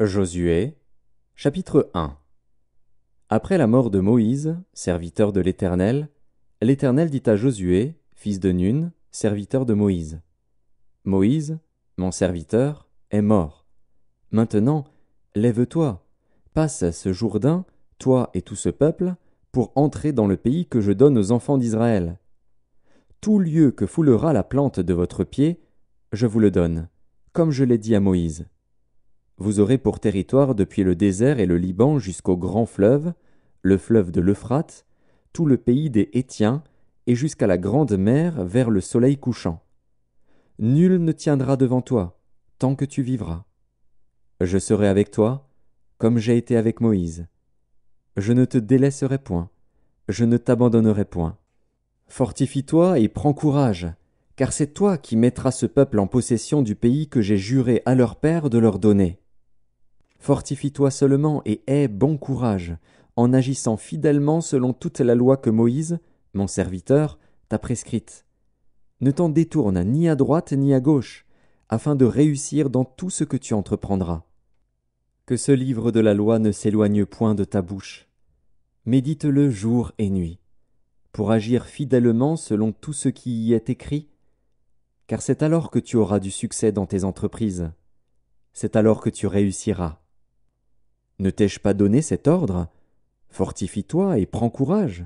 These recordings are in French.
Josué, chapitre 1. Après la mort de Moïse, serviteur de l'Éternel dit à Josué, fils de Nun, serviteur de Moïse: Moïse, mon serviteur, est mort. Maintenant, lève-toi, passe ce Jourdain, toi et tout ce peuple, pour entrer dans le pays que je donne aux enfants d'Israël. Tout lieu que foulera la plante de votre pied, je vous le donne, comme je l'ai dit à Moïse. Vous aurez pour territoire depuis le désert et le Liban jusqu'au grand fleuve, le fleuve de l'Euphrate, tout le pays des Hétiens, et jusqu'à la grande mer vers le soleil couchant. Nul ne tiendra devant toi, tant que tu vivras. Je serai avec toi, comme j'ai été avec Moïse. Je ne te délaisserai point, je ne t'abandonnerai point. Fortifie-toi et prends courage, car c'est toi qui mettras ce peuple en possession du pays que j'ai juré à leur père de leur donner. Fortifie-toi seulement et aie bon courage, en agissant fidèlement selon toute la loi que Moïse, mon serviteur, t'a prescrite. Ne t'en détourne ni à droite ni à gauche, afin de réussir dans tout ce que tu entreprendras. Que ce livre de la loi ne s'éloigne point de ta bouche. Médite-le jour et nuit, pour agir fidèlement selon tout ce qui y est écrit, car c'est alors que tu auras du succès dans tes entreprises. C'est alors que tu réussiras. Ne t'ai-je pas donné cet ordre? Fortifie-toi et prends courage.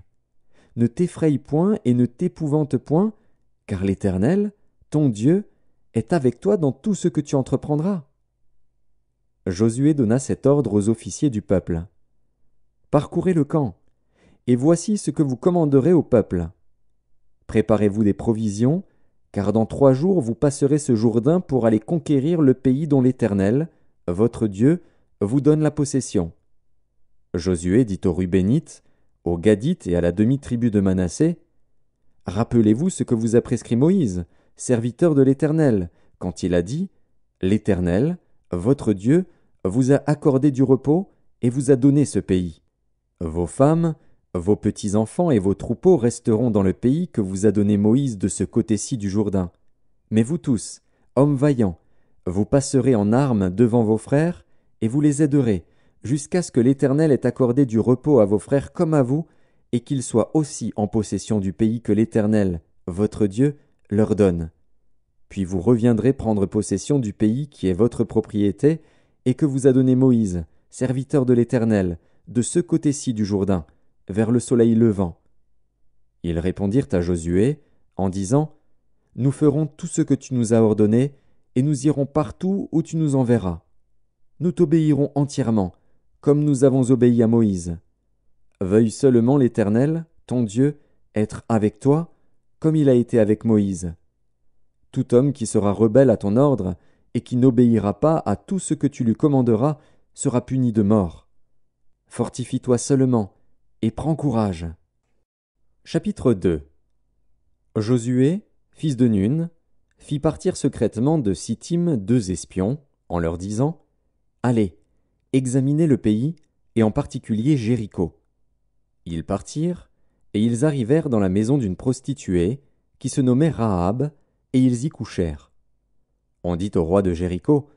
Ne t'effraie point et ne t'épouvante point, car l'Éternel, ton Dieu, est avec toi dans tout ce que tu entreprendras. Josué donna cet ordre aux officiers du peuple. Parcourez le camp, et voici ce que vous commanderez au peuple. Préparez-vous des provisions, car dans 3 jours vous passerez ce Jourdain pour aller conquérir le pays dont l'Éternel, votre Dieu, vous donne la possession. Josué dit aux Rubénites, aux Gadites et à la demi-tribu de Manassé: Rappelez-vous ce que vous a prescrit Moïse, serviteur de l'Éternel, quand il a dit: L'Éternel, votre Dieu, vous a accordé du repos et vous a donné ce pays. Vos femmes, vos petits-enfants et vos troupeaux resteront dans le pays que vous a donné Moïse de ce côté-ci du Jourdain. Mais vous tous, hommes vaillants, vous passerez en armes devant vos frères, et vous les aiderez, jusqu'à ce que l'Éternel ait accordé du repos à vos frères comme à vous, et qu'ils soient aussi en possession du pays que l'Éternel, votre Dieu, leur donne. Puis vous reviendrez prendre possession du pays qui est votre propriété, et que vous a donné Moïse, serviteur de l'Éternel, de ce côté-ci du Jourdain, vers le soleil levant. Ils répondirent à Josué, en disant: Nous ferons tout ce que tu nous as ordonné, et nous irons partout où tu nous enverras. Nous t'obéirons entièrement, comme nous avons obéi à Moïse. Veuille seulement l'Éternel, ton Dieu, être avec toi, comme il a été avec Moïse. Tout homme qui sera rebelle à ton ordre, et qui n'obéira pas à tout ce que tu lui commanderas, sera puni de mort. Fortifie-toi seulement, et prends courage. Chapitre 2. Josué, fils de Nun, fit partir secrètement de Sittim 2 espions, en leur disant: Allez, examinez le pays, et en particulier Jéricho. Ils partirent, et ils arrivèrent dans la maison d'une prostituée, qui se nommait Rahab, et ils y couchèrent. On dit au roi de Jéricho: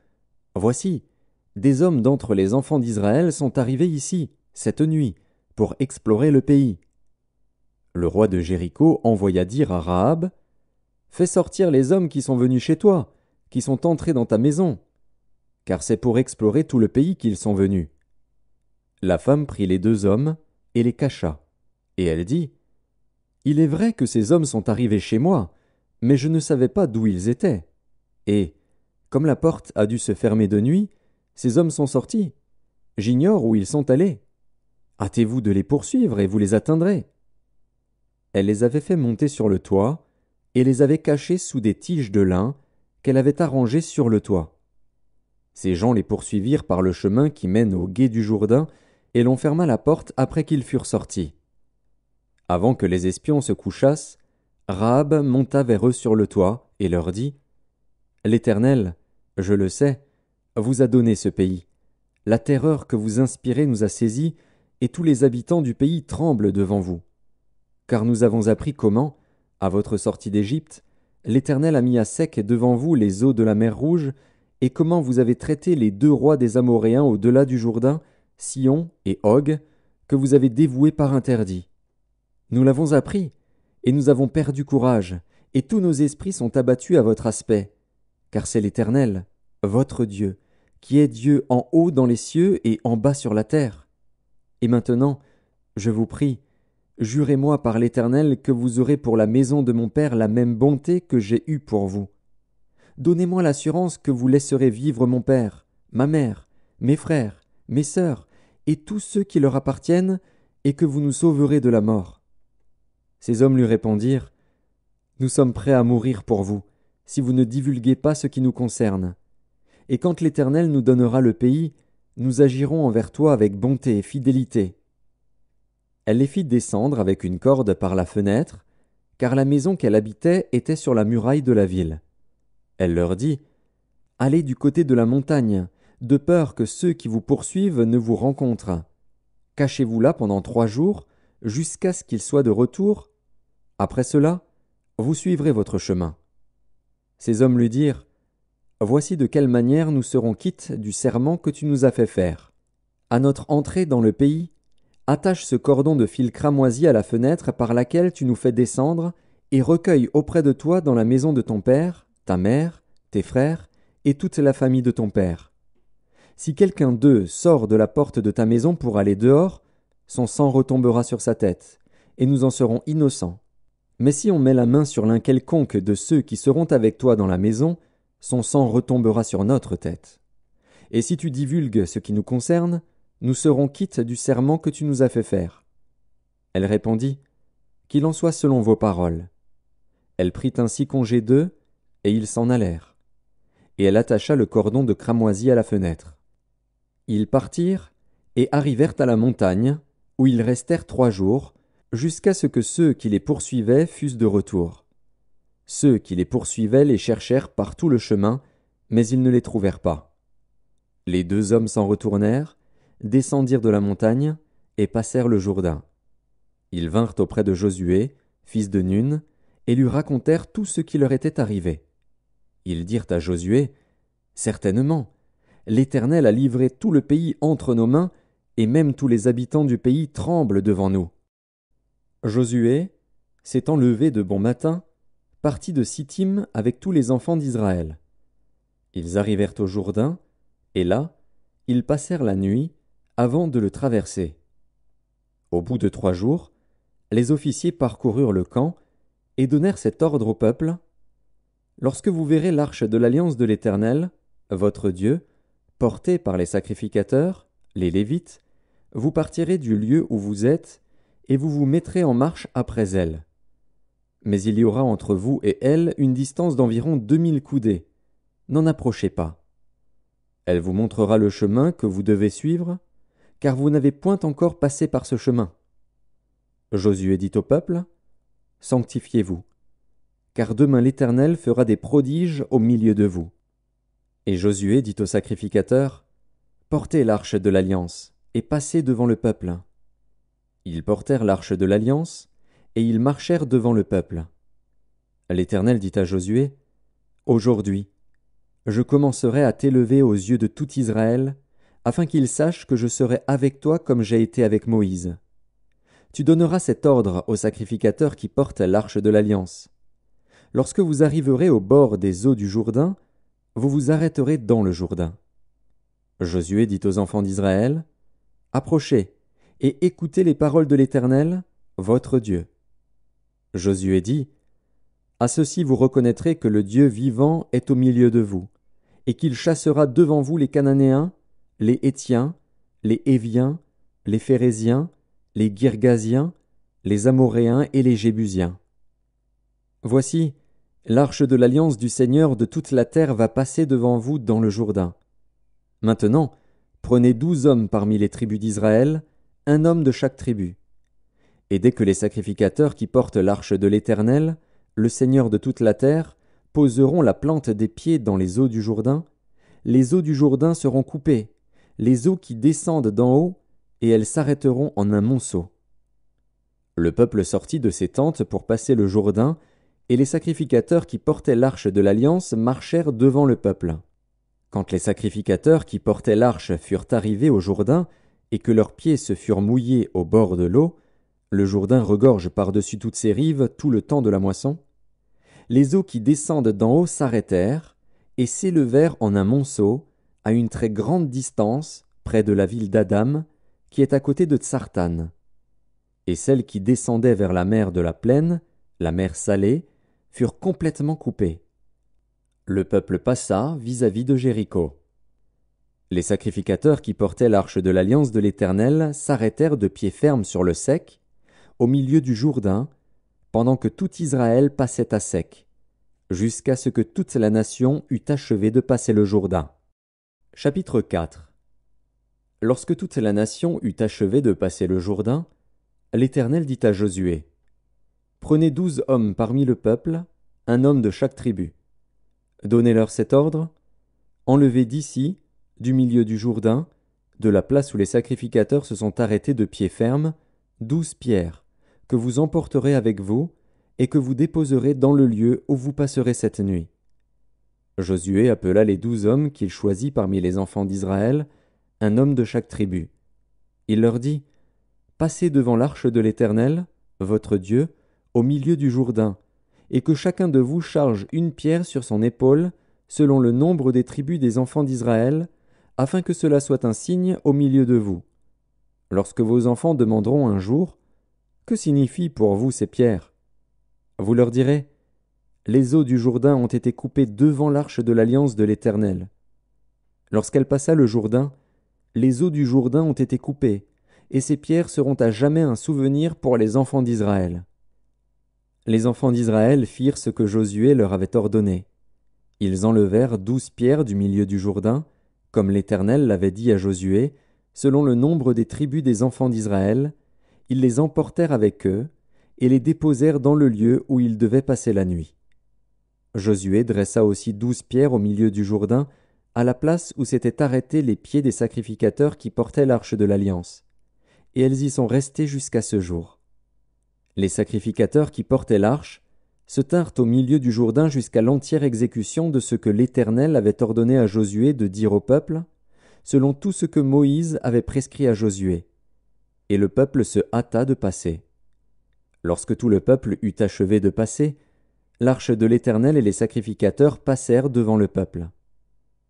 Voici, des hommes d'entre les enfants d'Israël sont arrivés ici, cette nuit, pour explorer le pays. Le roi de Jéricho envoya dire à Rahab: Fais sortir les hommes qui sont venus chez toi, qui sont entrés dans ta maison, car c'est pour explorer tout le pays qu'ils sont venus. La femme prit les 2 hommes et les cacha, et elle dit: Il est vrai que ces hommes sont arrivés chez moi, mais je ne savais pas d'où ils étaient. Et, comme la porte a dû se fermer de nuit, ces hommes sont sortis. J'ignore où ils sont allés. Hâtez-vous de les poursuivre et vous les atteindrez. Elle les avait fait monter sur le toit, et les avait cachés sous des tiges de lin qu'elle avait arrangées sur le toit. Ces gens les poursuivirent par le chemin qui mène au gué du Jourdain, et l'on ferma la porte après qu'ils furent sortis. Avant que les espions se couchassent, Rahab monta vers eux sur le toit, et leur dit: L'Éternel, je le sais, vous a donné ce pays. La terreur que vous inspirez nous a saisis, et tous les habitants du pays tremblent devant vous. Car nous avons appris comment, à votre sortie d'Égypte, l'Éternel a mis à sec devant vous les eaux de la mer Rouge, et comment vous avez traité les 2 rois des Amoréens au-delà du Jourdain, Sihon et Og, que vous avez dévoués par interdit. Nous l'avons appris, et nous avons perdu courage, et tous nos esprits sont abattus à votre aspect, car c'est l'Éternel, votre Dieu, qui est Dieu en haut dans les cieux et en bas sur la terre. Et maintenant, je vous prie, jurez-moi par l'Éternel que vous aurez pour la maison de mon père la même bonté que j'ai eue pour vous. Donnez-moi l'assurance que vous laisserez vivre mon père, ma mère, mes frères, mes sœurs, et tous ceux qui leur appartiennent, et que vous nous sauverez de la mort. Ces hommes lui répondirent, « Nous sommes prêts à mourir pour vous, si vous ne divulguez pas ce qui nous concerne. Et quand l'Éternel nous donnera le pays, nous agirons envers toi avec bonté et fidélité. » Elle les fit descendre avec une corde par la fenêtre, car la maison qu'elle habitait était sur la muraille de la ville. Elle leur dit, « Allez du côté de la montagne, de peur que ceux qui vous poursuivent ne vous rencontrent. Cachez-vous là pendant 3 jours, jusqu'à ce qu'ils soient de retour. Après cela, vous suivrez votre chemin. » Ces hommes lui dirent, « Voici de quelle manière nous serons quittes du serment que tu nous as fait faire. À notre entrée dans le pays, attache ce cordon de fil cramoisi à la fenêtre par laquelle tu nous fais descendre, et recueille auprès de toi dans la maison de ton père, ta mère, tes frères, et toute la famille de ton père. Si quelqu'un d'eux sort de la porte de ta maison pour aller dehors, son sang retombera sur sa tête, et nous en serons innocents. Mais si on met la main sur l'un quelconque de ceux qui seront avec toi dans la maison, son sang retombera sur notre tête. Et si tu divulgues ce qui nous concerne, nous serons quittes du serment que tu nous as fait faire. » Elle répondit, « Qu'il en soit selon vos paroles. » Elle prit ainsi congé d'eux, et ils s'en allèrent. Et elle attacha le cordon de cramoisi à la fenêtre. Ils partirent, et arrivèrent à la montagne, où ils restèrent 3 jours, jusqu'à ce que ceux qui les poursuivaient fussent de retour. Ceux qui les poursuivaient les cherchèrent par tout le chemin, mais ils ne les trouvèrent pas. Les 2 hommes s'en retournèrent, descendirent de la montagne, et passèrent le Jourdain. Ils vinrent auprès de Josué, fils de Nun, et lui racontèrent tout ce qui leur était arrivé. Ils dirent à Josué, « Certainement, l'Éternel a livré tout le pays entre nos mains, et même tous les habitants du pays tremblent devant nous. » Josué, s'étant levé de bon matin, partit de Sittim avec tous les enfants d'Israël. Ils arrivèrent au Jourdain, et là, ils passèrent la nuit, avant de le traverser. Au bout de 3 jours, les officiers parcoururent le camp, et donnèrent cet ordre au peuple, « Lorsque vous verrez l'arche de l'alliance de l'Éternel, votre Dieu, portée par les sacrificateurs, les Lévites, vous partirez du lieu où vous êtes, et vous vous mettrez en marche après elle. Mais il y aura entre vous et elle une distance d'environ 2000 coudées. N'en approchez pas. Elle vous montrera le chemin que vous devez suivre, car vous n'avez point encore passé par ce chemin. » Josué dit au peuple, « Sanctifiez-vous, car demain l'Éternel fera des prodiges au milieu de vous. » Et Josué dit aux sacrificateurs, « Portez l'arche de l'alliance, et passez devant le peuple. » Ils portèrent l'arche de l'alliance, et ils marchèrent devant le peuple. L'Éternel dit à Josué, « Aujourd'hui, je commencerai à t'élever aux yeux de tout Israël, afin qu'ils sachent que je serai avec toi comme j'ai été avec Moïse. Tu donneras cet ordre aux sacrificateurs qui portent l'arche de l'alliance. Lorsque vous arriverez au bord des eaux du Jourdain, vous vous arrêterez dans le Jourdain. » Josué dit aux enfants d'Israël, « Approchez, et écoutez les paroles de l'Éternel, votre Dieu. » Josué dit, « À ceci vous reconnaîtrez que le Dieu vivant est au milieu de vous, et qu'il chassera devant vous les Cananéens, les Hétiens, les Héviens, les Phéréziens, les Girgasiens, les Amoréens et les Jébusiens. Voici, l'arche de l'alliance du Seigneur de toute la terre va passer devant vous dans le Jourdain. Maintenant, prenez 12 hommes parmi les tribus d'Israël, un homme de chaque tribu. Et dès que les sacrificateurs qui portent l'arche de l'Éternel, le Seigneur de toute la terre, poseront la plante des pieds dans les eaux du Jourdain, les eaux du Jourdain seront coupées, les eaux qui descendent d'en haut, et elles s'arrêteront en un monceau. » Le peuple sortit de ses tentes pour passer le Jourdain, et les sacrificateurs qui portaient l'arche de l'alliance marchèrent devant le peuple. Quand les sacrificateurs qui portaient l'arche furent arrivés au Jourdain, et que leurs pieds se furent mouillés au bord de l'eau, le Jourdain regorge par-dessus toutes ses rives tout le temps de la moisson, les eaux qui descendent d'en haut s'arrêtèrent, et s'élevèrent en un monceau, à une très grande distance, près de la ville d'Adam, qui est à côté de Tsartan. Et celles qui descendaient vers la mer de la plaine, la mer Salée, furent complètement coupées. Le peuple passa vis-à-vis de Jéricho. Les sacrificateurs qui portaient l'arche de l'alliance de l'Éternel s'arrêtèrent de pied ferme sur le sec, au milieu du Jourdain, pendant que tout Israël passait à sec, jusqu'à ce que toute la nation eût achevé de passer le Jourdain. Chapitre 4. Lorsque toute la nation eut achevé de passer le Jourdain, l'Éternel dit à Josué: Prenez 12 hommes parmi le peuple, un homme de chaque tribu. Donnez-leur cet ordre: enlevez d'ici, du milieu du Jourdain, de la place où les sacrificateurs se sont arrêtés de pied ferme, 12 pierres, que vous emporterez avec vous, et que vous déposerez dans le lieu où vous passerez cette nuit. Josué appela les 12 hommes qu'il choisit parmi les enfants d'Israël, un homme de chaque tribu. Il leur dit: Passez devant l'arche de l'Éternel, votre Dieu, au milieu du Jourdain, et que chacun de vous charge une pierre sur son épaule, selon le nombre des tribus des enfants d'Israël, afin que cela soit un signe au milieu de vous. Lorsque vos enfants demanderont un jour: Que signifient pour vous ces pierres? Vous leur direz: Les eaux du Jourdain ont été coupées devant l'arche de l'alliance de l'Éternel. Lorsqu'elle passa le Jourdain, les eaux du Jourdain ont été coupées, et ces pierres seront à jamais un souvenir pour les enfants d'Israël. Les enfants d'Israël firent ce que Josué leur avait ordonné. Ils enlevèrent 12 pierres du milieu du Jourdain, comme l'Éternel l'avait dit à Josué, selon le nombre des tribus des enfants d'Israël. Ils les emportèrent avec eux, et les déposèrent dans le lieu où ils devaient passer la nuit. Josué dressa aussi 12 pierres au milieu du Jourdain, à la place où s'étaient arrêtés les pieds des sacrificateurs qui portaient l'arche de l'Alliance, et elles y sont restées jusqu'à ce jour. Les sacrificateurs qui portaient l'arche se tinrent au milieu du Jourdain jusqu'à l'entière exécution de ce que l'Éternel avait ordonné à Josué de dire au peuple, selon tout ce que Moïse avait prescrit à Josué. Et le peuple se hâta de passer. Lorsque tout le peuple eut achevé de passer, l'arche de l'Éternel et les sacrificateurs passèrent devant le peuple.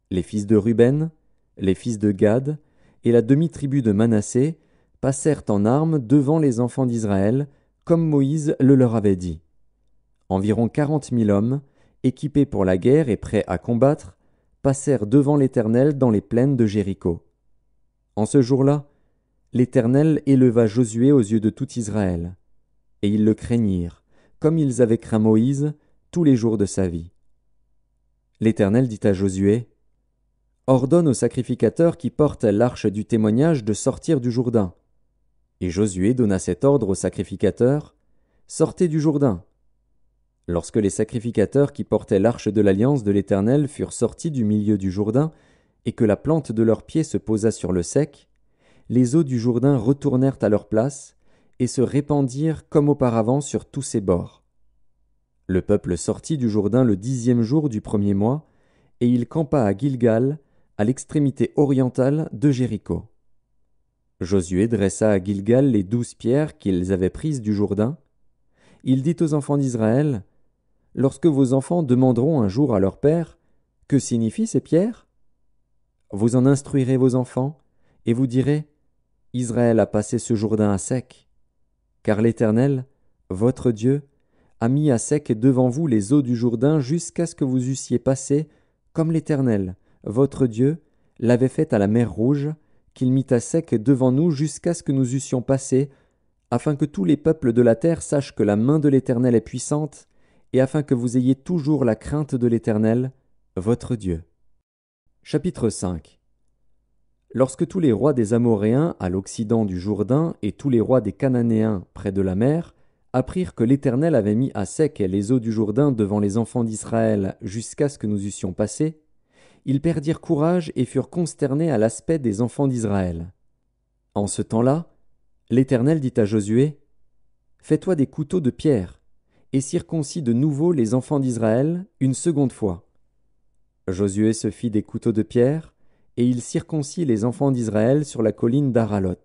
Les fils de Ruben, les fils de Gad et la demi-tribu de Manassé passèrent en armes devant les enfants d'Israël, comme Moïse le leur avait dit. Environ 40 000 hommes, équipés pour la guerre et prêts à combattre, passèrent devant l'Éternel dans les plaines de Jéricho. En ce jour-là, l'Éternel éleva Josué aux yeux de tout Israël, et ils le craignirent, comme ils avaient craint Moïse tous les jours de sa vie. L'Éternel dit à Josué: Ordonne aux sacrificateurs qui portent l'arche du témoignage de sortir du Jourdain. Et Josué donna cet ordre aux sacrificateurs: Sortez du Jourdain. Lorsque les sacrificateurs qui portaient l'arche de l'alliance de l'Éternel furent sortis du milieu du Jourdain, et que la plante de leurs pieds se posa sur le sec, les eaux du Jourdain retournèrent à leur place, et se répandirent comme auparavant sur tous ses bords. Le peuple sortit du Jourdain le 10e jour du 1er mois, et il campa à Gilgal, à l'extrémité orientale de Jéricho. Josué dressa à Gilgal les 12 pierres qu'ils avaient prises du Jourdain. Il dit aux enfants d'Israël: Lorsque vos enfants demanderont un jour à leur père: Que signifient ces pierres? Vous en instruirez vos enfants, et vous direz: Israël a passé ce Jourdain à sec. Car l'Éternel, votre Dieu, a mis à sec devant vous les eaux du Jourdain jusqu'à ce que vous eussiez passé, comme l'Éternel, votre Dieu, l'avait fait à la mer Rouge, qu'il mit à sec devant nous jusqu'à ce que nous eussions passé, afin que tous les peuples de la terre sachent que la main de l'Éternel est puissante, et afin que vous ayez toujours la crainte de l'Éternel, votre Dieu. Chapitre 5. Lorsque tous les rois des Amoréens à l'occident du Jourdain et tous les rois des Cananéens près de la mer apprirent que l'Éternel avait mis à sec les eaux du Jourdain devant les enfants d'Israël jusqu'à ce que nous eussions passé, ils perdirent courage et furent consternés à l'aspect des enfants d'Israël. En ce temps-là, l'Éternel dit à Josué: Fais-toi des couteaux de pierre, et circoncis de nouveau les enfants d'Israël une seconde fois. Josué se fit des couteaux de pierre, et il circoncit les enfants d'Israël sur la colline d'Aralot.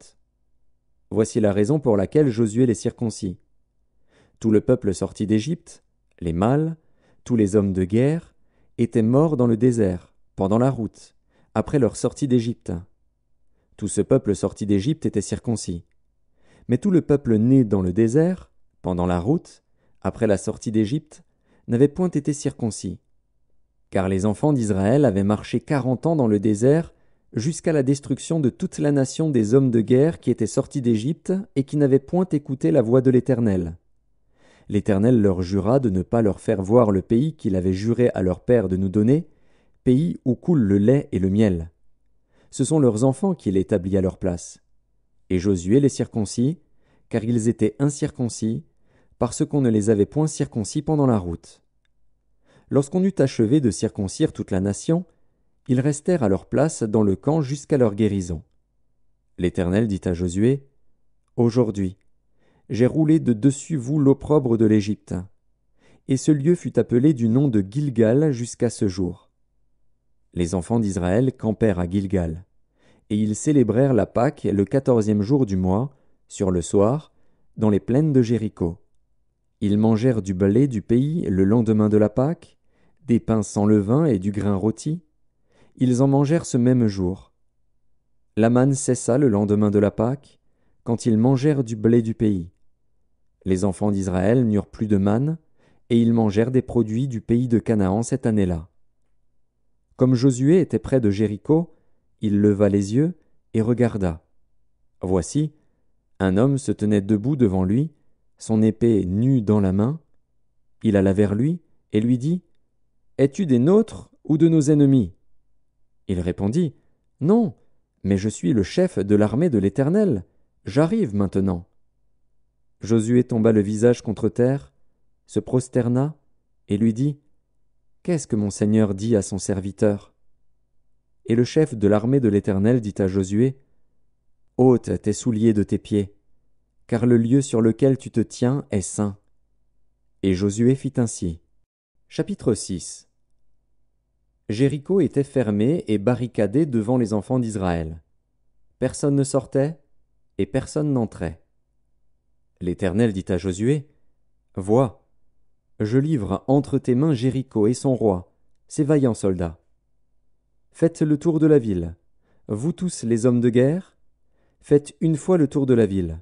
Voici la raison pour laquelle Josué les circoncit. Tout le peuple sorti d'Égypte, les mâles, tous les hommes de guerre, étaient morts dans le désert, pendant la route, après leur sortie d'Égypte. Tout ce peuple sorti d'Égypte était circoncis. Mais tout le peuple né dans le désert, pendant la route, après la sortie d'Égypte, n'avait point été circoncis. Car les enfants d'Israël avaient marché 40 ans dans le désert, jusqu'à la destruction de toute la nation des hommes de guerre qui étaient sortis d'Égypte et qui n'avaient point écouté la voix de l'Éternel. L'Éternel leur jura de ne pas leur faire voir le pays qu'il avait juré à leur père de nous donner, pays où coule le lait et le miel. Ce sont leurs enfants qu'il établit à leur place. Et Josué les circoncis, car ils étaient incirconcis, parce qu'on ne les avait point circoncis pendant la route. Lorsqu'on eut achevé de circoncire toute la nation, ils restèrent à leur place dans le camp jusqu'à leur guérison. L'Éternel dit à Josué, « Aujourd'hui, j'ai roulé de dessus vous l'opprobre de l'Égypte. » Et ce lieu fut appelé du nom de Gilgal jusqu'à ce jour. Les enfants d'Israël campèrent à Gilgal, et ils célébrèrent la Pâque le 14e jour du mois, sur le soir, dans les plaines de Jéricho. Ils mangèrent du blé du pays le lendemain de la Pâque, des pains sans levain et du grain rôti. Ils en mangèrent ce même jour. La manne cessa le lendemain de la Pâque, quand ils mangèrent du blé du pays. Les enfants d'Israël n'eurent plus de manne, et ils mangèrent des produits du pays de Canaan cette année-là. Comme Josué était près de Jéricho, il leva les yeux et regarda. Voici, un homme se tenait debout devant lui, son épée nue dans la main. Il alla vers lui et lui dit, « Es-tu des nôtres ou de nos ennemis ?» Il répondit, « Non, mais je suis le chef de l'armée de l'Éternel. J'arrive maintenant. » Josué tomba le visage contre terre, se prosterna et lui dit, « Qu'est-ce que mon Seigneur dit à son serviteur ?» Et le chef de l'armée de l'Éternel dit à Josué, « Ôte tes souliers de tes pieds, car le lieu sur lequel tu te tiens est saint. » Et Josué fit ainsi. Chapitre 6. Jéricho était fermé et barricadé devant les enfants d'Israël. Personne ne sortait et personne n'entrait. L'Éternel dit à Josué, « Vois, je livre entre tes mains Jéricho et son roi, ses vaillants soldats. Faites le tour de la ville, vous tous les hommes de guerre, faites une fois le tour de la ville.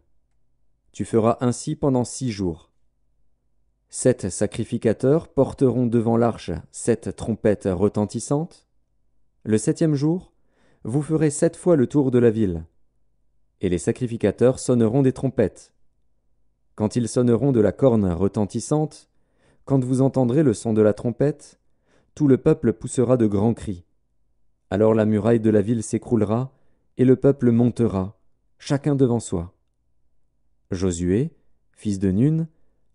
Tu feras ainsi pendant 6 jours. 7 sacrificateurs porteront devant l'arche 7 trompettes retentissantes. Le 7e jour, vous ferez 7 fois le tour de la ville. Et les sacrificateurs sonneront des trompettes. Quand ils sonneront de la corne retentissante, quand vous entendrez le son de la trompette, tout le peuple poussera de grands cris. Alors la muraille de la ville s'écroulera, et le peuple montera, chacun devant soi. Josué, fils de Nun,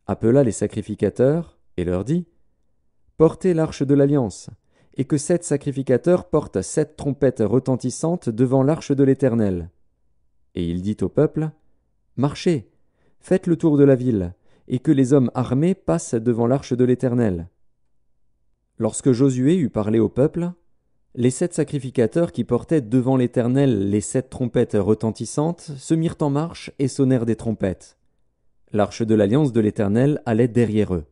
appela les sacrificateurs et leur dit, « Portez l'arche de l'Alliance, et que 7 sacrificateurs portent 7 trompettes retentissantes devant l'arche de l'Éternel. » Et il dit au peuple, « Marchez, faites le tour de la ville, et que les hommes armés passent devant l'arche de l'Éternel. » Lorsque Josué eut parlé au peuple, les 7 sacrificateurs qui portaient devant l'Éternel les 7 trompettes retentissantes se mirent en marche et sonnèrent des trompettes. L'arche de l'alliance de l'Éternel allait derrière eux.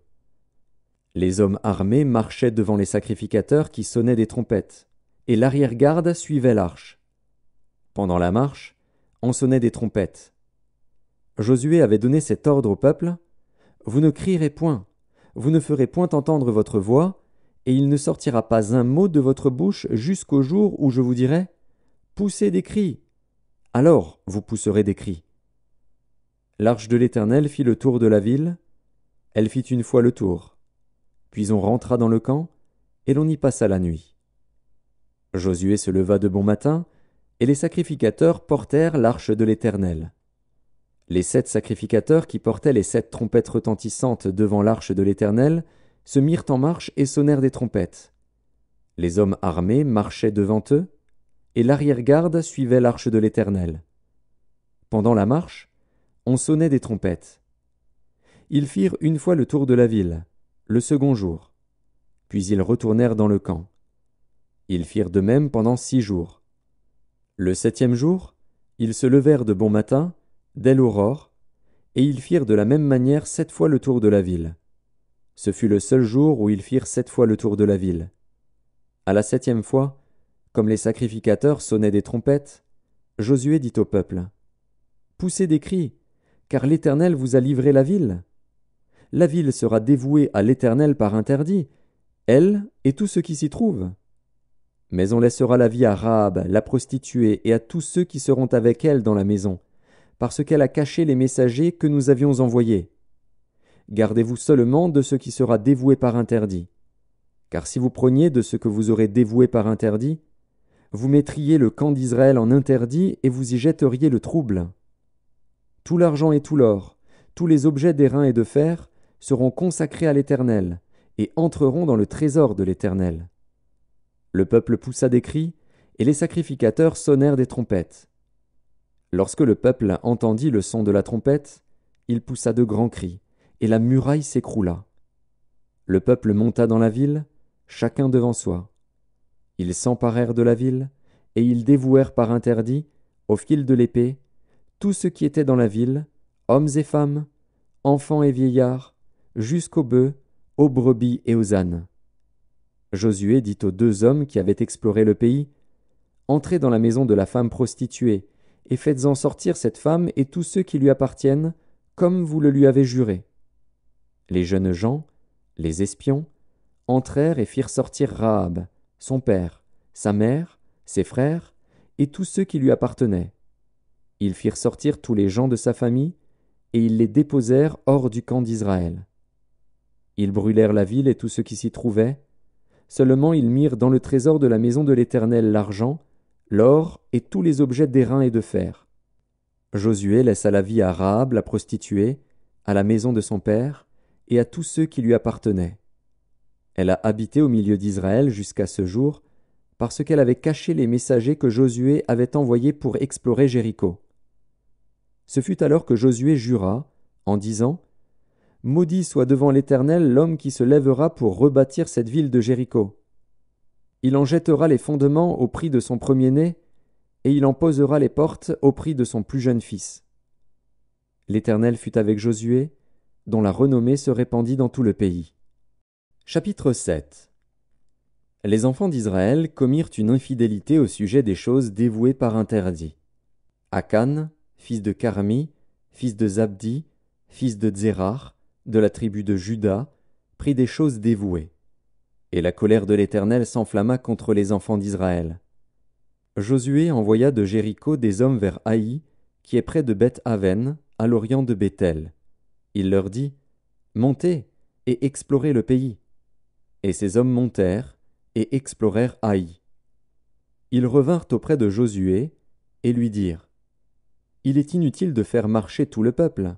Les hommes armés marchaient devant les sacrificateurs qui sonnaient des trompettes, et l'arrière-garde suivait l'arche. Pendant la marche, on sonnait des trompettes. Josué avait donné cet ordre au peuple, « Vous ne crierez point, vous ne ferez point entendre votre voix, et il ne sortira pas un mot de votre bouche jusqu'au jour où je vous dirai, « Poussez des cris !» Alors vous pousserez des cris. » L'arche de l'Éternel fit le tour de la ville, elle fit une fois le tour. Puis on rentra dans le camp, et l'on y passa la nuit. Josué se leva de bon matin, et les sacrificateurs portèrent l'arche de l'Éternel. Les 7 sacrificateurs qui portaient les 7 trompettes retentissantes devant l'arche de l'Éternel se mirent en marche et sonnèrent des trompettes. Les hommes armés marchaient devant eux, et l'arrière-garde suivait l'arche de l'Éternel. Pendant la marche, on sonnait des trompettes. Ils firent une fois le tour de la ville, le second jour. Puis ils retournèrent dans le camp. Ils firent de même pendant 6 jours. Le 7e jour, ils se levèrent de bon matin, dès l'aurore, et ils firent de la même manière 7 fois le tour de la ville. Ce fut le seul jour où ils firent 7 fois le tour de la ville. À la 7e fois, comme les sacrificateurs sonnaient des trompettes, Josué dit au peuple: « Poussez des cris, car l'Éternel vous a livré la ville. La ville sera dévouée à l'Éternel par interdit, elle et tout ce qui s'y trouve. Mais on laissera la vie à Rahab, la prostituée, et à tous ceux qui seront avec elle dans la maison, parce qu'elle a caché les messagers que nous avions envoyés. Gardez-vous seulement de ce qui sera dévoué par interdit. Car si vous preniez de ce que vous aurez dévoué par interdit, vous mettriez le camp d'Israël en interdit et vous y jetteriez le trouble. Tout l'argent et tout l'or, tous les objets d'airain et de fer seront consacrés à l'Éternel et entreront dans le trésor de l'Éternel. » Le peuple poussa des cris, et les sacrificateurs sonnèrent des trompettes. Lorsque le peuple entendit le son de la trompette, il poussa de grands cris, et la muraille s'écroula. Le peuple monta dans la ville, chacun devant soi. Ils s'emparèrent de la ville, et ils dévouèrent par interdit, au fil de l'épée, tout ce qui était dans la ville, hommes et femmes, enfants et vieillards, jusqu'aux bœufs, aux brebis et aux ânes. Josué dit aux 2 hommes qui avaient exploré le pays: « Entrez dans la maison de la femme prostituée, et faites-en sortir cette femme et tous ceux qui lui appartiennent, comme vous le lui avez juré. » Les jeunes gens, les espions, entrèrent et firent sortir Rahab, son père, sa mère, ses frères, et tous ceux qui lui appartenaient. Ils firent sortir tous les gens de sa famille, et ils les déposèrent hors du camp d'Israël. Ils brûlèrent la ville et tout ce qui s'y trouvait. Seulement ils mirent dans le trésor de la maison de l'Éternel l'argent, l'or et tous les objets d'airain et de fer. Josué laissa la vie à Rahab la prostituée, à la maison de son père, et à tous ceux qui lui appartenaient. Elle a habité au milieu d'Israël jusqu'à ce jour, parce qu'elle avait caché les messagers que Josué avait envoyés pour explorer Jéricho. Ce fut alors que Josué jura, en disant: « Maudit soit devant l'Éternel l'homme qui se lèvera pour rebâtir cette ville de Jéricho. Il en jettera les fondements au prix de son premier-né, et il en posera les portes au prix de son plus jeune fils. » L'Éternel fut avec Josué, dont la renommée se répandit dans tout le pays. Chapitre 7. Les enfants d'Israël commirent une infidélité au sujet des choses dévouées par interdit. Akan, fils de Carmi, fils de Zabdi, fils de Zérar, de la tribu de Juda, prit des choses dévouées. Et la colère de l'Éternel s'enflamma contre les enfants d'Israël. Josué envoya de Jéricho des hommes vers Haï, qui est près de Beth-Aven, à l'orient de Béthel. Il leur dit: « Montez et explorez le pays. » Et ces hommes montèrent et explorèrent Haï. Ils revinrent auprès de Josué et lui dirent: « Il est inutile de faire marcher tout le peuple.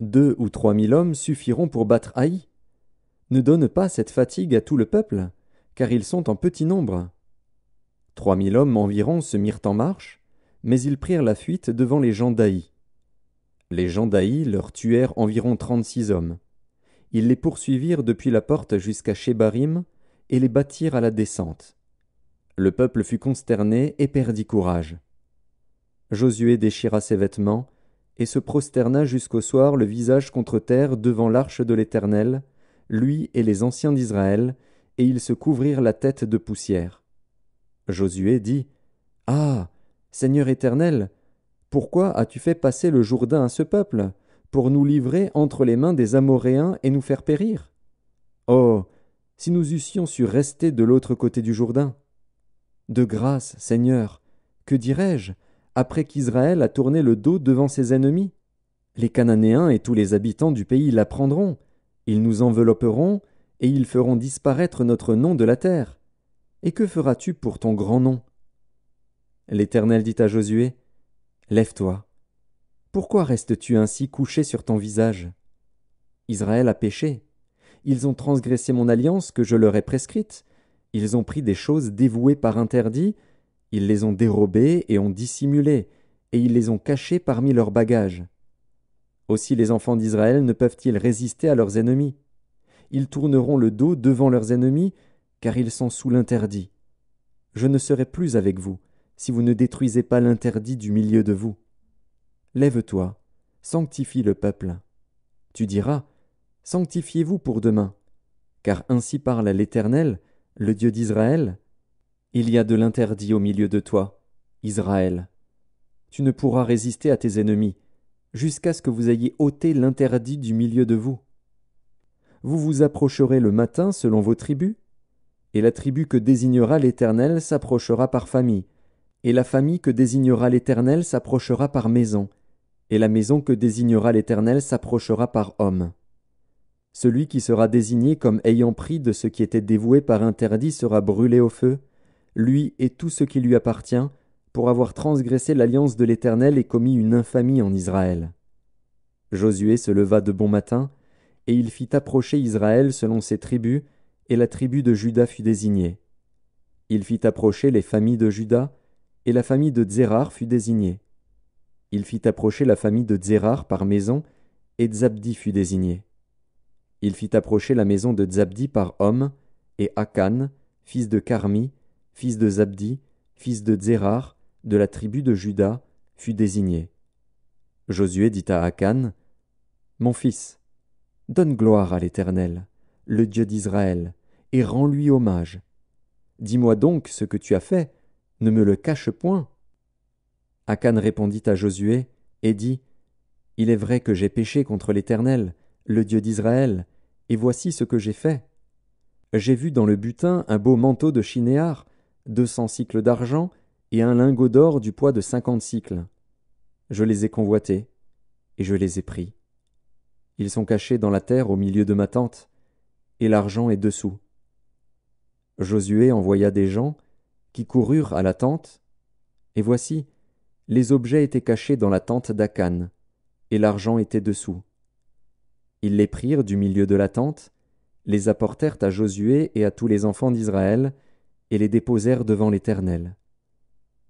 2 ou 3 000 hommes suffiront pour battre Haï. Ne donne pas cette fatigue à tout le peuple, car ils sont en petit nombre. » 3 000 hommes environ se mirent en marche, mais ils prirent la fuite devant les gens d'Haï. Les gens d'Haï leur tuèrent environ 36 hommes. Ils les poursuivirent depuis la porte jusqu'à Shebarim et les battirent à la descente. Le peuple fut consterné et perdit courage. Josué déchira ses vêtements et se prosterna jusqu'au soir le visage contre terre devant l'arche de l'Éternel, lui et les anciens d'Israël, et ils se couvrirent la tête de poussière. Josué dit: « Ah, Seigneur Éternel, pourquoi as-tu fait passer le Jourdain à ce peuple, pour nous livrer entre les mains des Amoréens et nous faire périr? Oh, si nous eussions su rester de l'autre côté du Jourdain! De grâce, Seigneur, que dirais-je, après qu'Israël a tourné le dos devant ses ennemis? Les Cananéens et tous les habitants du pays l'apprendront, ils nous envelopperont, et ils feront disparaître notre nom de la terre. Et que feras-tu pour ton grand nom? » L'Éternel dit à Josué: « Lève-toi. Pourquoi restes-tu ainsi couché sur ton visage? Israël a péché. Ils ont transgressé mon alliance que je leur ai prescrite. Ils ont pris des choses dévouées par interdit. Ils les ont dérobées et ont dissimulé, et ils les ont cachées parmi leurs bagages. Aussi les enfants d'Israël ne peuvent-ils résister à leurs ennemis. Ils tourneront le dos devant leurs ennemis, car ils sont sous l'interdit. je ne serai plus avec vous, si vous ne détruisez pas l'interdit du milieu de vous. Lève-toi, sanctifie le peuple. Tu diras, sanctifiez-vous pour demain, car ainsi parle l'Éternel, le Dieu d'Israël. Il y a de l'interdit au milieu de toi, Israël. Tu ne pourras résister à tes ennemis, jusqu'à ce que vous ayez ôté l'interdit du milieu de vous. Vous vous approcherez le matin selon vos tribus, et la tribu que désignera l'Éternel s'approchera par famille, et la famille que désignera l'Éternel s'approchera par maison, et la maison que désignera l'Éternel s'approchera par homme. Celui qui sera désigné comme ayant pris de ce qui était dévoué par interdit sera brûlé au feu, lui et tout ce qui lui appartient, pour avoir transgressé l'alliance de l'Éternel et commis une infamie en Israël. Josué se leva de bon matin, et il fit approcher Israël selon ses tribus, et la tribu de Juda fut désignée. Il fit approcher les familles de Juda, et la famille de Tsérar fut désignée. Il fit approcher la famille de Tsérar par maison, et Zabdi fut désigné. Il fit approcher la maison de Zabdi par homme, et Akan, fils de Carmi, fils de Zabdi, fils de Tsérar, de la tribu de Juda, fut désigné. Josué dit à Akan, « Mon fils, donne gloire à l'Éternel, le Dieu d'Israël, et rends-lui hommage. Dis-moi donc ce que tu as fait, ne me le cache point. » Akan répondit à Josué et dit, « Il est vrai que j'ai péché contre l'Éternel, le Dieu d'Israël, et voici ce que j'ai fait. J'ai vu dans le butin un beau manteau de Shinéar, 200 cycles d'argent, et un lingot d'or du poids de 50 cycles. Je les ai convoités, et je les ai pris. Ils sont cachés dans la terre au milieu de ma tente, et l'argent est dessous. » Josué envoya des gens, qui coururent à la tente, et voici, les objets étaient cachés dans la tente d'Akan, et l'argent était dessous. Ils les prirent du milieu de la tente, les apportèrent à Josué et à tous les enfants d'Israël, et les déposèrent devant l'Éternel.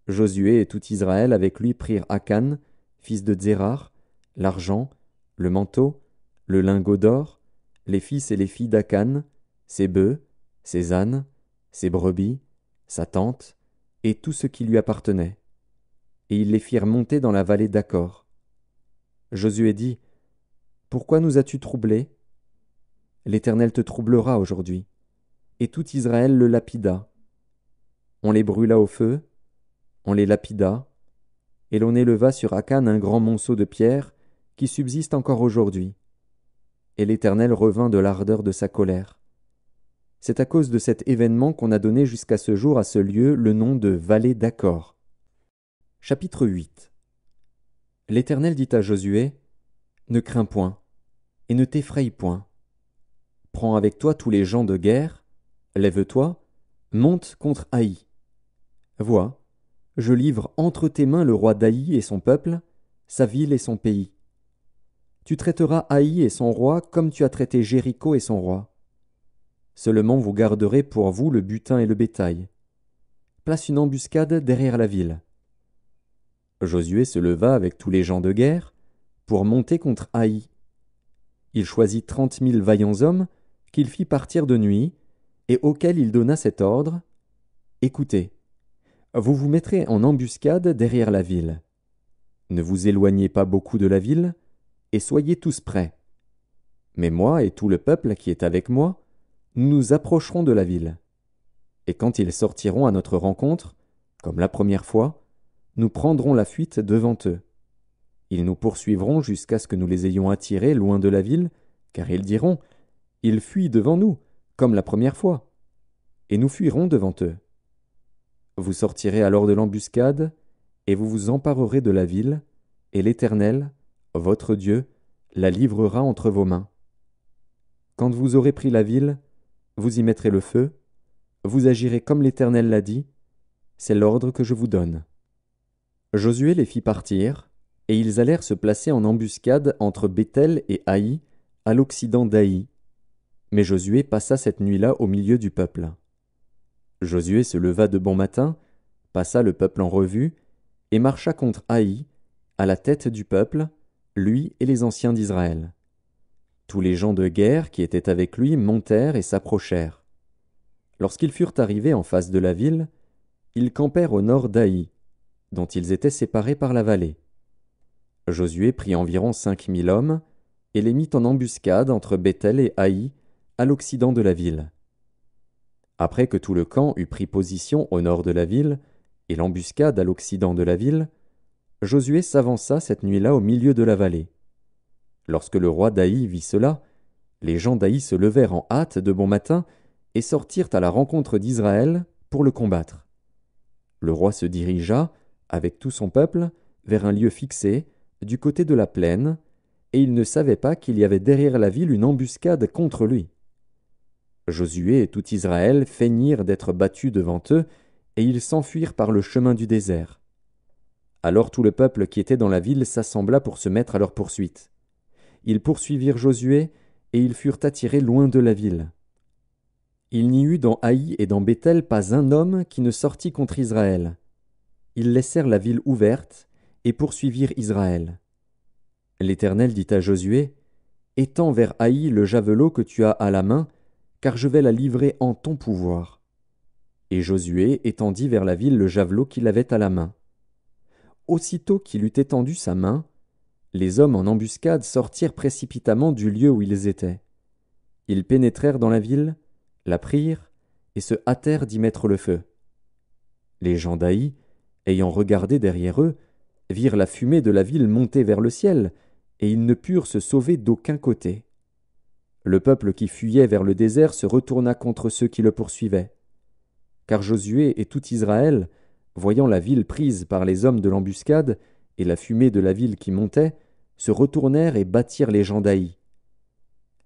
Josué et tout Israël avec lui prirent Akan, fils de Tsérar, l'argent, le manteau, le lingot d'or, les fils et les filles d'Akan, ses bœufs, ses ânes, ses brebis, sa tente, et tout ce qui lui appartenait. Et ils les firent monter dans la vallée d'Accor. Josué dit, « Pourquoi nous as-tu troublés ? L'Éternel te troublera aujourd'hui. » Et tout Israël le lapida. On les brûla au feu, on les lapida, et l'on éleva sur Akan un grand monceau de pierre qui subsiste encore aujourd'hui. Et l'Éternel revint de l'ardeur de sa colère. C'est à cause de cet événement qu'on a donné jusqu'à ce jour à ce lieu le nom de Vallée d'Accor. Chapitre 8. L'Éternel dit à Josué, « Ne crains point, et ne t'effraie point. Prends avec toi tous les gens de guerre, lève-toi, monte contre Haï. Vois, je livre entre tes mains le roi d'Haï et son peuple, sa ville et son pays. Tu traiteras Haï et son roi comme tu as traité Jéricho et son roi. Seulement vous garderez pour vous le butin et le bétail. Place une embuscade derrière la ville. » Josué se leva avec tous les gens de guerre pour monter contre Haï. Il choisit 30 000 vaillants hommes qu'il fit partir de nuit et auxquels il donna cet ordre, « Écoutez, vous vous mettrez en embuscade derrière la ville. Ne vous éloignez pas beaucoup de la ville, et soyez tous prêts. Mais moi et tout le peuple qui est avec moi, nous nous approcherons de la ville. Et quand ils sortiront à notre rencontre, comme la première fois, nous prendrons la fuite devant eux. Ils nous poursuivront jusqu'à ce que nous les ayons attirés loin de la ville, car ils diront, « Ils fuient devant nous, comme la première fois. » Et nous fuirons devant eux. Vous sortirez alors de l'embuscade, et vous vous emparerez de la ville, et l'Éternel, votre Dieu, la livrera entre vos mains. Quand vous aurez pris la ville, vous y mettrez le feu, vous agirez comme l'Éternel l'a dit, c'est l'ordre que je vous donne. » Josué les fit partir, et ils allèrent se placer en embuscade entre Béthel et Haï, à l'occident d'Haï. Mais Josué passa cette nuit-là au milieu du peuple. Josué se leva de bon matin, passa le peuple en revue, et marcha contre Haï, à la tête du peuple, lui et les anciens d'Israël. Tous les gens de guerre qui étaient avec lui montèrent et s'approchèrent. Lorsqu'ils furent arrivés en face de la ville, ils campèrent au nord d'Aï, dont ils étaient séparés par la vallée. Josué prit environ 5000 hommes et les mit en embuscade entre Béthel et Haï, à l'occident de la ville. Après que tout le camp eut pris position au nord de la ville et l'embuscade à l'occident de la ville, Josué s'avança cette nuit-là au milieu de la vallée. Lorsque le roi d'Haï vit cela, les gens d'Haï se levèrent en hâte de bon matin et sortirent à la rencontre d'Israël pour le combattre. Le roi se dirigea, avec tout son peuple, vers un lieu fixé, du côté de la plaine, et il ne savait pas qu'il y avait derrière la ville une embuscade contre lui. Josué et tout Israël feignirent d'être battus devant eux, et ils s'enfuirent par le chemin du désert. Alors tout le peuple qui était dans la ville s'assembla pour se mettre à leur poursuite. Ils poursuivirent Josué, et ils furent attirés loin de la ville. Il n'y eut dans Haï et dans Béthel pas un homme qui ne sortit contre Israël. Ils laissèrent la ville ouverte, et poursuivirent Israël. L'Éternel dit à Josué, « Étends vers Haï le javelot que tu as à la main, car je vais la livrer en ton pouvoir. » Et Josué étendit vers la ville le javelot qu'il avait à la main. Aussitôt qu'il eut étendu sa main, les hommes en embuscade sortirent précipitamment du lieu où ils étaient. Ils pénétrèrent dans la ville, la prirent, et se hâtèrent d'y mettre le feu. Les gens d'Haï, ayant regardé derrière eux, virent la fumée de la ville monter vers le ciel, et ils ne purent se sauver d'aucun côté. Le peuple qui fuyait vers le désert se retourna contre ceux qui le poursuivaient. Car Josué et tout Israël, voyant la ville prise par les hommes de l'embuscade et la fumée de la ville qui montait, se retournèrent et battirent les gens d'Haï.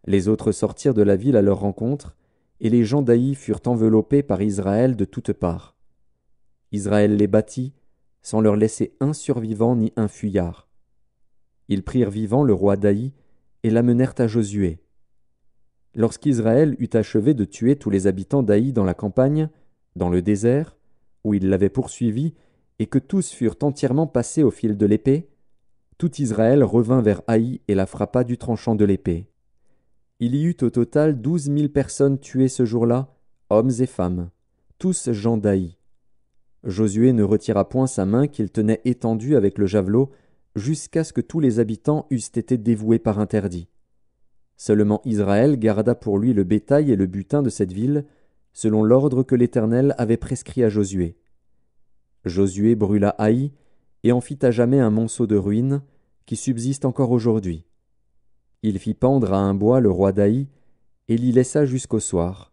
Les autres sortirent de la ville à leur rencontre, et les gens d'Haï furent enveloppés par Israël de toutes parts. Israël les battit, sans leur laisser un survivant ni un fuyard. Ils prirent vivant le roi d'Haï et l'amenèrent à Josué. Lorsqu'Israël eut achevé de tuer tous les habitants d'Haï dans la campagne, dans le désert, où il l'avait poursuivi, et que tous furent entièrement passés au fil de l'épée, tout Israël revint vers Haï et la frappa du tranchant de l'épée. Il y eut au total 12 000 personnes tuées ce jour-là, hommes et femmes, tous gens d'Haï. Josué ne retira point sa main qu'il tenait étendue avec le javelot, jusqu'à ce que tous les habitants eussent été dévoués par interdit. Seulement Israël garda pour lui le bétail et le butin de cette ville, selon l'ordre que l'Éternel avait prescrit à Josué. Josué brûla Haï et en fit à jamais un monceau de ruines, qui subsiste encore aujourd'hui. Il fit pendre à un bois le roi d'Haï, et l'y laissa jusqu'au soir.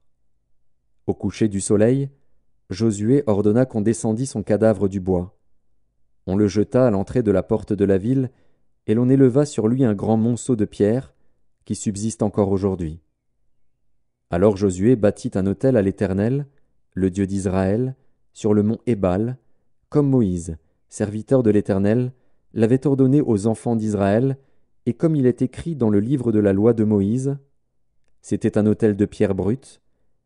Au coucher du soleil, Josué ordonna qu'on descendît son cadavre du bois. On le jeta à l'entrée de la porte de la ville, et l'on éleva sur lui un grand monceau de pierre, qui subsiste encore aujourd'hui. Alors Josué bâtit un autel à l'Éternel, le Dieu d'Israël, sur le mont Ébal, comme Moïse, serviteur de l'Éternel, l'avait ordonné aux enfants d'Israël, et comme il est écrit dans le livre de la loi de Moïse. C'était un autel de pierre brute,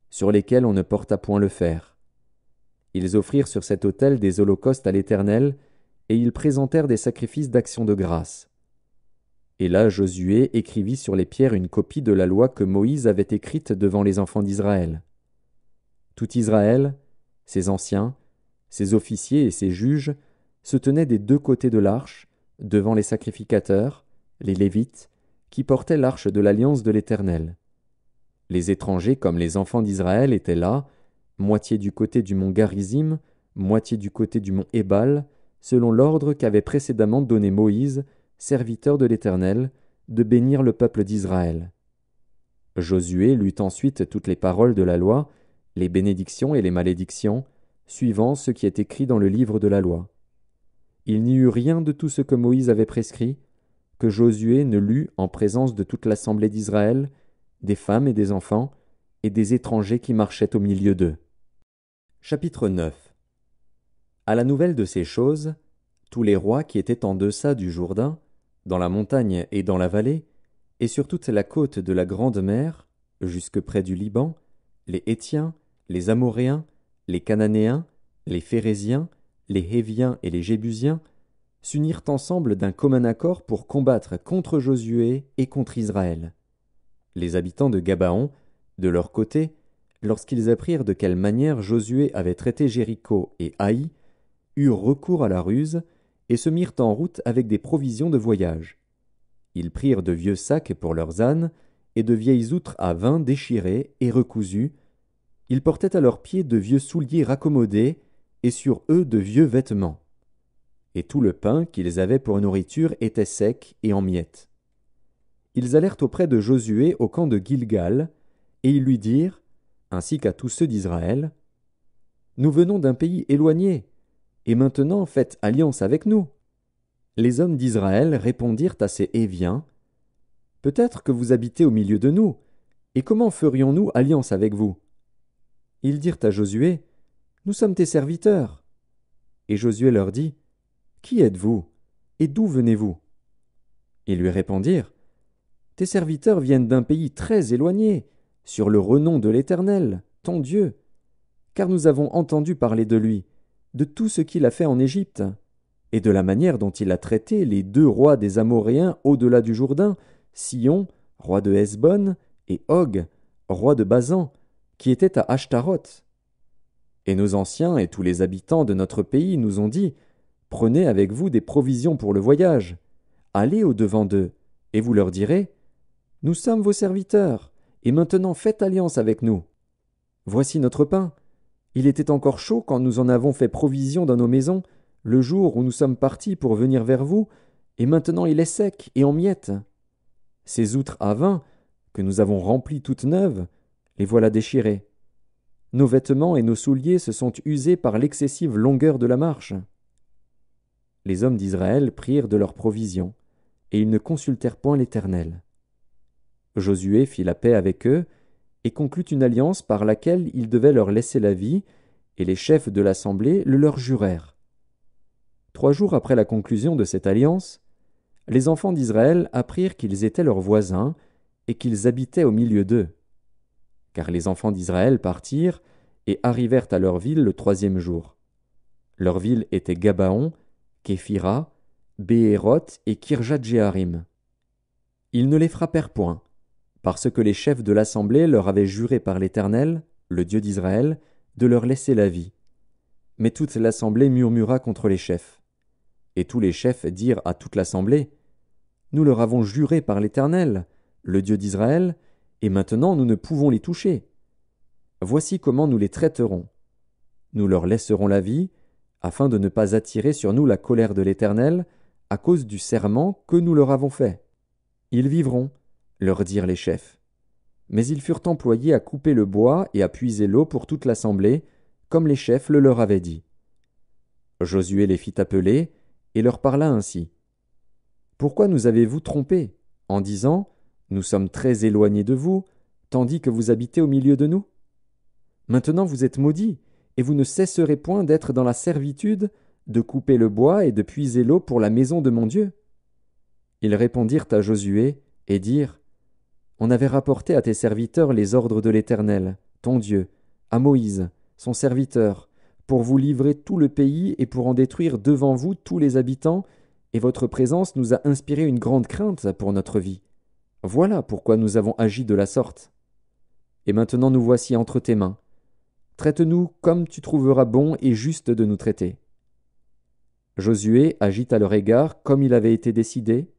sur lesquels on ne porta point le fer. Ils offrirent sur cet autel des holocaustes à l'Éternel, et ils présentèrent des sacrifices d'action de grâce. Et là Josué écrivit sur les pierres une copie de la loi que Moïse avait écrite devant les enfants d'Israël. Tout Israël, ses anciens, ses officiers et ses juges se tenaient des deux côtés de l'arche, devant les sacrificateurs, les Lévites, qui portaient l'arche de l'alliance de l'Éternel. Les étrangers comme les enfants d'Israël étaient là, moitié du côté du mont Garizim, moitié du côté du mont Ébal, selon l'ordre qu'avait précédemment donné Moïse, serviteur de l'Éternel, de bénir le peuple d'Israël. Josué lut ensuite toutes les paroles de la loi, les bénédictions et les malédictions, suivant ce qui est écrit dans le livre de la loi. Il n'y eut rien de tout ce que Moïse avait prescrit, que Josué ne lut en présence de toute l'assemblée d'Israël, des femmes et des enfants, et des étrangers qui marchaient au milieu d'eux. Chapitre 9. À la nouvelle de ces choses, tous les rois qui étaient en deçà du Jourdain, dans la montagne et dans la vallée, et sur toute la côte de la grande mer, jusque près du Liban, les Hétiens, les Amoréens, les Cananéens, les Phéréziens, les Héviens et les Jébusiens, s'unirent ensemble d'un commun accord pour combattre contre Josué et contre Israël. Les habitants de Gabaon, de leur côté, lorsqu'ils apprirent de quelle manière Josué avait traité Jéricho et Haï, eurent recours à la ruse et se mirent en route avec des provisions de voyage. Ils prirent de vieux sacs pour leurs ânes et de vieilles outres à vin déchirées et recousues. Ils portaient à leurs pieds de vieux souliers raccommodés et sur eux de vieux vêtements. Et tout le pain qu'ils avaient pour nourriture était sec et en miettes. Ils allèrent auprès de Josué au camp de Gilgal, et ils lui dirent, ainsi qu'à tous ceux d'Israël, « Nous venons d'un pays éloigné, et maintenant faites alliance avec nous. » Les hommes d'Israël répondirent à ces Héviens, « Peut-être que vous habitez au milieu de nous, et comment ferions-nous alliance avec vous ?» Ils dirent à Josué, « Nous sommes tes serviteurs. » Et Josué leur dit, « Qui êtes-vous, et d'où venez-vous » Ils lui répondirent, « Tes serviteurs viennent d'un pays très éloigné, sur le renom de l'Éternel, ton Dieu, car nous avons entendu parler de lui, de tout ce qu'il a fait en Égypte, et de la manière dont il a traité les 2 rois des Amoréens au-delà du Jourdain, Sihon, roi de Hesbon, et Og, roi de Basan, qui était à Ashtaroth. Et nos anciens et tous les habitants de notre pays nous ont dit, « Prenez avec vous des provisions pour le voyage, allez au-devant d'eux, et vous leur direz, « Nous sommes vos serviteurs, et maintenant faites alliance avec nous. Voici notre pain. Il était encore chaud quand nous en avons fait provision dans nos maisons, le jour où nous sommes partis pour venir vers vous, et maintenant il est sec et en miettes. Ces outres à vin, que nous avons remplies toutes neuves, les voilà déchirées. Nos vêtements et nos souliers se sont usés par l'excessive longueur de la marche. » Les hommes d'Israël prirent de leurs provisions, et ils ne consultèrent point l'Éternel. Josué fit la paix avec eux, et conclut une alliance par laquelle il devait leur laisser la vie, et les chefs de l'assemblée le leur jurèrent. 3 jours après la conclusion de cette alliance, les enfants d'Israël apprirent qu'ils étaient leurs voisins, et qu'ils habitaient au milieu d'eux. Car les enfants d'Israël partirent, et arrivèrent à leur ville le 3e jour. Leur ville était Gabaon, Képhira, Béhéroth et Kirjat-Jéarim. Ils ne les frappèrent point, parce que les chefs de l'assemblée leur avaient juré par l'Éternel, le Dieu d'Israël, de leur laisser la vie. Mais toute l'assemblée murmura contre les chefs. Et tous les chefs dirent à toute l'assemblée, « Nous leur avons juré par l'Éternel, le Dieu d'Israël, et maintenant nous ne pouvons les toucher. Voici comment nous les traiterons. Nous leur laisserons la vie, afin de ne pas attirer sur nous la colère de l'Éternel, à cause du serment que nous leur avons fait. Ils vivront, leur dirent les chefs. Mais ils furent employés à couper le bois et à puiser l'eau pour toute l'assemblée, comme les chefs le leur avaient dit. Josué les fit appeler, et leur parla ainsi. « Pourquoi nous avez-vous trompés, en disant, Nous sommes très éloignés de vous, tandis que vous habitez au milieu de nous? Maintenant vous êtes maudits, et vous ne cesserez point d'être dans la servitude, de couper le bois et de puiser l'eau pour la maison de mon Dieu. » Ils répondirent à Josué, et dirent, « On avait rapporté à tes serviteurs les ordres de l'Éternel, ton Dieu, à Moïse, son serviteur, pour vous livrer tout le pays et pour en détruire devant vous tous les habitants, et votre présence nous a inspiré une grande crainte pour notre vie. Voilà pourquoi nous avons agi de la sorte. Et maintenant nous voici entre tes mains. Traite-nous comme tu trouveras bon et juste de nous traiter. » Josué agit à leur égard comme il avait été décidé.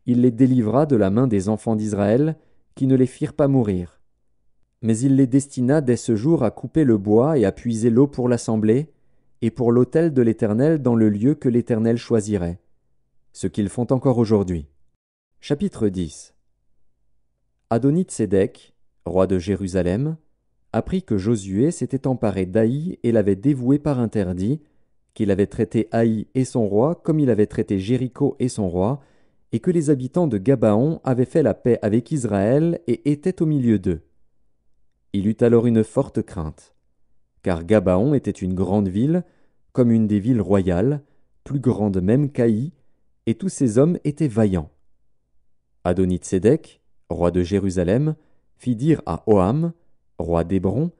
Il les délivra de la main des enfants d'Israël, qui ne les firent pas mourir. Mais il les destina dès ce jour à couper le bois et à puiser l'eau pour l'assemblée, et pour l'autel de l'Éternel dans le lieu que l'Éternel choisirait. Ce qu'ils font encore aujourd'hui. Chapitre 10. Adonit-Sédec, roi de Jérusalem, apprit que Josué s'était emparé d'Haï et l'avait dévoué par interdit, qu'il avait traité Haï et son roi comme il avait traité Jéricho et son roi, et que les habitants de Gabaon avaient fait la paix avec Israël et étaient au milieu d'eux. Il eut alors une forte crainte, car Gabaon était une grande ville, comme une des villes royales, plus grande même qu'Haï, et tous ces hommes étaient vaillants. Adonit-Sédec, roi de Jérusalem, fit dire à Oham, roi d'Hébron,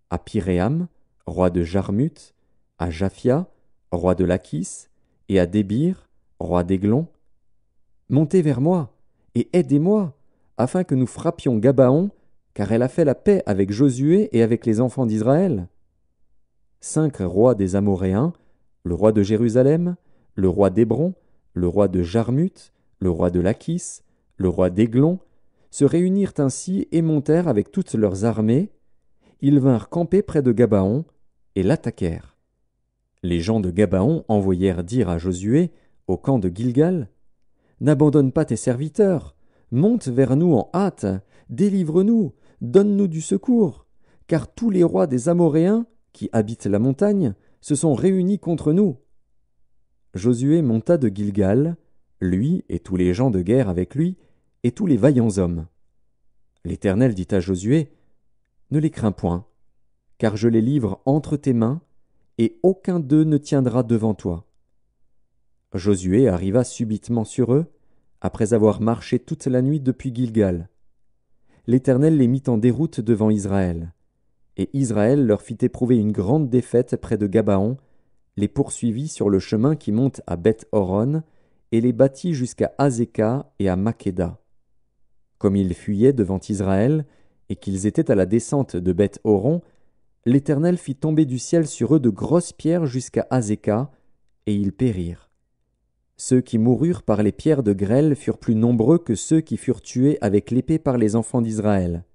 à Piréam, roi de Jarmuth, à Japhia, roi de Lachis, et à Débir, roi d'Églon, « Montez vers moi, et aidez-moi, afin que nous frappions Gabaon, car elle a fait la paix avec Josué et avec les enfants d'Israël. 5 rois des Amoréens, le roi de Jérusalem, le roi d'Hébron, le roi de Jarmuth, le roi de Lachis, le roi d'Églon, se réunirent ainsi et montèrent avec toutes leurs armées. Ils vinrent camper près de Gabaon et l'attaquèrent. Les gens de Gabaon envoyèrent dire à Josué, au camp de Gilgal, « N'abandonne pas tes serviteurs, monte vers nous en hâte, délivre-nous, donne-nous du secours, car tous les rois des Amoréens, qui habitent la montagne, se sont réunis contre nous. » Josué monta de Gilgal, lui et tous les gens de guerre avec lui, et tous les vaillants hommes. L'Éternel dit à Josué, « Ne les crains point, car je les livre entre tes mains, et aucun d'eux ne tiendra devant toi. » Josué arriva subitement sur eux, après avoir marché toute la nuit depuis Gilgal. L'Éternel les mit en déroute devant Israël. Et Israël leur fit éprouver une grande défaite près de Gabaon, les poursuivit sur le chemin qui monte à Beth-Horon, et les battit jusqu'à Azéka et à Makkéda. Comme ils fuyaient devant Israël, et qu'ils étaient à la descente de Beth-Horon, l'Éternel fit tomber du ciel sur eux de grosses pierres jusqu'à Azéka, et ils périrent. Ceux qui moururent par les pierres de grêle furent plus nombreux que ceux qui furent tués avec l'épée par les enfants d'Israël.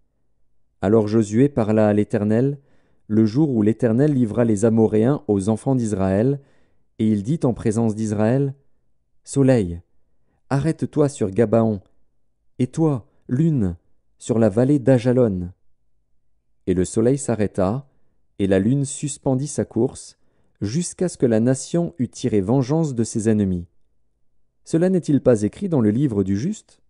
Alors Josué parla à l'Éternel, le jour où l'Éternel livra les Amoréens aux enfants d'Israël, et il dit en présence d'Israël, « Soleil, arrête-toi sur Gabaon, et toi, lune, sur la vallée d'Ajalon. » Et le soleil s'arrêta, et la lune suspendit sa course, jusqu'à ce que la nation eût tiré vengeance de ses ennemis. Cela n'est-il pas écrit dans le livre du juste?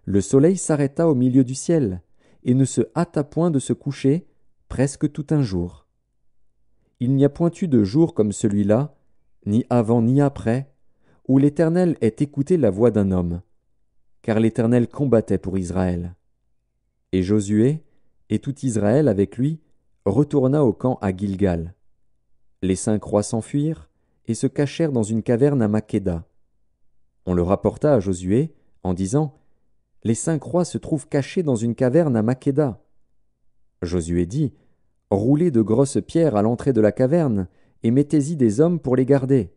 Le soleil s'arrêta au milieu du ciel, et ne se hâta point de se coucher, presque tout un jour. Il n'y a point eu de jour comme celui-là, ni avant ni après, où l'Éternel ait écouté la voix d'un homme, car l'Éternel combattait pour Israël. Et Josué, et tout Israël avec lui, retourna au camp à Gilgal. Les 5 rois s'enfuirent, et se cachèrent dans une caverne à Makkéda. On le rapporta à Josué, en disant, « Les 5 rois se trouvent cachés dans une caverne à Makkéda. » Josué dit, « Roulez de grosses pierres à l'entrée de la caverne, et mettez-y des hommes pour les garder.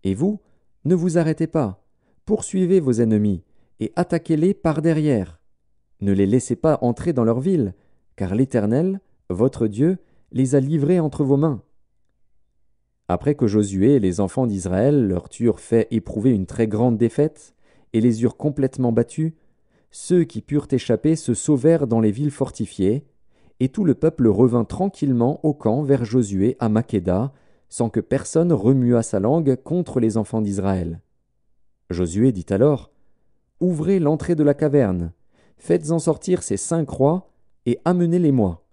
Et vous, ne vous arrêtez pas, poursuivez vos ennemis, et attaquez-les par derrière. Ne les laissez pas entrer dans leur ville, car l'Éternel, votre Dieu, les a livrés entre vos mains. » Après que Josué et les enfants d'Israël leur eurent fait éprouver une très grande défaite, et les eurent complètement battus, ceux qui purent échapper se sauvèrent dans les villes fortifiées, et tout le peuple revint tranquillement au camp vers Josué à Makkéda, sans que personne remuât sa langue contre les enfants d'Israël. Josué dit alors, « Ouvrez l'entrée de la caverne, faites-en sortir ces 5 rois, et amenez-les-moi. »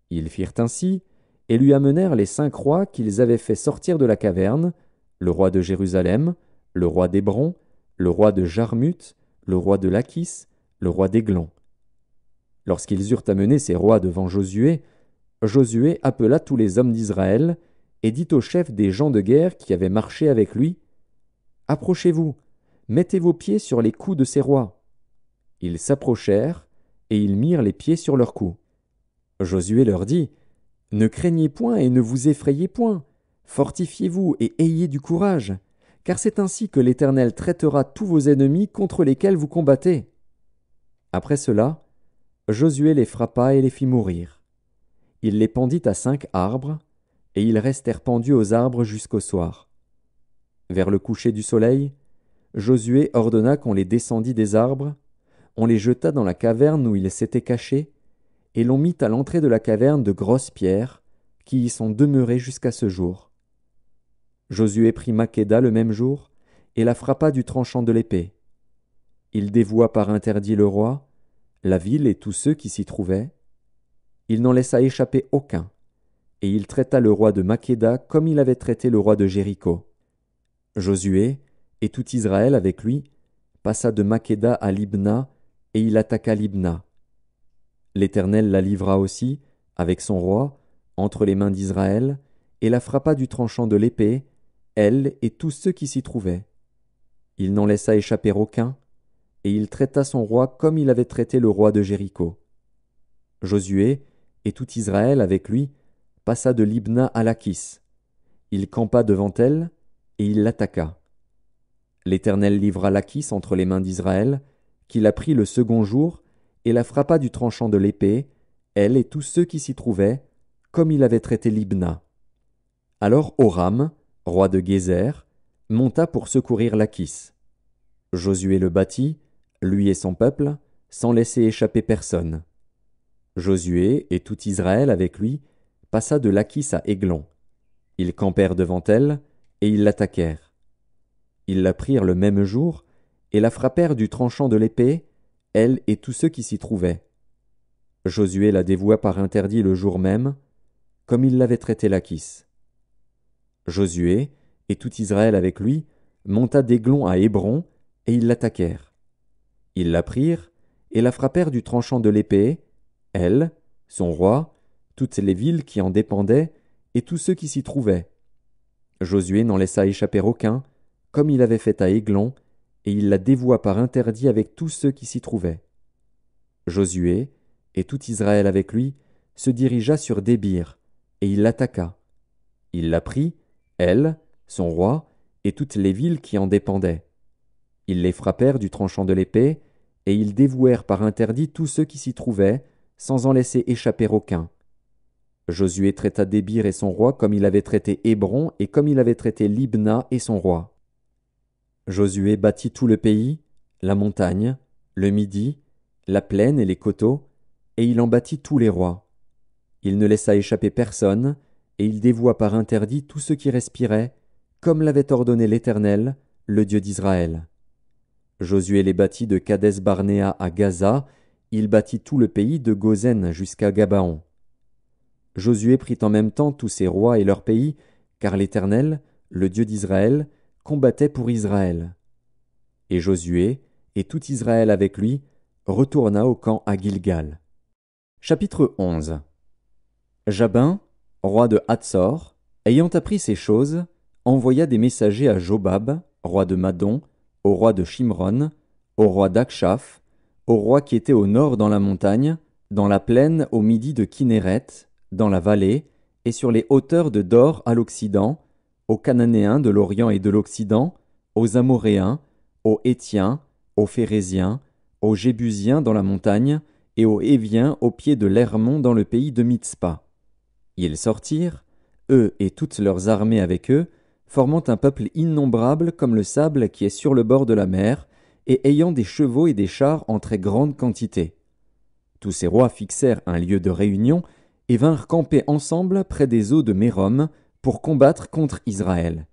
Ils firent ainsi, et lui amenèrent les 5 rois qu'ils avaient fait sortir de la caverne, le roi de Jérusalem, le roi d'Hébron, le roi de Jarmuth, le roi de Lachis, le roi d'Églon. Lorsqu'ils eurent amené ces rois devant Josué, Josué appela tous les hommes d'Israël, et dit aux chefs des gens de guerre qui avaient marché avec lui, « Approchez-vous, mettez vos pieds sur les coups de ces rois. » Ils s'approchèrent, et ils mirent les pieds sur leurs coups. Josué leur dit, « Ne craignez point et ne vous effrayez point, fortifiez-vous et ayez du courage, car c'est ainsi que l'Éternel traitera tous vos ennemis contre lesquels vous combattez. » Après cela, Josué les frappa et les fit mourir. Il les pendit à 5 arbres, et ils restèrent pendus aux arbres jusqu'au soir. Vers le coucher du soleil, Josué ordonna qu'on les descendît des arbres, on les jeta dans la caverne où ils s'étaient cachés, et l'on mit à l'entrée de la caverne de grosses pierres, qui y sont demeurées jusqu'à ce jour. Josué prit Makkéda le même jour, et la frappa du tranchant de l'épée. Il dévoua par interdit le roi, la ville et tous ceux qui s'y trouvaient. Il n'en laissa échapper aucun, et il traita le roi de Makkéda comme il avait traité le roi de Jéricho. Josué, et tout Israël avec lui, passa de Makkéda à Libna, et il attaqua Libna. L'Éternel la livra aussi, avec son roi, entre les mains d'Israël, et la frappa du tranchant de l'épée, elle et tous ceux qui s'y trouvaient. Il n'en laissa échapper aucun, et il traita son roi comme il avait traité le roi de Jéricho. Josué, et tout Israël avec lui, passa de Libna à Lachis. Il campa devant elle, et il l'attaqua. L'Éternel livra Lachis entre les mains d'Israël, qui la prit le second jour, et la frappa du tranchant de l'épée, elle et tous ceux qui s'y trouvaient, comme il avait traité Libna. Alors Horam, roi de Gézer, monta pour secourir Lachis. Josué le battit, lui et son peuple, sans laisser échapper personne. Josué et tout Israël avec lui passa de Lachis à Églon. Ils campèrent devant elle, et ils l'attaquèrent. Ils la prirent le même jour, et la frappèrent du tranchant de l'épée, elle et tous ceux qui s'y trouvaient. Josué la dévoua par interdit le jour même, comme il l'avait traité Lachis. Josué, et tout Israël avec lui, monta d'Églon à Hébron, et ils l'attaquèrent. Ils la prirent, et la frappèrent du tranchant de l'épée, elle, son roi, toutes les villes qui en dépendaient, et tous ceux qui s'y trouvaient. Josué n'en laissa échapper aucun, comme il avait fait à Églon, et il la dévoua par interdit avec tous ceux qui s'y trouvaient. Josué, et tout Israël avec lui, se dirigea sur Débir, et il l'attaqua. Il la prit, elle, son roi, et toutes les villes qui en dépendaient. Ils les frappèrent du tranchant de l'épée, et ils dévouèrent par interdit tous ceux qui s'y trouvaient, sans en laisser échapper aucun. Josué traita Débir et son roi comme il avait traité Hébron et comme il avait traité Libna et son roi. Josué bâtit tout le pays, la montagne, le Midi, la plaine et les coteaux, et il en bâtit tous les rois. Il ne laissa échapper personne, et il dévoua par interdit tous ceux qui respiraient, comme l'avait ordonné l'Éternel, le Dieu d'Israël. Josué les bâtit de Kadès-Barnéa à Gaza, il bâtit tout le pays de Gozen jusqu'à Gabaon. Josué prit en même temps tous ses rois et leurs pays, car l'Éternel, le Dieu d'Israël, combattait pour Israël. Et Josué, et tout Israël avec lui, retourna au camp à Gilgal. Chapitre 11. Jabin, roi de Hatsor, ayant appris ces choses, envoya des messagers à Jobab, roi de Madon, au roi de Shimron, au roi d'Akshaph, au roi qui était au nord dans la montagne, dans la plaine au midi de Kinéret, dans la vallée, et sur les hauteurs de Dor à l'Occident, aux Cananéens de l'Orient et de l'Occident, aux Amoréens, aux Hétiens, aux Phéréziens, aux Jébusiens dans la montagne, et aux Héviens au pied de l'Hermon dans le pays de Mitzpa. Ils sortirent, eux et toutes leurs armées avec eux, formant un peuple innombrable comme le sable qui est sur le bord de la mer, et ayant des chevaux et des chars en très grande quantité. Tous ces rois fixèrent un lieu de réunion, et vinrent camper ensemble près des eaux de Mérom, pour combattre contre Israël.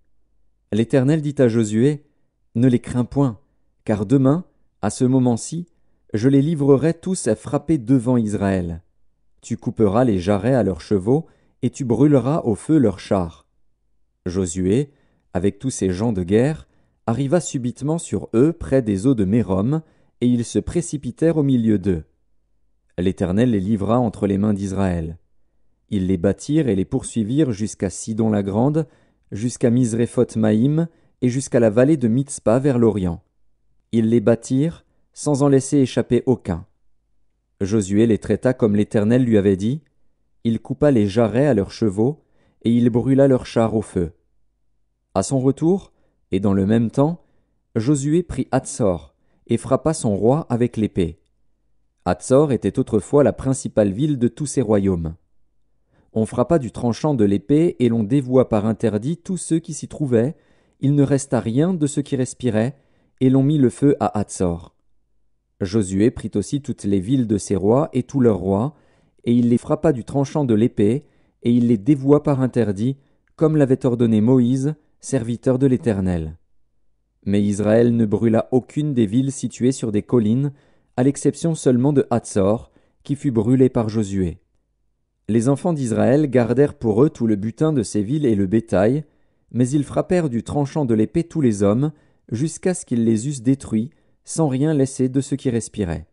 L'Éternel dit à Josué, « Ne les crains point, car demain, à ce moment-ci, je les livrerai tous à frapper devant Israël. Tu couperas les jarrets à leurs chevaux, et tu brûleras au feu leurs chars. » Josué, avec tous ses gens de guerre, arriva subitement sur eux près des eaux de Mérom, et ils se précipitèrent au milieu d'eux. L'Éternel les livra entre les mains d'Israël. Ils les battirent et les poursuivirent jusqu'à Sidon-la-Grande, jusqu'à Misréphoth-Maïm, et jusqu'à la vallée de Mitzpa vers l'Orient. Ils les battirent, sans en laisser échapper aucun. Josué les traita comme l'Éternel lui avait dit. Il coupa les jarrets à leurs chevaux, et il brûla leurs chars au feu. À son retour, et dans le même temps, Josué prit Hatsor, et frappa son roi avec l'épée. Hatsor était autrefois la principale ville de tous ses royaumes. On frappa du tranchant de l'épée, et l'on dévoua par interdit tous ceux qui s'y trouvaient, il ne resta rien de ceux qui respiraient, et l'on mit le feu à Hatsor. Josué prit aussi toutes les villes de ses rois et tous leurs rois, et il les frappa du tranchant de l'épée, et il les dévoua par interdit, comme l'avait ordonné Moïse, serviteur de l'Éternel. Mais Israël ne brûla aucune des villes situées sur des collines, à l'exception seulement de Hatsor, qui fut brûlée par Josué. Les enfants d'Israël gardèrent pour eux tout le butin de ces villes et le bétail, mais ils frappèrent du tranchant de l'épée tous les hommes, jusqu'à ce qu'ils les eussent détruits, sans rien laisser de ceux qui respiraient.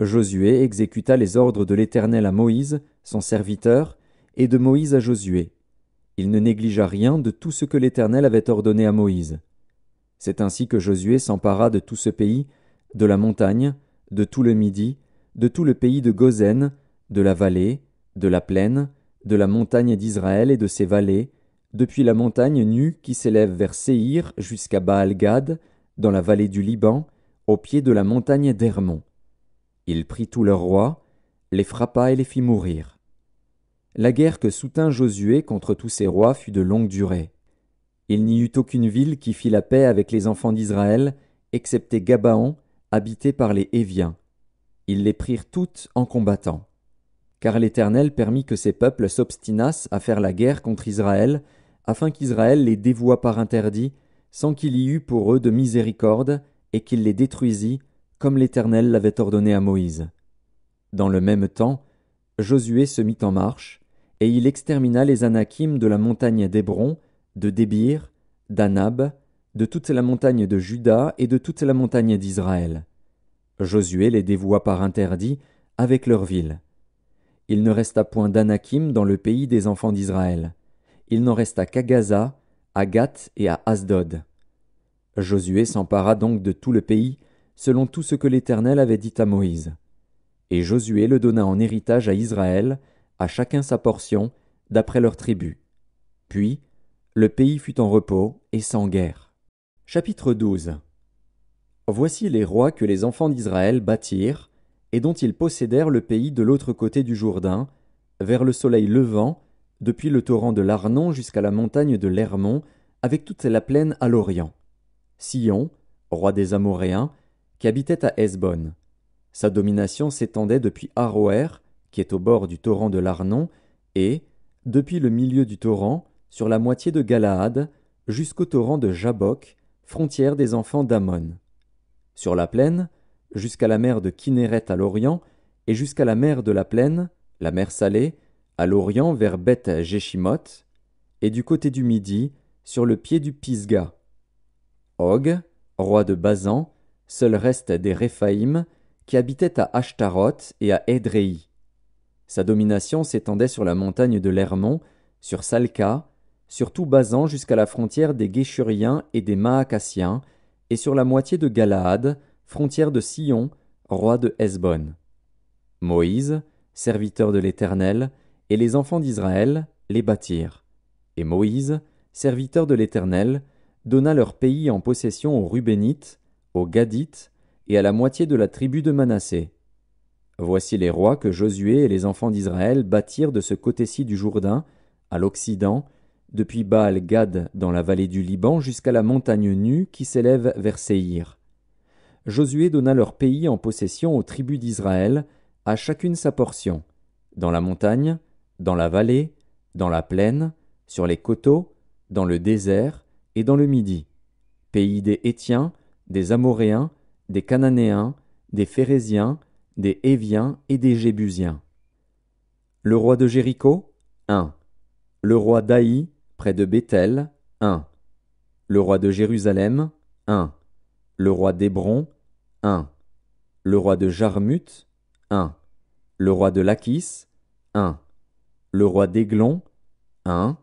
Josué exécuta les ordres de l'Éternel à Moïse, son serviteur, et de Moïse à Josué. Il ne négligea rien de tout ce que l'Éternel avait ordonné à Moïse. C'est ainsi que Josué s'empara de tout ce pays, de la montagne, de tout le Midi, de tout le pays de Gozen, de la vallée, de la plaine, de la montagne d'Israël et de ses vallées, depuis la montagne nue qui s'élève vers Séhir jusqu'à Baal-Gad, dans la vallée du Liban, au pied de la montagne d'Hermon. Il prit tous leurs rois, les frappa et les fit mourir. La guerre que soutint Josué contre tous ces rois fut de longue durée. Il n'y eut aucune ville qui fit la paix avec les enfants d'Israël, excepté Gabaon, habité par les Héviens. Ils les prirent toutes en combattant. Car l'Éternel permit que ces peuples s'obstinassent à faire la guerre contre Israël, afin qu'Israël les dévouât par interdit, sans qu'il y eût pour eux de miséricorde, et qu'il les détruisît, comme l'Éternel l'avait ordonné à Moïse. Dans le même temps, Josué se mit en marche, et il extermina les Anakim de la montagne d'Hébron, de Débir, d'Anab, de toute la montagne de Juda et de toute la montagne d'Israël. Josué les dévoua par interdit avec leurs villes. Il ne resta point d'Anakim dans le pays des enfants d'Israël. Il n'en resta qu'à Gaza, à Gath et à Asdod. Josué s'empara donc de tout le pays, selon tout ce que l'Éternel avait dit à Moïse. Et Josué le donna en héritage à Israël, à chacun sa portion, d'après leurs tribus. Puis, le pays fut en repos et sans guerre. Chapitre 12. Voici les rois que les enfants d'Israël bâtirent, et dont ils possédèrent le pays de l'autre côté du Jourdain, vers le soleil levant, depuis le torrent de l'Arnon jusqu'à la montagne de l'Hermon, avec toute la plaine à l'orient. Sihon, roi des Amoréens, qui habitait à Hesbon. Sa domination s'étendait depuis Aroër, qui est au bord du torrent de l'Arnon, et, depuis le milieu du torrent, sur la moitié de Galaad, jusqu'au torrent de Jabbok, frontière des enfants d'Ammon. Sur la plaine, jusqu'à la mer de Kinneret à l'orient, et jusqu'à la mer de la plaine, la mer Salée, à l'orient vers Beth-Jéchimoth, et du côté du midi, sur le pied du Pisga. Og, roi de Basan, seul reste des Réphaïm, qui habitait à Ashtaroth et à Édréi. Sa domination s'étendait sur la montagne de l'Hermon, sur Salca, sur tout Basan jusqu'à la frontière des Guéshuriens et des Maacassiens, et sur la moitié de Galaad, frontière de Sihon, roi de Hesbon. Moïse, serviteur de l'Éternel, et les enfants d'Israël les bâtirent. Et Moïse, serviteur de l'Éternel, donna leur pays en possession aux Rubénites, aux Gadites, et à la moitié de la tribu de Manassé. Voici les rois que Josué et les enfants d'Israël bâtirent de ce côté-ci du Jourdain, à l'Occident, depuis Baal-Gad dans la vallée du Liban jusqu'à la montagne nue qui s'élève vers Séhir. Josué donna leur pays en possession aux tribus d'Israël, à chacune sa portion, dans la montagne, dans la vallée, dans la plaine, sur les coteaux, dans le désert et dans le midi, pays des Hétiens, des Amoréens, des Cananéens, des Phéréziens, des Héviens et des Jébusiens. Le roi de Jéricho, 1. Le roi d'Aï, près de Béthel, 1. Le roi de Jérusalem, 1. Le roi d'Hébron, 1. Le roi de Jarmuth, 1. Le roi de Lachis, 1. Le roi d'Églon, 1.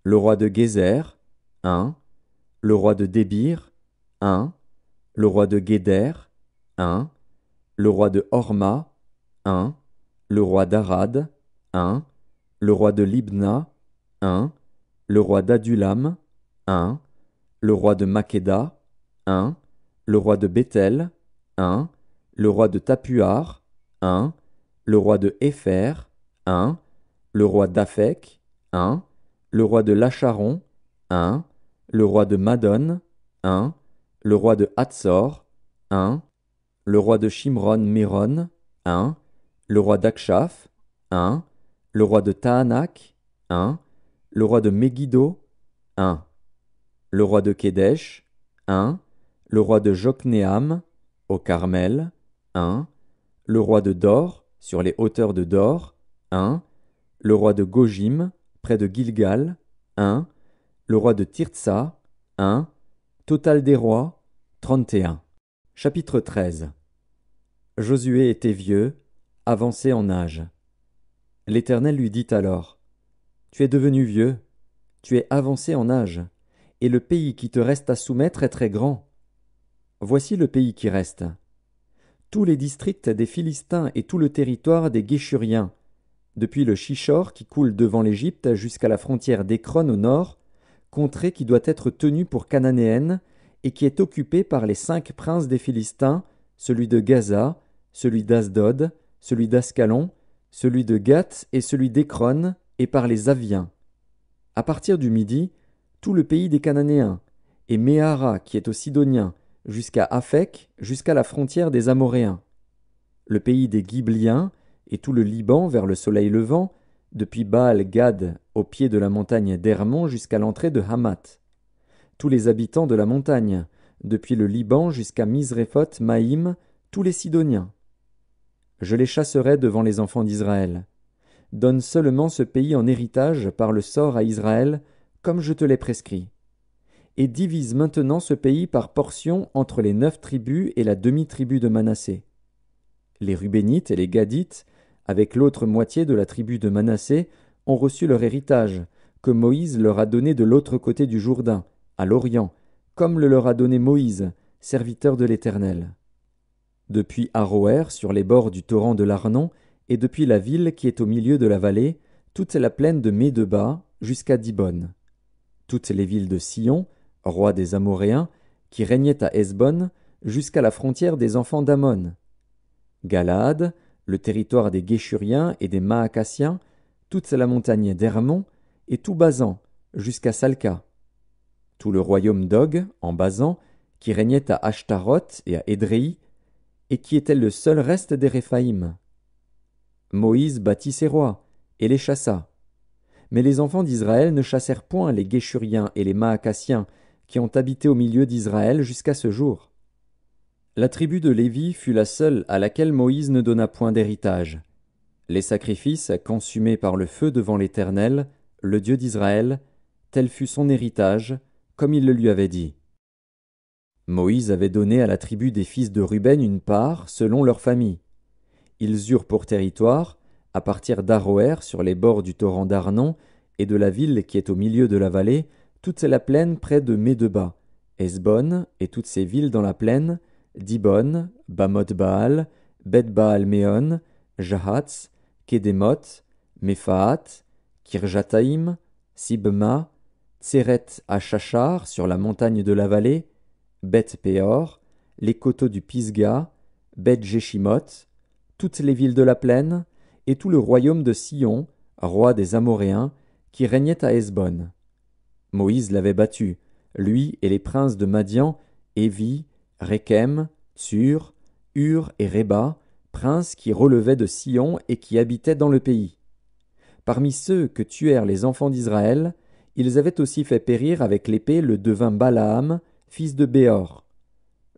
Le roi de Gézer, 1. Le roi de Débir, 1. Le roi de Guéder, 1. Le roi de Horma, 1. Le roi d'Arad, 1. Le roi de Libna, 1. Le roi d'Adulam, 1. Le roi de Makeda, 1. Le roi de Béthel, 1. Le roi de Tapuar, 1. Le roi de Hépher, 1. Le roi d'Aphek, 1. Le roi de Lacharon, 1. Le roi de Madon, 1. Le roi de Hatzor, 1. Le roi de Shimron-Méron, 1. Le roi d'Akshaph, 1. Le roi de Tahanak, 1. Le roi de Megiddo, 1. Le roi de Kédesh, 1. Le roi de Joknéam, au Carmel, 1. Le roi de Dor, sur les hauteurs de Dor, 1. Le roi de Gojim, près de Gilgal, 1. Le roi de Tirtsa, 1. Total des rois, 31. Chapitre 13. Josué était vieux, avancé en âge. L'Éternel lui dit alors, « Tu es devenu vieux, tu es avancé en âge, et le pays qui te reste à soumettre est très grand. Voici le pays qui reste. Tous les districts des Philistins et tout le territoire des Guéshuriens, depuis le Shishor qui coule devant l'Égypte jusqu'à la frontière d'Écron au nord, contrée qui doit être tenue pour cananéenne, et qui est occupée par les 5 princes des Philistins, celui de Gaza, celui d'Asdod, celui d'Ascalon, celui de Gath et celui d'Écron, et par les Aviens. À partir du midi, tout le pays des Cananéens, et Méhara qui est aux Sidoniens, jusqu'à Aphek, jusqu'à la frontière des Amoréens. Le pays des Ghibliens, et tout le Liban vers le soleil levant, depuis Baal-Gad au pied de la montagne d'Hermon jusqu'à l'entrée de Hamath. Tous les habitants de la montagne, depuis le Liban jusqu'à Misréphoth Maïm, tous les Sidoniens. Je les chasserai devant les enfants d'Israël. Donne seulement ce pays en héritage par le sort à Israël, comme je te l'ai prescrit. Et divise maintenant ce pays par portions entre les 9 tribus et la demi-tribu de Manassé. Les Rubénites et les Gadites, avec l'autre moitié de la tribu de Manassé, ont reçu leur héritage, que Moïse leur a donné de l'autre côté du Jourdain, à l'Orient, comme le leur a donné Moïse, serviteur de l'Éternel. Depuis Aroër, sur les bords du torrent de l'Arnon, et depuis la ville qui est au milieu de la vallée, toute la plaine de Médeba, jusqu'à Dibon. Toutes les villes de Sion, roi des Amoréens, qui régnaient à Hesbon, jusqu'à la frontière des enfants d'Ammon. Galaad, le territoire des Guéshuriens et des Maacassiens, toute la montagne d'Hermon, et tout Basan, jusqu'à Salca. Tout le royaume d'Og, en Basan, qui régnait à Ashtaroth et à Édréi, et qui était le seul reste des Réphaïm. Moïse bâtit ses rois, et les chassa. Mais les enfants d'Israël ne chassèrent point les Guéshuriens et les Maacassiens, qui ont habité au milieu d'Israël jusqu'à ce jour. La tribu de Lévi fut la seule à laquelle Moïse ne donna point d'héritage. Les sacrifices consumés par le feu devant l'Éternel, le Dieu d'Israël, tel fut son héritage, comme il le lui avait dit. Moïse avait donné à la tribu des fils de Ruben une part selon leur famille. Ils eurent pour territoire, à partir d'Aroër sur les bords du torrent d'Arnon et de la ville qui est au milieu de la vallée, toute la plaine près de Médeba, Hesbon et toutes ses villes dans la plaine, Dibon, Bamoth-Baal, Beth-Baal-Méon, Jahatz, Kédémoth, Méphaat, Kirjataïm, Sibma, Tseret à Chachar sur la montagne de la vallée, Beth-Péor, les coteaux du Pisga, Beth-Jéchimoth, toutes les villes de la plaine, et tout le royaume de Sion, roi des Amoréens, qui régnait à Hesbon. Moïse l'avait battu, lui et les princes de Madian, Évi, Rékem, Tsur, Hur et Réba, princes qui relevaient de Sion et qui habitaient dans le pays. Parmi ceux que tuèrent les enfants d'Israël, ils avaient aussi fait périr avec l'épée le devin Balaam, fils de Béor.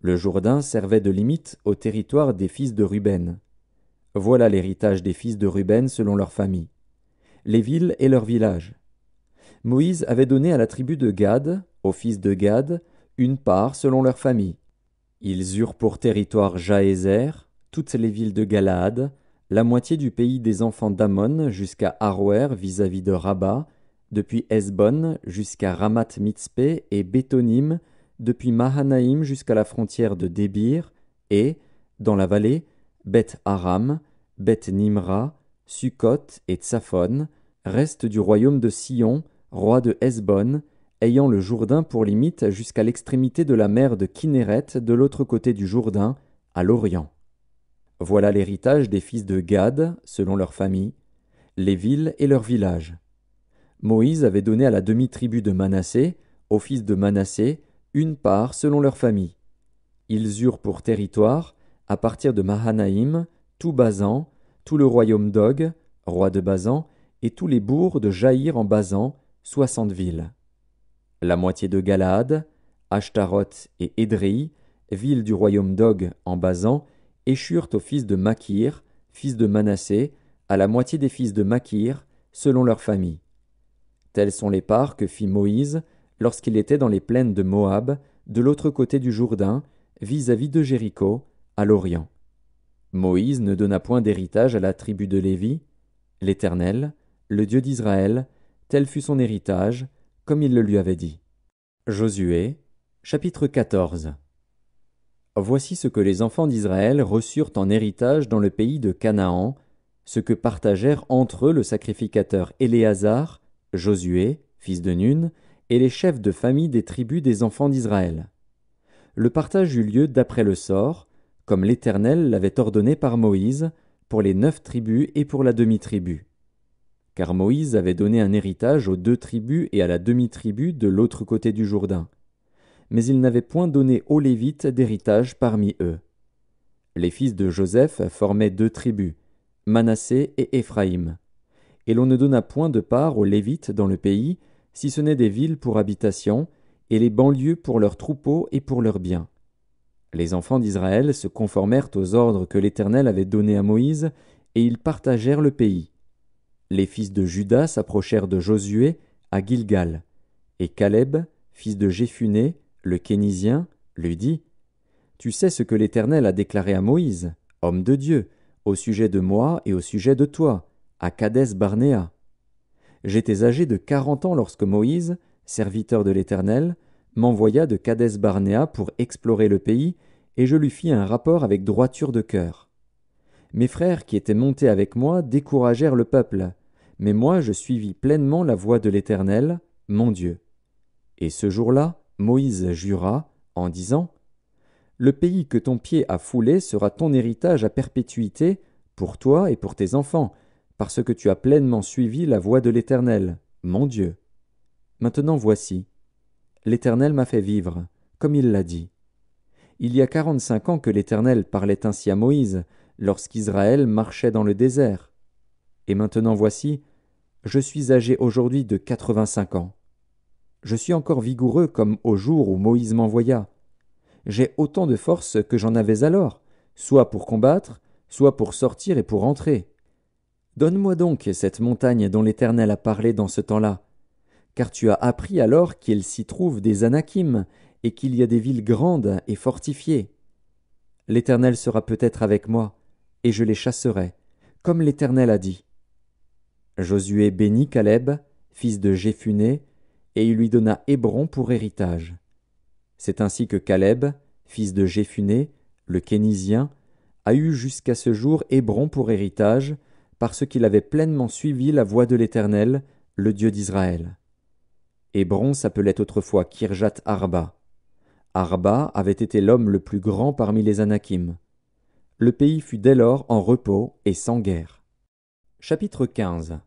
Le Jourdain servait de limite au territoire des fils de Ruben. Voilà l'héritage des fils de Ruben selon leur famille. Les villes et leurs villages. Moïse avait donné à la tribu de Gad, aux fils de Gad, une part selon leur famille. Ils eurent pour territoire Jaézer, toutes les villes de Galaad, la moitié du pays des enfants d'Ammon jusqu'à Aroër vis-à-vis de Rabat, depuis Hesbon jusqu'à Ramath-Mitzpé et Bétonim, depuis Mahanaïm jusqu'à la frontière de Débir, et, dans la vallée, Beth-Aram, Beth-Nimra, Sukkot et Tsaphon, reste du royaume de Sion, roi de Hesbon, ayant le Jourdain pour limite jusqu'à l'extrémité de la mer de Kinéret de l'autre côté du Jourdain, à l'Orient. Voilà l'héritage des fils de Gad, selon leur famille, les villes et leurs villages. Moïse avait donné à la demi-tribu de Manassé, aux fils de Manassé, une part selon leur famille. Ils eurent pour territoire, à partir de Mahanaïm, tout Basan, tout le royaume d'Og, roi de Basan, et tous les bourgs de Jaïr en Basan, 60 villes. La moitié de Galaad, Ashtaroth et Édréi, villes du royaume d'Og en Basan, échurent aux fils de Makir, fils de Manassé, à la moitié des fils de Makir, selon leur famille. Telles sont les parts que fit Moïse lorsqu'il était dans les plaines de Moab, de l'autre côté du Jourdain, vis-à-vis de Jéricho, à l'Orient. Moïse ne donna point d'héritage à la tribu de Lévi. L'Éternel, le Dieu d'Israël, tel fut son héritage, comme il le lui avait dit. Josué, chapitre 14. Voici ce que les enfants d'Israël reçurent en héritage dans le pays de Canaan, ce que partagèrent entre eux le sacrificateur Éléazar, Josué, fils de Nun, et les chefs de famille des tribus des enfants d'Israël. Le partage eut lieu d'après le sort, comme l'Éternel l'avait ordonné par Moïse, pour les 9 tribus et pour la demi-tribu. Car Moïse avait donné un héritage aux 2 tribus et à la demi-tribu de l'autre côté du Jourdain. Mais il n'avait point donné aux Lévites d'héritage parmi eux. Les fils de Joseph formaient 2 tribus, Manassé et Éphraïm. Et l'on ne donna point de part aux Lévites dans le pays, si ce n'est des villes pour habitation, et les banlieues pour leurs troupeaux et pour leurs biens. Les enfants d'Israël se conformèrent aux ordres que l'Éternel avait donnés à Moïse, et ils partagèrent le pays. Les fils de Juda s'approchèrent de Josué à Gilgal, et Caleb, fils de Jéphuné, le Kénizien, lui dit : « Tu sais ce que l'Éternel a déclaré à Moïse, homme de Dieu, au sujet de moi et au sujet de toi, à Kadès-Barnéa. J'étais âgé de 40 ans lorsque Moïse, serviteur de l'Éternel, m'envoya de Kadès-Barnéa pour explorer le pays, et je lui fis un rapport avec droiture de cœur. Mes frères qui étaient montés avec moi découragèrent le peuple, mais moi je suivis pleinement la voie de l'Éternel, mon Dieu. Et ce jour-là, Moïse jura, en disant : Le pays que ton pied a foulé sera ton héritage à perpétuité, pour toi et pour tes enfants, parce que tu as pleinement suivi la voie de l'Éternel, mon Dieu. Maintenant voici, l'Éternel m'a fait vivre, comme il l'a dit. Il y a 45 ans que l'Éternel parlait ainsi à Moïse, lorsqu'Israël marchait dans le désert. Et maintenant voici, je suis âgé aujourd'hui de 85 ans. Je suis encore vigoureux comme au jour où Moïse m'envoya. J'ai autant de force que j'en avais alors, soit pour combattre, soit pour sortir et pour entrer. Donne-moi donc cette montagne dont l'Éternel a parlé dans ce temps-là, car tu as appris alors qu'il s'y trouve des Anakim, et qu'il y a des villes grandes et fortifiées. L'Éternel sera peut-être avec moi, et je les chasserai, comme l'Éternel a dit. Josué bénit Caleb, fils de Jéphuné, et il lui donna Hébron pour héritage. C'est ainsi que Caleb, fils de Jéphuné, le Kénizien, a eu jusqu'à ce jour Hébron pour héritage, parce qu'il avait pleinement suivi la voie de l'Éternel, le Dieu d'Israël. Hébron s'appelait autrefois Kirjat Arba. Arba avait été l'homme le plus grand parmi les Anakim. Le pays fut dès lors en repos et sans guerre. Chapitre 15.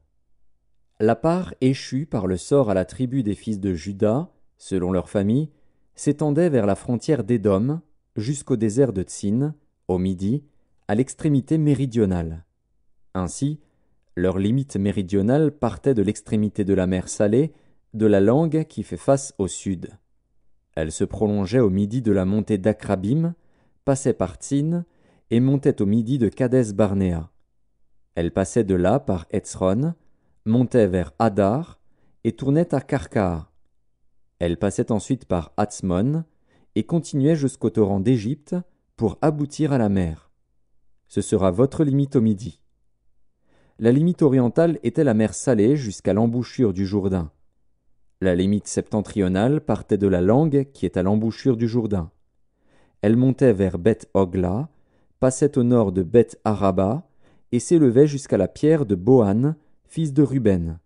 La part échue par le sort à la tribu des fils de Juda, selon leur famille, s'étendait vers la frontière d'Édom, jusqu'au désert de Tsin, au midi, à l'extrémité méridionale. Ainsi, leur limite méridionale partait de l'extrémité de la mer Salée, de la langue qui fait face au sud. Elle se prolongeait au midi de la montée d'Akrabim, passait par Tsin et montait au midi de Kadès-Barnéa. Elle passait de là par Etzron, montait vers Hadar et tournait à Karkaa. Elle passait ensuite par Hatzmon et continuait jusqu'au torrent d'Égypte pour aboutir à la mer. Ce sera votre limite au midi. La limite orientale était la mer Salée jusqu'à l'embouchure du Jourdain. La limite septentrionale partait de la langue qui est à l'embouchure du Jourdain. Elle montait vers Beth-Hogla, passait au nord de Beth-Araba et s'élevait jusqu'à la pierre de Bohan, fils de Ruben.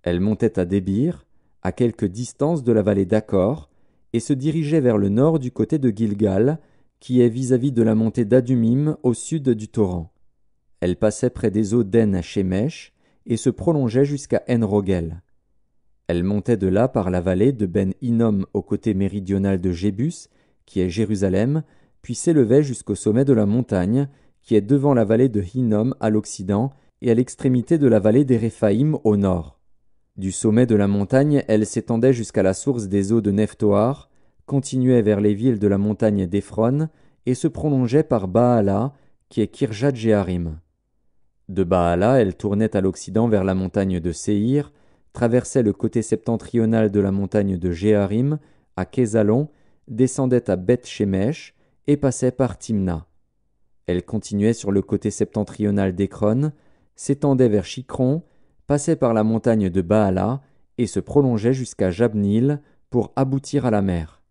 Elle montait à Débir, à quelque distance de la vallée d'Accor, et se dirigeait vers le nord du côté de Gilgal, qui est vis-à-vis de la montée d'Adumim au sud du torrent. Elle passait près des eaux d'En-Shemesh et se prolongeait jusqu'à En-Rogel. Elle montait de là par la vallée de Ben-Hinnom au côté méridional de Jébus, qui est Jérusalem, puis s'élevait jusqu'au sommet de la montagne, qui est devant la vallée de Hinnom à l'occident et à l'extrémité de la vallée des Réphaïm au nord. Du sommet de la montagne, elle s'étendait jusqu'à la source des eaux de Nephtoar, continuait vers les villes de la montagne d'Ephron et se prolongeait par Baala, qui est Kirjat-Jéarim. De Baala, elle tournait à l'occident vers la montagne de Séhir, traversait le côté septentrional de la montagne de Jéarim, à Kézalon, descendait à Beth-Shemesh et passait par Timna. Elle continuait sur le côté septentrional d'Écron, s'étendait vers Chicron, passait par la montagne de Baala et se prolongeait jusqu'à Jabnil pour aboutir à la mer.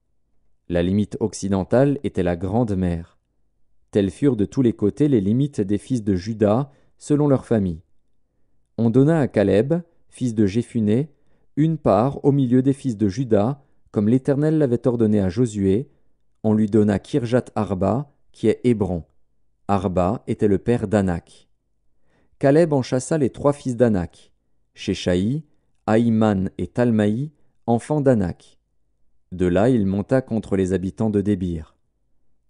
La limite occidentale était la Grande Mer. Telles furent de tous les côtés les limites des fils de Juda, selon leurs familles. On donna à Caleb, fils de Jéphuné, une part au milieu des fils de Juda, comme l'Éternel l'avait ordonné à Josué. On lui donna Kirjat Arba, qui est Hébron. Arba était le père d'Anak. Caleb en chassa les 3 fils d'Anak, Shéshaï, Ahiman et Talmaï, enfants d'Anak. De là il monta contre les habitants de Débir.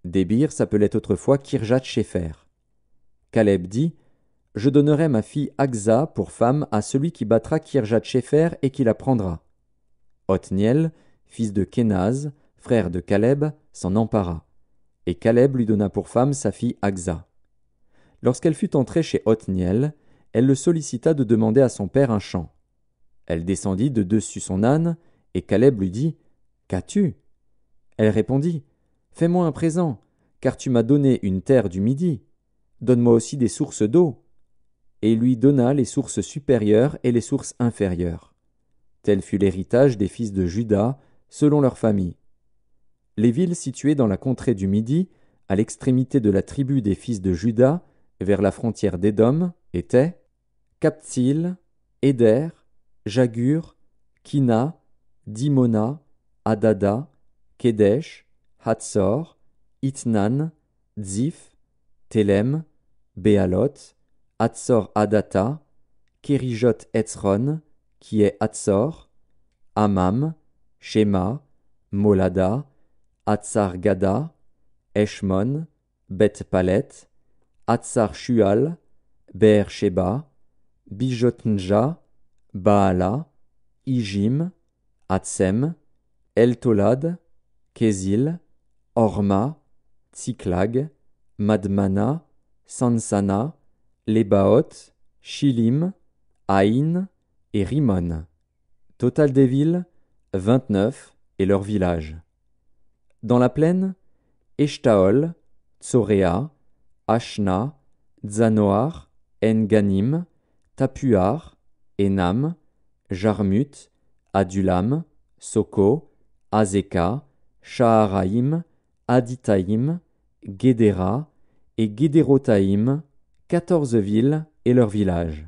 Débir s'appelait autrefois Kirjat Shépher. Caleb dit: Je donnerai ma fille Aksa pour femme à celui qui battra Kirjat Shépher et qui la prendra. Othniel, fils de Kénaz, frère de Caleb, s'en empara. Et Caleb lui donna pour femme sa fille Aksa. Lorsqu'elle fut entrée chez Othniel, elle le sollicita de demander à son père un champ. Elle descendit de dessus son âne, et Caleb lui dit: Qu'as-tu? Elle répondit: Fais-moi un présent, car tu m'as donné une terre du Midi. Donne-moi aussi des sources d'eau. Et il lui donna les sources supérieures et les sources inférieures. Tel fut l'héritage des fils de Juda, selon leur famille. Les villes situées dans la contrée du Midi, à l'extrémité de la tribu des fils de Juda, vers la frontière d'Édom, étaient Kaptsil, Éder, Jagur, Kina, Dimona, Adada, Kedesh, Hatzor, Itnan, Ziph, Télem, Béalot, Hatzor Adata, Kérijot Etzron, qui est Hatzor, Amam, Shema, Molada, Hatzar Gada, Eshmon, Beth Palet, Hatzar Shual, Be'er Sheba, Bijotnja, Baala, Ijim, Hatsem, Eltolad, Kézil, Orma, Tsiklag, Madmana, Sansana, Lebaot, Shilim, Aïn et Rimon. Total des villes, 29 et leurs villages. Dans la plaine, Eshtaol, Tsoréa, Ashna, Zanoar, En-Ganim, Tapuar, Enam, Jarmut, Adulam, Soko, Azeka, Shaharaïm, Aditaïm, Guédéra et Guédérotaïm, 14 villes et leurs villages.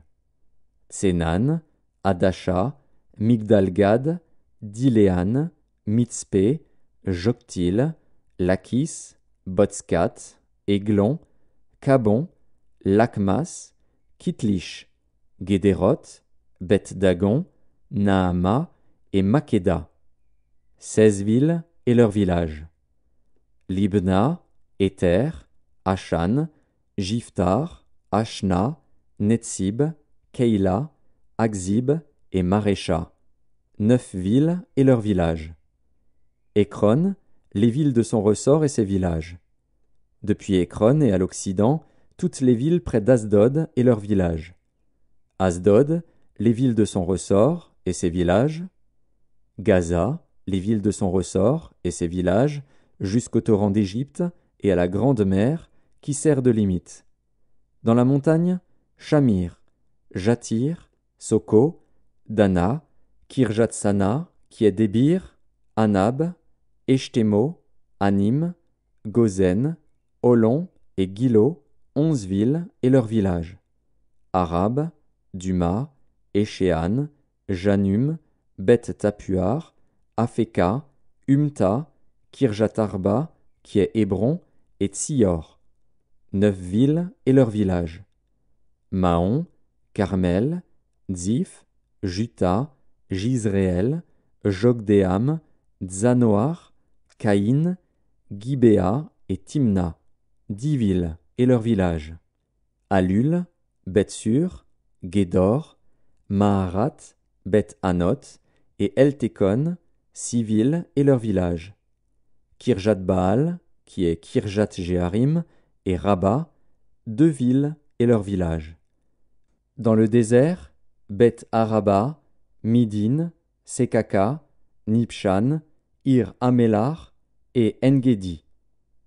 Tsenan, Adasha, Migdalgad, Diléan, Mitzpé, Joktil, Lakis, Botskat, Églon, Kabon, Lakmas, Kitlish, Guédéroth, Beth-Dagon, Naama et Makeda. 16 villes et leurs villages. Libna, Éther, Ashan, Jiftar, Ashna, Netsib, Keila, Akzib et Marécha. 9 villes et leurs villages. Écron, les villes de son ressort et ses villages. Depuis Écron et à l'occident, toutes les villes près d'Asdod et leurs villages. Asdod, les villes de son ressort et ses villages. Gaza, les villes de son ressort et ses villages, jusqu'au torrent d'Égypte et à la grande mer, qui sert de limite. Dans la montagne, Shamir, Jatir, Soko, Dana, Kirjatsana, qui est Débir, Anab, Eshtemo, Anim, Gozen, Olon et Gilo, 11 villes et leurs villages. Arab, Duma, Échéan, Janum, Beth Tapuar, Afeka, Umta, Kirjatarba, qui est Hébron, et Tsior. 9 villes et leurs villages. Mahon, Carmel, Ziph, Juta, Jizréel, Jogdéam, Zanoar, Caïn, Gibéa et Timna. 10 villes et leurs villages. Alul, Beth-Sur, Gédor, Maharat, Beth-Anot et Eltekon, 6 villes et leurs villages. Kirjat-Baal, qui est Kirjat-Jéharim, et Rabat, 2 villes et leurs villages. Dans le désert, Beth-Araba, Midin, Sekaka, Nibshan, Ir-Amélar et En-Gedi,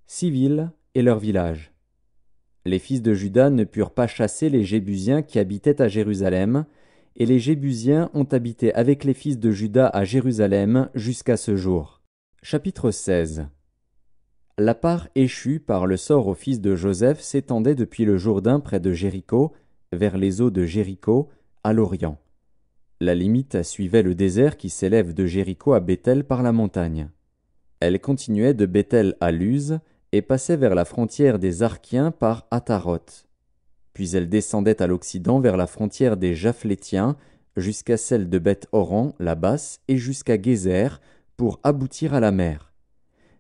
6 villes et leurs villages. Les fils de Juda ne purent pas chasser les Jébusiens qui habitaient à Jérusalem, et les Jébusiens ont habité avec les fils de Juda à Jérusalem jusqu'à ce jour. Chapitre 16. La part échue par le sort aux fils de Joseph s'étendait depuis le Jourdain près de Jéricho vers les eaux de Jéricho, à l'orient. La limite suivait le désert qui s'élève de Jéricho à Béthel par la montagne. Elle continuait de Béthel à Luz et passait vers la frontière des Arkiens par Ataroth. Puis elle descendait à l'occident vers la frontière des Japhlétiens jusqu'à celle de Beth-Horon, la basse, et jusqu'à Gézer, pour aboutir à la mer.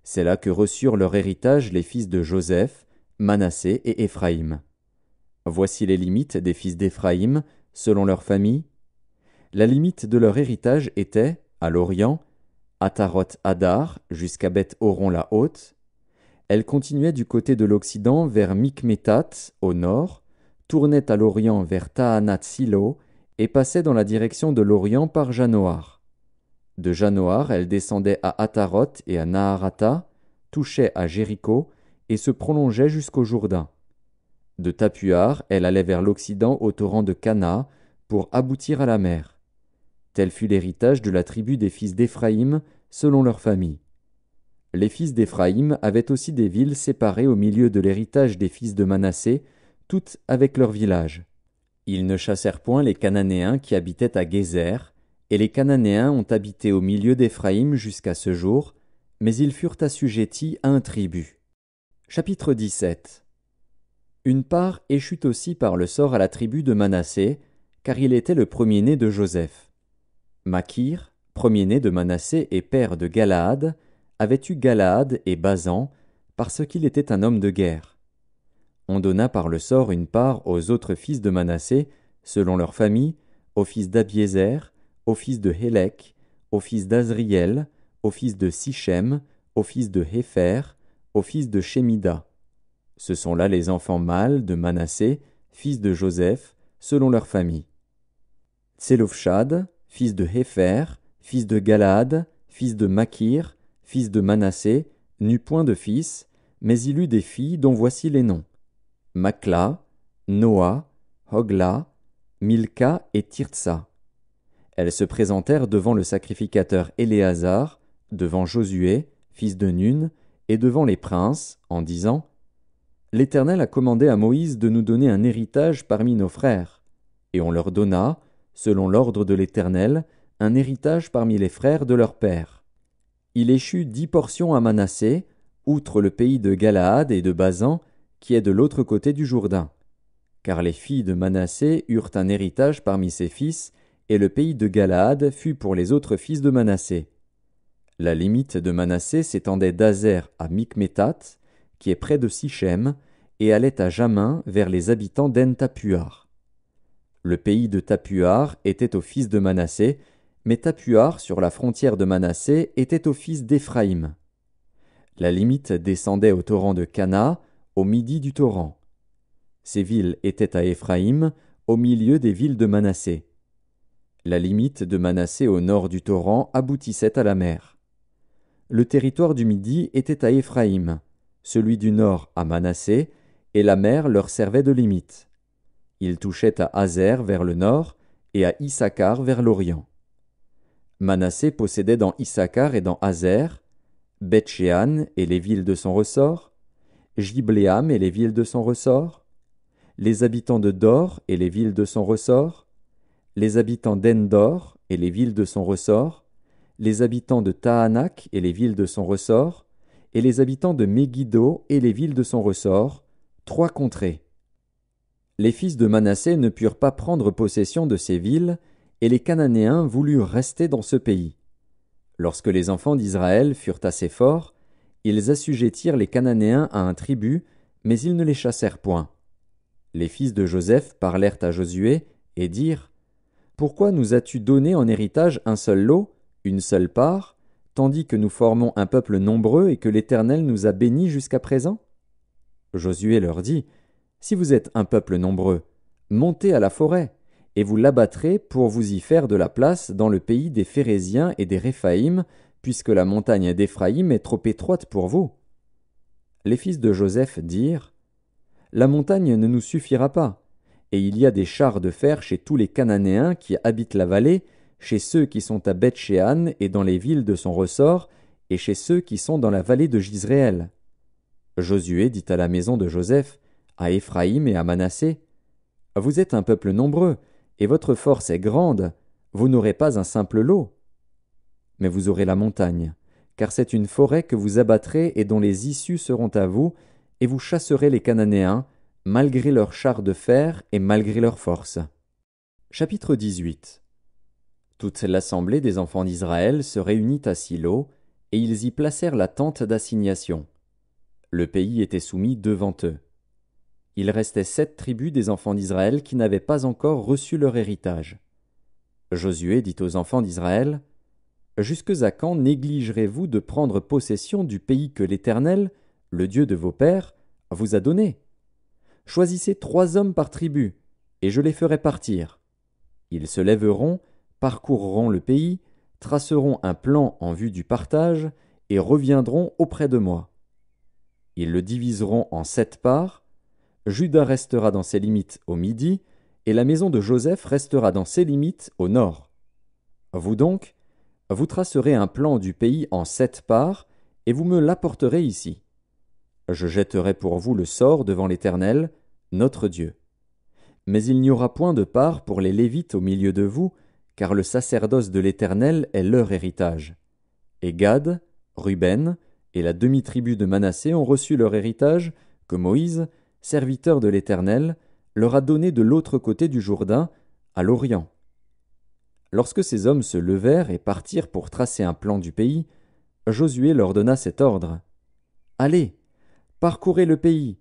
C'est là que reçurent leur héritage les fils de Joseph, Manassé et Éphraïm. Voici les limites des fils d'Éphraïm, selon leur famille. La limite de leur héritage était, à l'orient, Ataroth-Adar jusqu'à Beth-Horon la haute. Elle continuait du côté de l'occident vers Mikmétat, au nord, tournait à l'orient vers Taanath-Silo et passait dans la direction de l'orient par Janoar. De Janoar, elle descendait à Ataroth et à Naharata, touchait à Jéricho et se prolongeait jusqu'au Jourdain. De Tapuar, elle allait vers l'occident au torrent de Cana pour aboutir à la mer. Tel fut l'héritage de la tribu des fils d'Éphraïm selon leur famille. Les fils d'Éphraïm avaient aussi des villes séparées au milieu de l'héritage des fils de Manassé, toutes avec leurs villages. Ils ne chassèrent point les Cananéens qui habitaient à Gézer, et les Cananéens ont habité au milieu d'Éphraïm jusqu'à ce jour, mais ils furent assujettis à un tribut. Chapitre 17. Une part échut aussi par le sort à la tribu de Manassé, car il était le premier-né de Joseph. Makir, premier-né de Manassé et père de Galaad, avait eu Galaad et Basan, parce qu'il était un homme de guerre. On donna par le sort une part aux autres fils de Manassé, selon leur famille, aux fils d'Abiézer, aux fils de Hélek, aux fils d'Azriel, aux fils de Sichem, aux fils de Hépher, aux fils de Shémida. Ce sont là les enfants mâles de Manassé, fils de Joseph, selon leur famille. Tselofshad, fils de Hépher, fils de Galaad, fils de Makir, fils de Manassé, n'eut point de fils, mais il eut des filles dont voici les noms. Makla, Noa, Hogla, Milka et Tirtsa. Elles se présentèrent devant le sacrificateur Éléazar, devant Josué, fils de Nun, et devant les princes, en disant « L'Éternel a commandé à Moïse de nous donner un héritage parmi nos frères. » Et on leur donna, selon l'ordre de l'Éternel, un héritage parmi les frères de leur père. Il échut 10 portions à Manassé, outre le pays de Galaad et de Basan, qui est de l'autre côté du Jourdain. Car les filles de Manassé eurent un héritage parmi ses fils, et le pays de Galaad fut pour les autres fils de Manassé. La limite de Manassé s'étendait d'Azer à Mikmétat, qui est près de Sichem, et allait à Jamin vers les habitants d'En-Tapuar. Le pays de Tapuar était aux fils de Manassé, mais Tapuar, sur la frontière de Manassé, était aux fils d'Éphraïm. La limite descendait au torrent de Cana, au midi du torrent. Ces villes étaient à Éphraïm, au milieu des villes de Manassé. La limite de Manassé au nord du torrent aboutissait à la mer. Le territoire du midi était à Éphraïm, celui du nord à Manassé, et la mer leur servait de limite. Ils touchaient à Azer vers le nord et à Issachar vers l'orient. Manassé possédait dans Issachar et dans Azer, Beth-Shean et les villes de son ressort, Jibléam et les villes de son ressort, les habitants de Dor et les villes de son ressort, les habitants d'Endor et les villes de son ressort, les habitants de Tahanak et les villes de son ressort, et les habitants de Megiddo et les villes de son ressort, 3 contrées. Les fils de Manassé ne purent pas prendre possession de ces villes, et les Cananéens voulurent rester dans ce pays. Lorsque les enfants d'Israël furent assez forts, ils assujettirent les Cananéens à un tribut, mais ils ne les chassèrent point. Les fils de Joseph parlèrent à Josué et dirent « Pourquoi nous as-tu donné en héritage un seul lot, une seule part, tandis que nous formons un peuple nombreux et que l'Éternel nous a bénis jusqu'à présent ?» Josué leur dit « Si vous êtes un peuple nombreux, montez à la forêt, et vous l'abattrez pour vous y faire de la place dans le pays des Phéréziens et des Réphaïm, puisque la montagne d'Éphraïm est trop étroite pour vous. » Les fils de Joseph dirent « La montagne ne nous suffira pas, et il y a des chars de fer chez tous les Cananéens qui habitent la vallée, chez ceux qui sont à Beth-Shean et dans les villes de son ressort, et chez ceux qui sont dans la vallée de Jizréel. » Josué dit à la maison de Joseph, à Éphraïm et à Manassé, « Vous êtes un peuple nombreux, et votre force est grande, vous n'aurez pas un simple lot. Mais vous aurez la montagne, car c'est une forêt que vous abattrez et dont les issues seront à vous, et vous chasserez les Cananéens, malgré leurs chars de fer et malgré leur force. Chapitre 18. Toute l'assemblée des enfants d'Israël se réunit à Silo, et ils y placèrent la tente d'assignation. Le pays était soumis devant eux. Il restait 7 tribus des enfants d'Israël qui n'avaient pas encore reçu leur héritage. Josué dit aux enfants d'Israël: « Jusque à quand négligerez-vous de prendre possession du pays que l'Éternel, le Dieu de vos pères, vous a donné? Choisissez 3 hommes par tribu, et je les ferai partir. Ils se lèveront, parcourront le pays, traceront un plan en vue du partage, et reviendront auprès de moi. Ils le diviseront en 7 parts. Juda restera dans ses limites au midi, et la maison de Joseph restera dans ses limites au nord. Vous donc, vous tracerez un plan du pays en 7 parts, et vous me l'apporterez ici. Je jetterai pour vous le sort devant l'Éternel, notre Dieu. Mais il n'y aura point de part pour les Lévites au milieu de vous, car le sacerdoce de l'Éternel est leur héritage. Et Gad, Ruben et la demi-tribu de Manassé ont reçu leur héritage que Moïse, serviteur de l'Éternel, leur a donné de l'autre côté du Jourdain, à l'Orient. Lorsque ces hommes se levèrent et partirent pour tracer un plan du pays, Josué leur donna cet ordre: « Allez, parcourez le pays,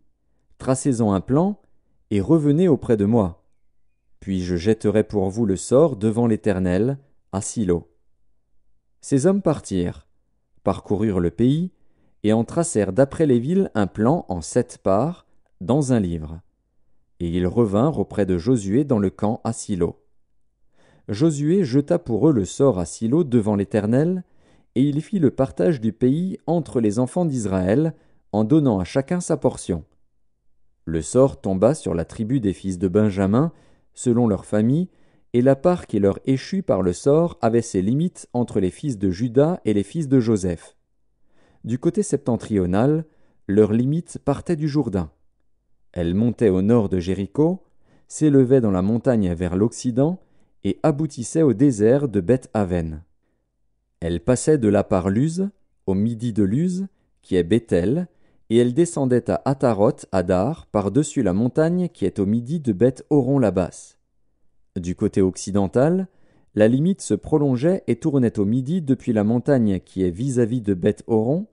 tracez-en un plan, et revenez auprès de moi. Puis je jetterai pour vous le sort devant l'Éternel, à Silo. » Ces hommes partirent, parcoururent le pays, et en tracèrent d'après les villes un plan en 7 parts, dans un livre. Et ils revinrent auprès de Josué dans le camp à Silo. Josué jeta pour eux le sort à Silo devant l'Éternel, et il fit le partage du pays entre les enfants d'Israël, en donnant à chacun sa portion. Le sort tomba sur la tribu des fils de Benjamin, selon leur famille, et la part qui leur échut par le sort avait ses limites entre les fils de Juda et les fils de Joseph. Du côté septentrional, leur limite partait du Jourdain. Elle montait au nord de Jéricho, s'élevait dans la montagne vers l'Occident et aboutissait au désert de Beth-Aven. Elle passait de là par Luz, au midi de Luz, qui est Béthel, et elle descendait à Ataroth Adar par-dessus la montagne qui est au midi de Beth-Horon-la-Basse. Du côté occidental, la limite se prolongeait et tournait au midi depuis la montagne qui est vis-à-vis de Beth-Horon.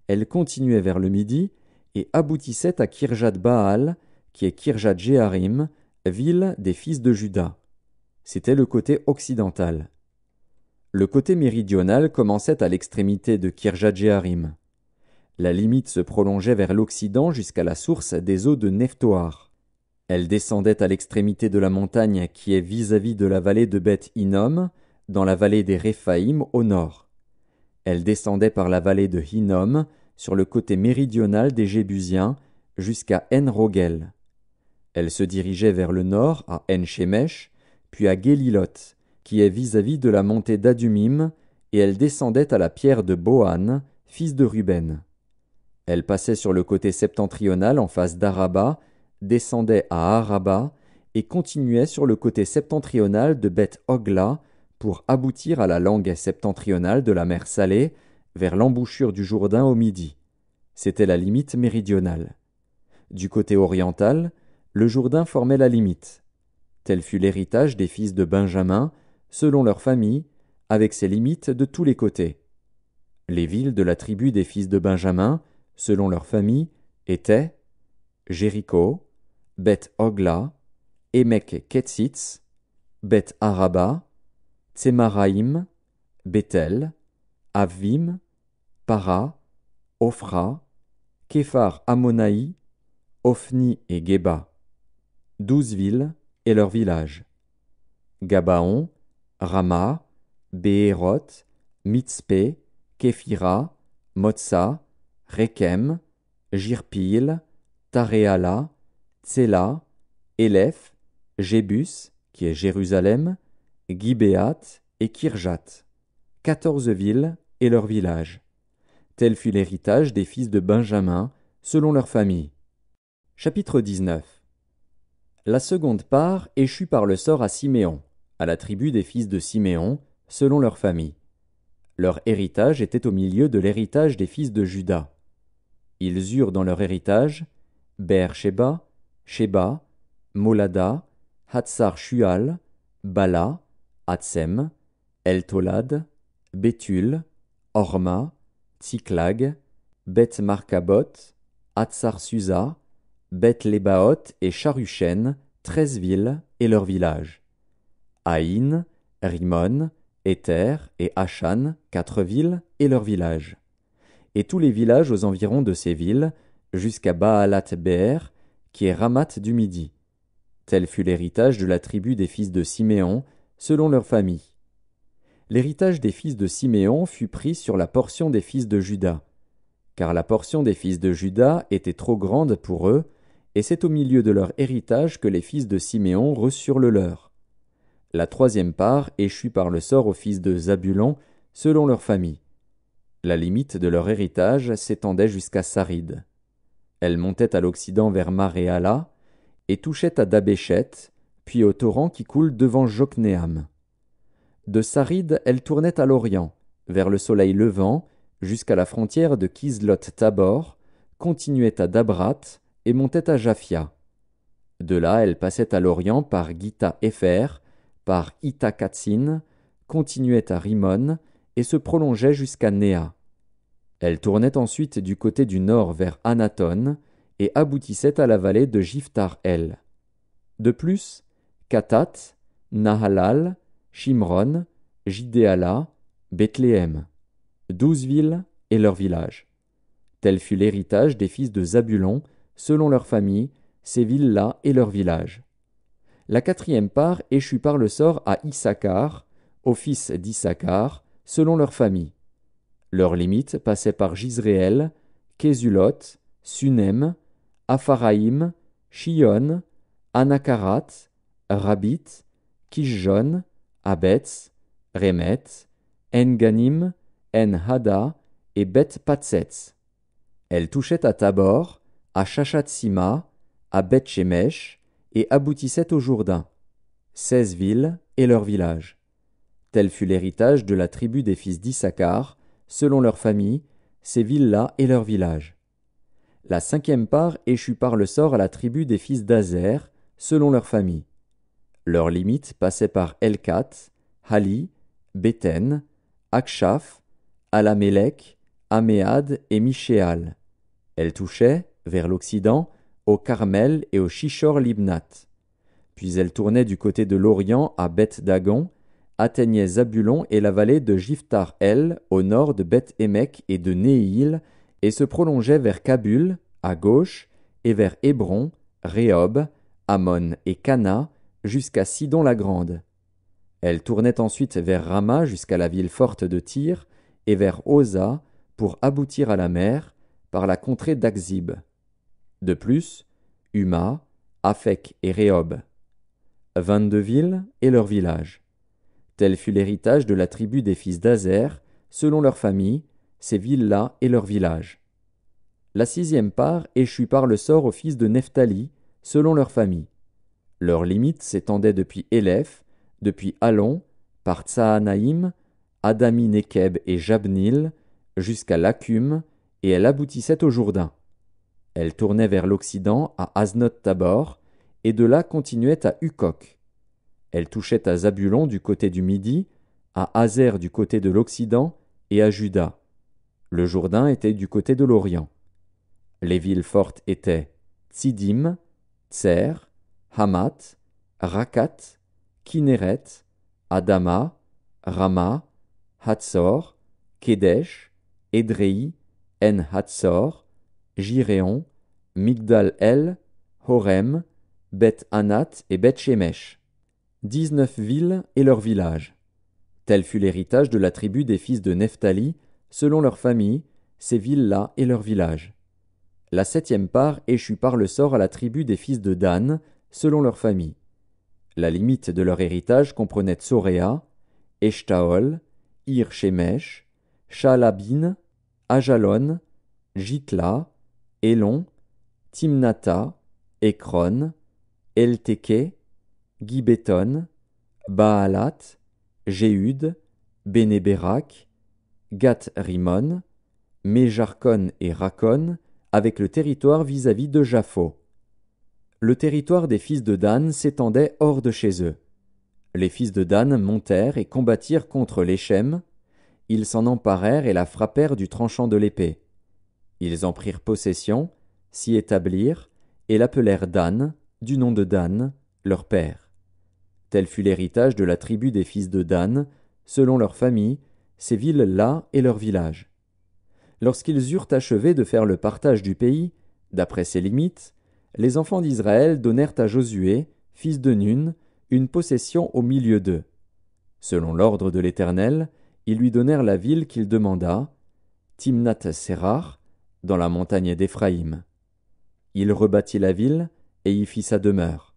Elle continuait vers le midi et aboutissait à Kirjat-Baal, qui est Kirjat-Jéarim, ville des fils de Juda. C'était le côté occidental. Le côté méridional commençait à l'extrémité de Kirjat-Jéarim. La limite se prolongeait vers l'Occident jusqu'à la source des eaux de Nephtoar. Elle descendait à l'extrémité de la montagne qui est vis-à-vis de la vallée de Beth-Hinnom, dans la vallée des Réphaïm au nord. Elle descendait par la vallée de Hinnom, sur le côté méridional des Jébusiens, jusqu'à En-Rogel. Elle se dirigeait vers le nord à En-Shemesh, puis à Guélilot, qui est vis-à-vis de la montée d'Adumim, et elle descendait à la pierre de Bohan, fils de Ruben. Elle passait sur le côté septentrional en face d'Araba, descendait à Araba, et continuait sur le côté septentrional de Beth-Hogla pour aboutir à la langue septentrionale de la mer Salée, vers l'embouchure du Jourdain au midi. C'était la limite méridionale. Du côté oriental, le Jourdain formait la limite. Tel fut l'héritage des fils de Benjamin, selon leur famille, avec ses limites de tous les côtés. Les villes de la tribu des fils de Benjamin, selon leur famille, étaient Jéricho, Beth-Hogla, Émek-Ketsitz, Beth-Araba, Tsémaraïm, Béthel, Avvim, Para, Ophra, Képhar Ammonaï, Ophni et Géba. 12 villes et leurs villages. Gabaon, Rama, Béhéroth, Mitzpé, Képhira, Motsa, Rékem, Jirpil, Taréala, Tséla, Élef, Jébus, qui est Jérusalem, Gibéat et Kirjat. 14 villes et leurs villages. Tel fut l'héritage des fils de Benjamin, selon leur famille. Chapitre 19. La seconde part échut par le sort à Siméon, à la tribu des fils de Siméon, selon leur famille. Leur héritage était au milieu de l'héritage des fils de Juda. Ils eurent dans leur héritage Beer-Sheba, Sheba, Molada, Hatsar-Shual, Bala, Hatsem, El-Tolad, Béthul, Horma, Tsiklag, Beth-Markabot, Hatsar-Susa, Beth-Lébaoth et Charushen, 13 villes et leurs villages. Aïn, Rimon, Éther et Achan, 4 villes et leurs villages. Et tous les villages aux environs de ces villes, jusqu'à Baalat-Beer, qui est Ramat du Midi. Tel fut l'héritage de la tribu des fils de Siméon, selon leur famille. L'héritage des fils de Siméon fut pris sur la portion des fils de Juda, car la portion des fils de Juda était trop grande pour eux, et c'est au milieu de leur héritage que les fils de Siméon reçurent le leur. La troisième part échut par le sort aux fils de Zabulon, selon leur famille. La limite de leur héritage s'étendait jusqu'à Sarid. Elle montait à l'occident vers Maréala, et touchait à Dabéchet, puis au torrent qui coule devant Joknéam. De Sarid, elle tournait à l'orient, vers le soleil levant, jusqu'à la frontière de Kislot-Tabor, continuait à Dabrat et montait à Japhia. De là, elle passait à l'orient par Gita-Épher, par Ita-Katsin, continuait à Rimon et se prolongeait jusqu'à Néa. Elle tournait ensuite du côté du nord vers Anaton et aboutissait à la vallée de Jiftar-El. De plus, Katat, Nahalal, Shimron, Jidéala, Bethléem, 12 villes et leurs villages. Tel fut l'héritage des fils de Zabulon, selon leur famille, ces villes-là et leurs villages. La quatrième part échut par le sort à Issachar, aux fils d'Issachar, selon leur famille. Leurs limites passaient par Jizréel, Késulot, Sunem, Apharaïm, Shion, Anakarat, Rabit, Kishjon, Abetz, Remet, En-Ganim, En-Hada et Beth-Patsetz. Elle touchait à Tabor, à Shashatsima, à Beth-Shemesh et aboutissait au Jourdain. 16 villes et leurs villages. Tel fut l'héritage de la tribu des fils d'Issachar, selon leur famille, ces villes-là et leurs villages. La cinquième part échut par le sort à la tribu des fils d'Azer, selon leur famille. Leurs limites passaient par Elkat, Hali, Béten, Akshaf, Alamélec, Améad et Michéal. Elle touchait, vers l'occident, au Carmel et au Shishor-Libnat. Puis elle tournait du côté de l'Orient à Beth-Dagon, atteignait Zabulon et la vallée de Jiftar-El, au nord de Beth-Émec et de Néhil, et se prolongeait vers Kabul, à gauche, et vers Hébron, Rehob, Ammon et Cana, jusqu'à Sidon-la-Grande. Elle tournait ensuite vers Rama jusqu'à la ville forte de Tyr, et vers Oza, pour aboutir à la mer, par la contrée d'Akzib. De plus, Huma, Aphek et Rehob. 22 villes et leurs villages. Tel fut l'héritage de la tribu des fils d'Azer, selon leur famille, ces villes-là et leurs villages. La sixième part échut par le sort aux fils de Nephtali, selon leur famille. Leurs limites s'étendaient depuis Éléph, depuis Allon, par Tsahanaïm, Adami-Nekeb et Jabnil, jusqu'à Lakum, et elle aboutissait au Jourdain. Elle tournait vers l'occident à Aznot-Tabor, et de là continuait à Hukok. Elle touchait à Zabulon du côté du Midi, à Azer du côté de l'Occident et à Juda. Le Jourdain était du côté de l'Orient. Les villes fortes étaient Tsidim, Tser, Hamat, Rakat, Kinéret, Adama, Rama, Hatzor, Kedesh, Édréi, En-Hatzor, Jiréon, Migdal-El, Horem, Beth-Anat et Beth-Shemesh. 19 villes et leurs villages. Tel fut l'héritage de la tribu des fils de Nephtali, selon leur famille, ces villes-là et leurs villages. La septième part échut par le sort à la tribu des fils de Dan, selon leur famille. La limite de leur héritage comprenait Tsoréa, Eshtaol, Ir-Shemesh, Shaalabin, Ajalon, Jitla, Elon, Timnata, Ekron, Eltéké, Gibéton, Baalat, Jéhud, Bénéberak, Gath-Rimon, Méjarkon et Rakon, avec le territoire vis-à-vis de Japho. Le territoire des fils de Dan s'étendait hors de chez eux. Les fils de Dan montèrent et combattirent contre l'Échem. Ils s'en emparèrent et la frappèrent du tranchant de l'épée. Ils en prirent possession, s'y établirent, et l'appelèrent Dan, du nom de Dan, leur père. Tel fut l'héritage de la tribu des fils de Dan, selon leurs familles, ces villes-là et leurs villages. Lorsqu'ils eurent achevé de faire le partage du pays, d'après ses limites, les enfants d'Israël donnèrent à Josué, fils de Nun, une possession au milieu d'eux. Selon l'ordre de l'Éternel, ils lui donnèrent la ville qu'il demanda, Timnath-Sérar, dans la montagne d'Éphraïm. Il rebâtit la ville et y fit sa demeure.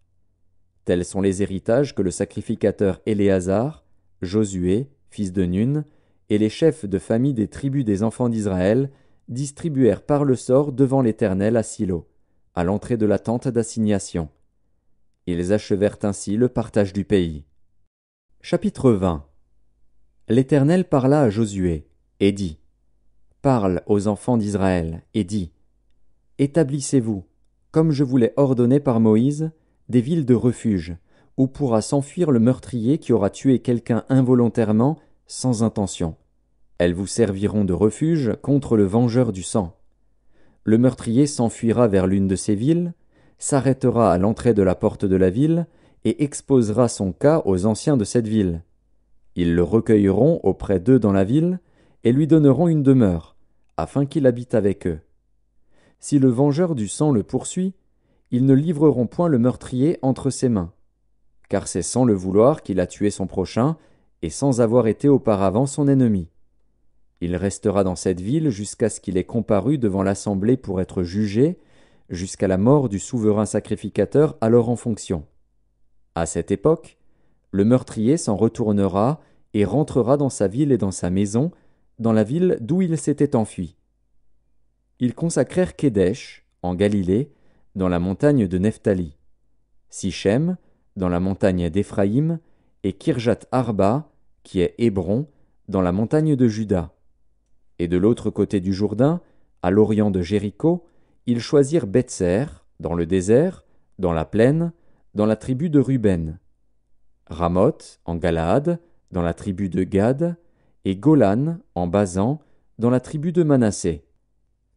Tels sont les héritages que le sacrificateur Éléazar, Josué, fils de Nun, et les chefs de famille des tribus des enfants d'Israël distribuèrent par le sort devant l'Éternel à Silo, à l'entrée de la tente d'assignation. Ils achevèrent ainsi le partage du pays. Chapitre 20. L'Éternel parla à Josué, et dit, « Parle aux enfants d'Israël, et dis, « Établissez-vous, comme je vous l'ai ordonné par Moïse, des villes de refuge, où pourra s'enfuir le meurtrier qui aura tué quelqu'un involontairement, sans intention. Elles vous serviront de refuge contre le vengeur du sang. Le meurtrier s'enfuira vers l'une de ces villes, s'arrêtera à l'entrée de la porte de la ville, et exposera son cas aux anciens de cette ville. Ils le recueilleront auprès d'eux dans la ville, et lui donneront une demeure, afin qu'il habite avec eux. Si le vengeur du sang le poursuit, ils ne livreront point le meurtrier entre ses mains, car c'est sans le vouloir qu'il a tué son prochain, et sans avoir été auparavant son ennemi. Il restera dans cette ville jusqu'à ce qu'il ait comparu devant l'assemblée pour être jugé, jusqu'à la mort du souverain sacrificateur alors en fonction. À cette époque, le meurtrier s'en retournera et rentrera dans sa ville et dans sa maison, dans la ville d'où il s'était enfui. Ils consacrèrent Kédesh, en Galilée, dans la montagne de Nephtali, Sichem, dans la montagne d'Éphraïm, et Kirjat Arba, qui est Hébron, dans la montagne de Juda. Et de l'autre côté du Jourdain, à l'orient de Jéricho, ils choisirent Bethser, dans le désert, dans la plaine, dans la tribu de Ruben, Ramoth, en Galaad, dans la tribu de Gad, et Golan, en Basan, dans la tribu de Manassé.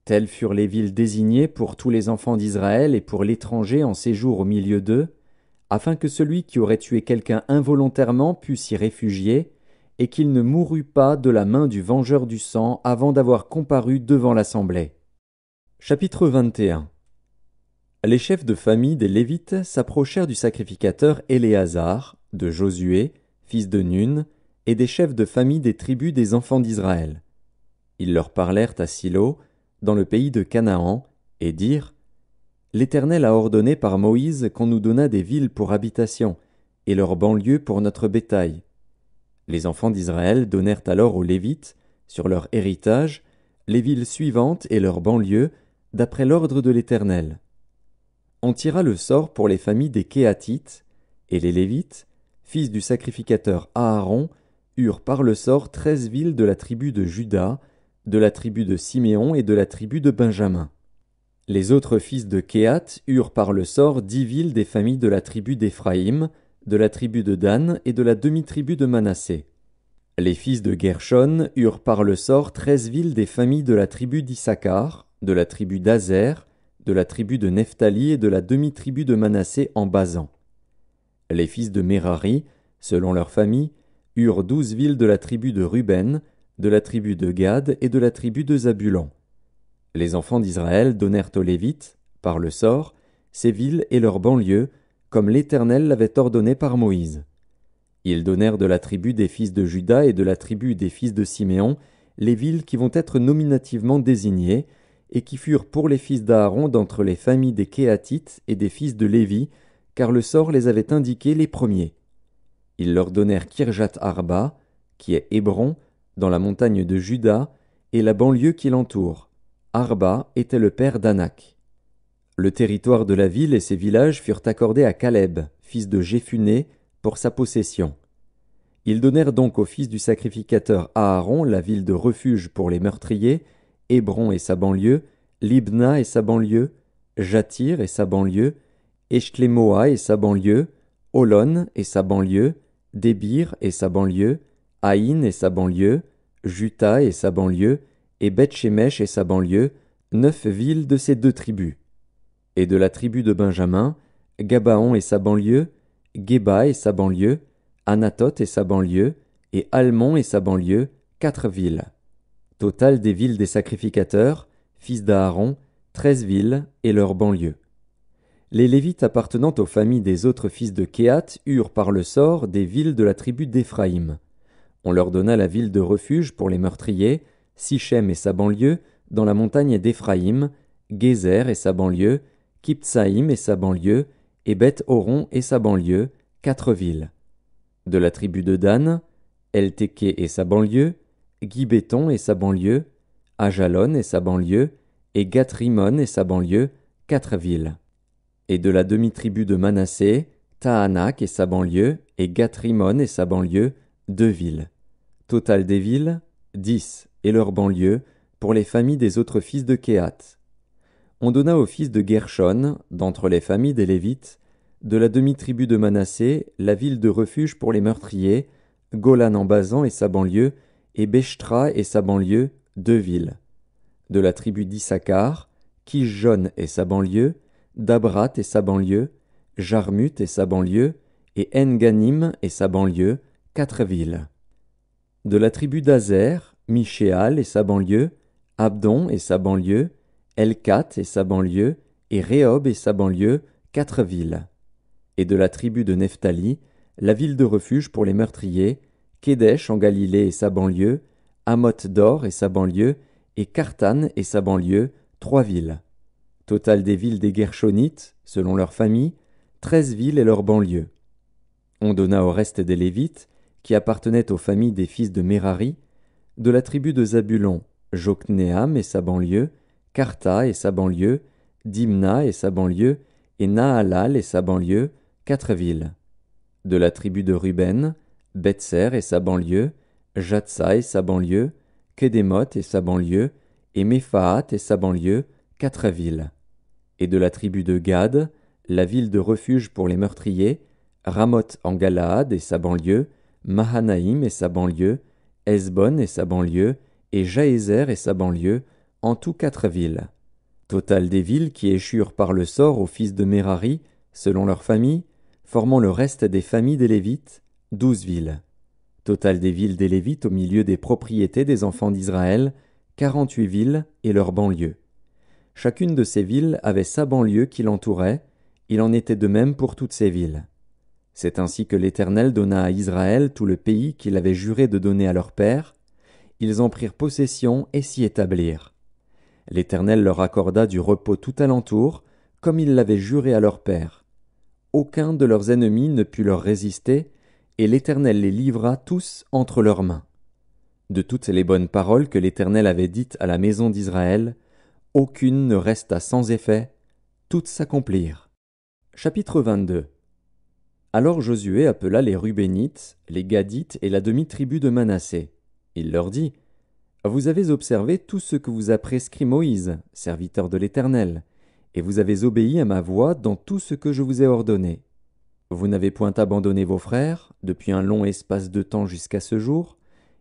Telles furent les villes désignées pour tous les enfants d'Israël et pour l'étranger en séjour au milieu d'eux, afin que celui qui aurait tué quelqu'un involontairement pût s'y réfugier, et qu'il ne mourût pas de la main du vengeur du sang avant d'avoir comparu devant l'assemblée. Chapitre 21. Les chefs de famille des Lévites s'approchèrent du sacrificateur Éléazar, de Josué, fils de Nun, et des chefs de famille des tribus des enfants d'Israël. Ils leur parlèrent à Silo, dans le pays de Canaan, et dirent, « L'Éternel a ordonné par Moïse qu'on nous donnât des villes pour habitation, et leurs banlieues pour notre bétail. » Les enfants d'Israël donnèrent alors aux Lévites, sur leur héritage, les villes suivantes et leurs banlieues, d'après l'ordre de l'Éternel. On tira le sort pour les familles des Kéatites, et les Lévites, fils du sacrificateur Aaron, eurent par le sort 13 villes de la tribu de Juda, de la tribu de Siméon et de la tribu de Benjamin. Les autres fils de Kéhat eurent par le sort 10 villes des familles de la tribu d'Éphraïm, de la tribu de Dan et de la demi-tribu de Manassé. Les fils de Gershon eurent par le sort 13 villes des familles de la tribu d'Issachar, de la tribu d'Azer, de la tribu de Nephtali et de la demi-tribu de Manassé en Basan. Les fils de Mérari, selon leur famille, eurent 12 villes de la tribu de Ruben, de la tribu de Gad et de la tribu de Zabulon. Les enfants d'Israël donnèrent aux Lévites, par le sort, ces villes et leurs banlieues, comme l'Éternel l'avait ordonné par Moïse. Ils donnèrent de la tribu des fils de Juda et de la tribu des fils de Siméon les villes qui vont être nominativement désignées, et qui furent pour les fils d'Aaron d'entre les familles des Kéatites et des fils de Lévi, car le sort les avait indiqués les premiers. Ils leur donnèrent Kirjat Arba, qui est Hébron, dans la montagne de Juda, et la banlieue qui l'entoure. Arba était le père d'Anak. Le territoire de la ville et ses villages furent accordés à Caleb, fils de Jéphuné, pour sa possession. Ils donnèrent donc au fils du sacrificateur Aaron la ville de refuge pour les meurtriers, Hébron et sa banlieue, Libna et sa banlieue, Jatir et sa banlieue, Eshtlemoa et sa banlieue, Holon et sa banlieue, Débir et sa banlieue, Haïn et sa banlieue, Juta et sa banlieue, et Beth-Shemesh et sa banlieue, 9 villes de ces 2 tribus. Et de la tribu de Benjamin, Gabaon et sa banlieue, Géba et sa banlieue, Anathoth et sa banlieue, et Almon et sa banlieue, 4 villes. Total des villes des sacrificateurs, fils d'Aaron, 13 villes et leurs banlieues. Les Lévites appartenant aux familles des autres fils de Kéhat eurent par le sort des villes de la tribu d'Éphraïm. On leur donna la ville de refuge pour les meurtriers, Sichem et sa banlieue, dans la montagne d'Éphraïm, Gézer et sa banlieue, Kiptsaïm et sa banlieue, et Beth-Horon et sa banlieue, 4 villes. De la tribu de Dan, El-Téké et sa banlieue, Gibéton et sa banlieue, Ajalon et sa banlieue, et Gath-Rimon et sa banlieue, 4 villes. Et de la demi-tribu de Manassé, Tahanak et sa banlieue, et Gath-Rimon et sa banlieue, 2 villes. Total des villes, 10, et leurs banlieues, pour les familles des autres fils de Kéhat. On donna aux fils de Gershon, d'entre les familles des Lévites, de la demi-tribu de Manassé, la ville de refuge pour les meurtriers, Golan en Basan et sa banlieue, et Béchtra et sa banlieue, 2 villes. De la tribu d'Issachar, Kishjon et sa banlieue, Dabrat et sa banlieue, Jarmut et sa banlieue, et En-Ganim et sa banlieue, 4 villes. De la tribu d'Azer, Michéal et sa banlieue, Abdon et sa banlieue, Elkat et sa banlieue, et Rehob et sa banlieue, 4 villes. Et de la tribu de Nephtali, la ville de refuge pour les meurtriers, Kédesh en Galilée et sa banlieue, Hamoth-Dor et sa banlieue, et Kartan et sa banlieue, 3 villes. Total des villes des Gershonites, selon leurs familles, 13 villes et leurs banlieues. On donna au reste des Lévites, qui appartenaient aux familles des fils de Mérari, de la tribu de Zabulon, Joknéam et sa banlieue, Karta et sa banlieue, Dimna et sa banlieue, et Nahalal et sa banlieue, 4 villes. De la tribu de Ruben, Betser et sa banlieue, Jatsa et sa banlieue, Kedémoth et sa banlieue, et Méphaat et sa banlieue, 4 villes. Et de la tribu de Gad, la ville de refuge pour les meurtriers, Ramoth en Galaad et sa banlieue, Mahanaïm et sa banlieue, Hesbon et sa banlieue, et Jaézer et sa banlieue, en tout 4 villes. Total des villes qui échurent par le sort aux fils de Mérari, selon leurs familles, formant le reste des familles des Lévites, 12 villes. Total des villes des Lévites au milieu des propriétés des enfants d'Israël, 48 villes et leurs banlieues. Chacune de ces villes avait sa banlieue qui l'entourait, il en était de même pour toutes ces villes. C'est ainsi que l'Éternel donna à Israël tout le pays qu'il avait juré de donner à leur père. Ils en prirent possession et s'y établirent. L'Éternel leur accorda du repos tout alentour, comme il l'avait juré à leur père. Aucun de leurs ennemis ne put leur résister, et l'Éternel les livra tous entre leurs mains. De toutes les bonnes paroles que l'Éternel avait dites à la maison d'Israël, aucune ne resta sans effet, toutes s'accomplirent. Chapitre 22. Alors Josué appela les Rubénites, les Gadites et la demi-tribu de Manassé. Il leur dit: Vous avez observé tout ce que vous a prescrit Moïse, serviteur de l'Éternel, et vous avez obéi à ma voix dans tout ce que je vous ai ordonné. Vous n'avez point abandonné vos frères, depuis un long espace de temps jusqu'à ce jour,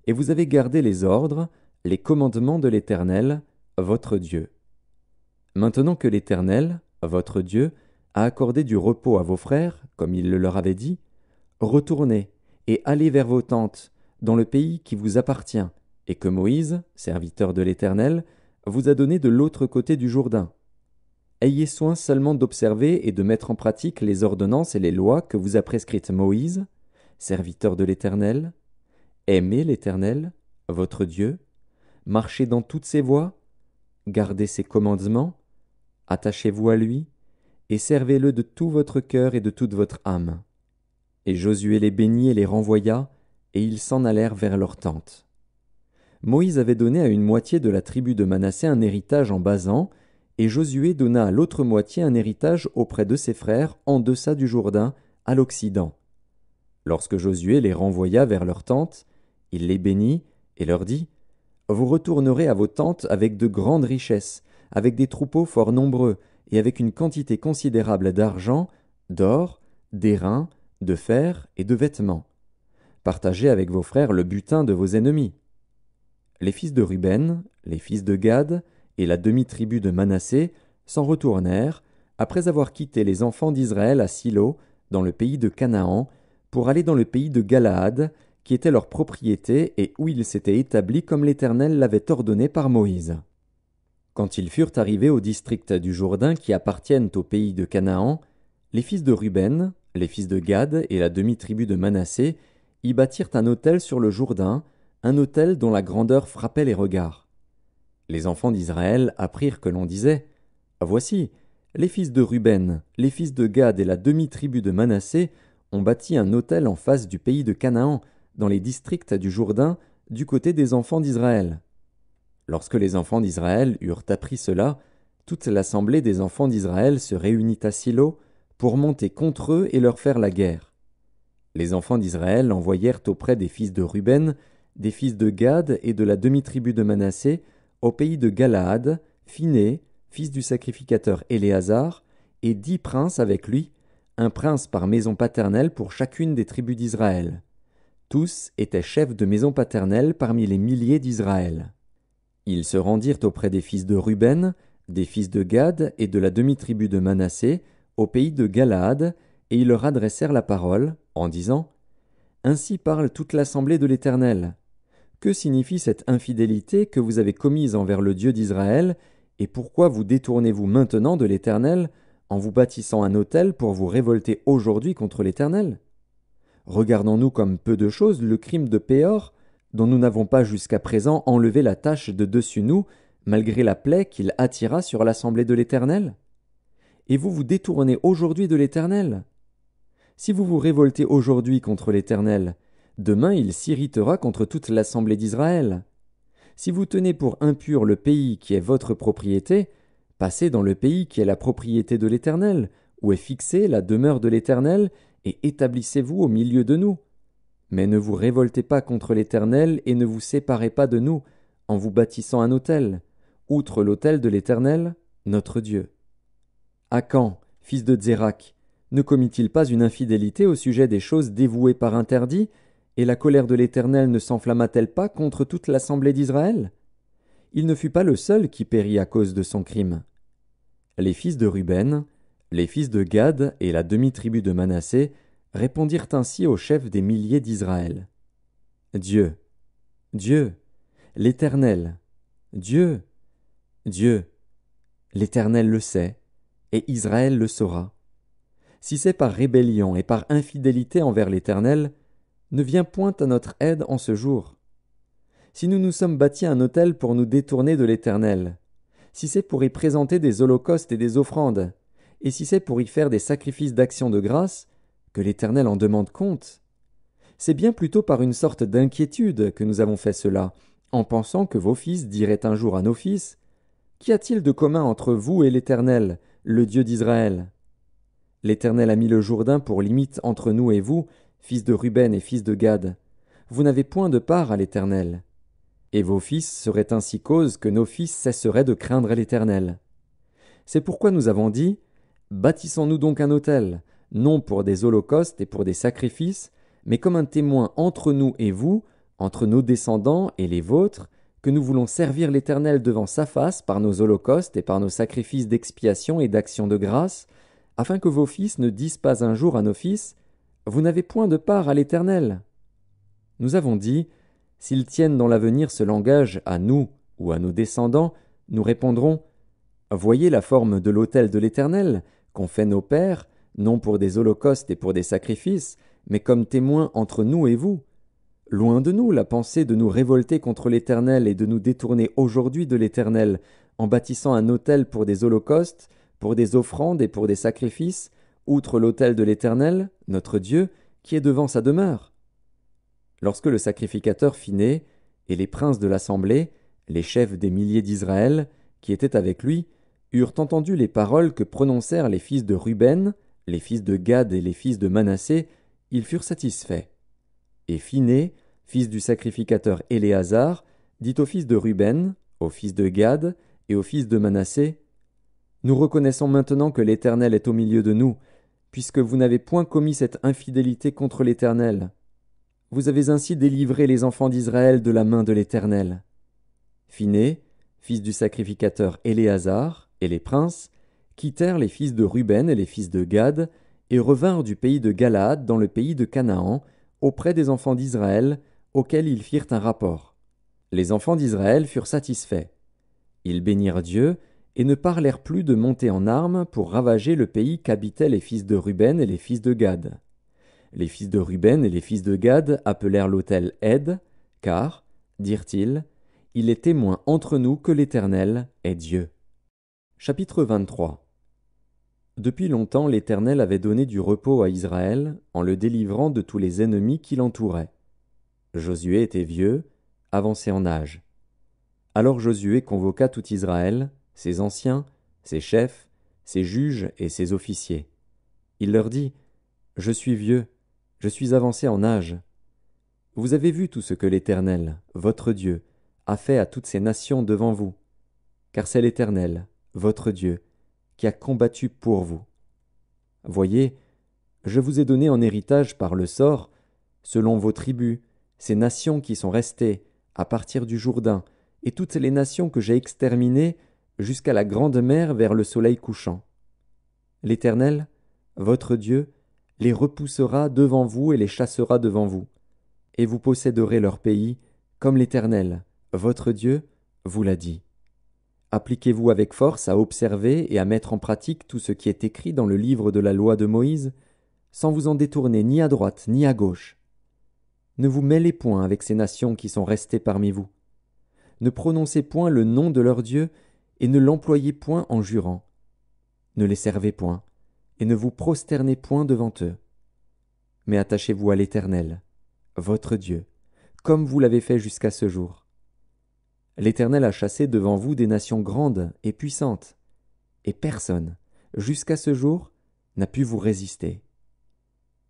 et vous avez gardé les ordres, les commandements de l'Éternel, votre Dieu. Maintenant que l'Éternel, votre Dieu, a accordé du repos à vos frères, comme il le leur avait dit, retournez et allez vers vos tentes, dans le pays qui vous appartient, et que Moïse, serviteur de l'Éternel, vous a donné de l'autre côté du Jourdain. Ayez soin seulement d'observer et de mettre en pratique les ordonnances et les lois que vous a prescrites Moïse, serviteur de l'Éternel. Aimez l'Éternel, votre Dieu, marchez dans toutes ses voies, gardez ses commandements, attachez-vous à lui, et servez-le de tout votre cœur et de toute votre âme. Et Josué les bénit et les renvoya, et ils s'en allèrent vers leurs tentes. Moïse avait donné à une moitié de la tribu de Manassé un héritage en Basan, et Josué donna à l'autre moitié un héritage auprès de ses frères en deçà du Jourdain, à l'Occident. Lorsque Josué les renvoya vers leurs tentes, il les bénit et leur dit : « Vous retournerez à vos tentes avec de grandes richesses, avec des troupeaux fort nombreux, et avec une quantité considérable d'argent, d'or, d'airain, de fer et de vêtements. Partagez avec vos frères le butin de vos ennemis. » Les fils de Ruben, les fils de Gad et la demi-tribu de Manassé s'en retournèrent, après avoir quitté les enfants d'Israël à Silo, dans le pays de Canaan, pour aller dans le pays de Galaad, qui était leur propriété et où ils s'étaient établis comme l'Éternel l'avait ordonné par Moïse. Quand ils furent arrivés au district du Jourdain qui appartiennent au pays de Canaan, les fils de Ruben, les fils de Gad et la demi-tribu de Manassé y bâtirent un autel sur le Jourdain, un autel dont la grandeur frappait les regards. Les enfants d'Israël apprirent que l'on disait : « Voici, les fils de Ruben, les fils de Gad et la demi-tribu de Manassé ont bâti un autel en face du pays de Canaan, dans les districts du Jourdain, du côté des enfants d'Israël. » Lorsque les enfants d'Israël eurent appris cela, toute l'assemblée des enfants d'Israël se réunit à Silo pour monter contre eux et leur faire la guerre. Les enfants d'Israël envoyèrent auprès des fils de Ruben, des fils de Gad et de la demi-tribu de Manassé, au pays de Galaad, Phiné, fils du sacrificateur Éléazar, et 10 princes avec lui, un prince par maison paternelle pour chacune des tribus d'Israël. Tous étaient chefs de maison paternelle parmi les milliers d'Israël. Ils se rendirent auprès des fils de Ruben, des fils de Gad et de la demi-tribu de Manassé, au pays de Galaad, et ils leur adressèrent la parole, en disant : « Ainsi parle toute l'assemblée de l'Éternel. Que signifie cette infidélité que vous avez commise envers le Dieu d'Israël, et pourquoi vous détournez-vous maintenant de l'Éternel, en vous bâtissant un autel pour vous révolter aujourd'hui contre l'Éternel ? Regardons-nous comme peu de chose le crime de Péor, dont nous n'avons pas jusqu'à présent enlevé la tache de dessus nous, malgré la plaie qu'il attira sur l'assemblée de l'Éternel ? Et vous vous détournez aujourd'hui de l'Éternel ? Si vous vous révoltez aujourd'hui contre l'Éternel, demain il s'irritera contre toute l'assemblée d'Israël. Si vous tenez pour impur le pays qui est votre propriété, passez dans le pays qui est la propriété de l'Éternel, où est fixée la demeure de l'Éternel, et établissez-vous au milieu de nous. Mais ne vous révoltez pas contre l'Éternel et ne vous séparez pas de nous, en vous bâtissant un autel, outre l'autel de l'Éternel, notre Dieu. Akan, fils de Zérak, ne commit-il pas une infidélité au sujet des choses dévouées par interdit, et la colère de l'Éternel ne s'enflamma-t-elle pas contre toute l'assemblée d'Israël ? Il ne fut pas le seul qui périt à cause de son crime. Les fils de Ruben, les fils de Gad et la demi-tribu de Manassé répondirent ainsi au chef des milliers d'Israël : « Dieu, Dieu, l'Éternel, Dieu, Dieu, l'Éternel le sait, et Israël le saura. Si c'est par rébellion et par infidélité envers l'Éternel, ne viens point à notre aide en ce jour. Si nous nous sommes bâtis un autel pour nous détourner de l'Éternel, si c'est pour y présenter des holocaustes et des offrandes, et si c'est pour y faire des sacrifices d'action de grâce, que l'Éternel en demande compte. C'est bien plutôt par une sorte d'inquiétude que nous avons fait cela, en pensant que vos fils diraient un jour à nos fils : Qu'y a-t-il de commun entre vous et l'Éternel, le Dieu d'Israël ? L'Éternel a mis le Jourdain pour limite entre nous et vous, fils de Ruben et fils de Gad. Vous n'avez point de part à l'Éternel. Et vos fils seraient ainsi cause que nos fils cesseraient de craindre l'Éternel. C'est pourquoi nous avons dit : Bâtissons-nous donc un autel, non pour des holocaustes et pour des sacrifices, mais comme un témoin entre nous et vous, entre nos descendants et les vôtres, que nous voulons servir l'Éternel devant sa face par nos holocaustes et par nos sacrifices d'expiation et d'action de grâce, afin que vos fils ne disent pas un jour à nos fils : Vous n'avez point de part à l'Éternel. Nous avons dit : S'ils tiennent dans l'avenir ce langage à nous ou à nos descendants, nous répondrons : Voyez la forme de l'autel de l'Éternel, qu'ont fait nos pères, non pour des holocaustes et pour des sacrifices, mais comme témoins entre nous et vous. Loin de nous la pensée de nous révolter contre l'Éternel et de nous détourner aujourd'hui de l'Éternel, en bâtissant un autel pour des holocaustes, pour des offrandes et pour des sacrifices, outre l'autel de l'Éternel, notre Dieu, qui est devant sa demeure. Lorsque le sacrificateur Phiné et les princes de l'assemblée, les chefs des milliers d'Israël, qui étaient avec lui, eurent entendu les paroles que prononcèrent les fils de Ruben, les fils de Gad et les fils de Manassé, ils furent satisfaits. Et Phiné, fils du sacrificateur Éléazar, dit aux fils de Ruben, aux fils de Gad et aux fils de Manassé, « Nous reconnaissons maintenant que l'Éternel est au milieu de nous, puisque vous n'avez point commis cette infidélité contre l'Éternel. Vous avez ainsi délivré les enfants d'Israël de la main de l'Éternel. » Phiné, fils du sacrificateur Éléazar, et les princes, quittèrent les fils de Ruben et les fils de Gad, et revinrent du pays de Galaad dans le pays de Canaan, auprès des enfants d'Israël, auxquels ils firent un rapport. Les enfants d'Israël furent satisfaits. Ils bénirent Dieu, et ne parlèrent plus de monter en armes pour ravager le pays qu'habitaient les fils de Ruben et les fils de Gad. Les fils de Ruben et les fils de Gad appelèrent l'autel Ed, car, dirent-ils, il est témoin entre nous que l'Éternel est Dieu. Chapitre 23. Depuis longtemps l'Éternel avait donné du repos à Israël en le délivrant de tous les ennemis qui l'entouraient. Josué était vieux, avancé en âge. Alors Josué convoqua tout Israël, ses anciens, ses chefs, ses juges et ses officiers. Il leur dit, « Je suis vieux, je suis avancé en âge. Vous avez vu tout ce que l'Éternel, votre Dieu, a fait à toutes ces nations devant vous, car c'est l'Éternel, votre Dieu, qui a combattu pour vous. Voyez, je vous ai donné en héritage par le sort, selon vos tribus, ces nations qui sont restées à partir du Jourdain, et toutes les nations que j'ai exterminées jusqu'à la grande mer vers le soleil couchant. L'Éternel, votre Dieu, les repoussera devant vous et les chassera devant vous, et vous posséderez leur pays, comme l'Éternel, votre Dieu, vous l'a dit. Appliquez-vous avec force à observer et à mettre en pratique tout ce qui est écrit dans le livre de la loi de Moïse, sans vous en détourner ni à droite ni à gauche. Ne vous mêlez point avec ces nations qui sont restées parmi vous. Ne prononcez point le nom de leur Dieu et ne l'employez point en jurant. Ne les servez point et ne vous prosternez point devant eux. Mais attachez-vous à l'Éternel, votre Dieu, comme vous l'avez fait jusqu'à ce jour. L'Éternel a chassé devant vous des nations grandes et puissantes, et personne, jusqu'à ce jour, n'a pu vous résister.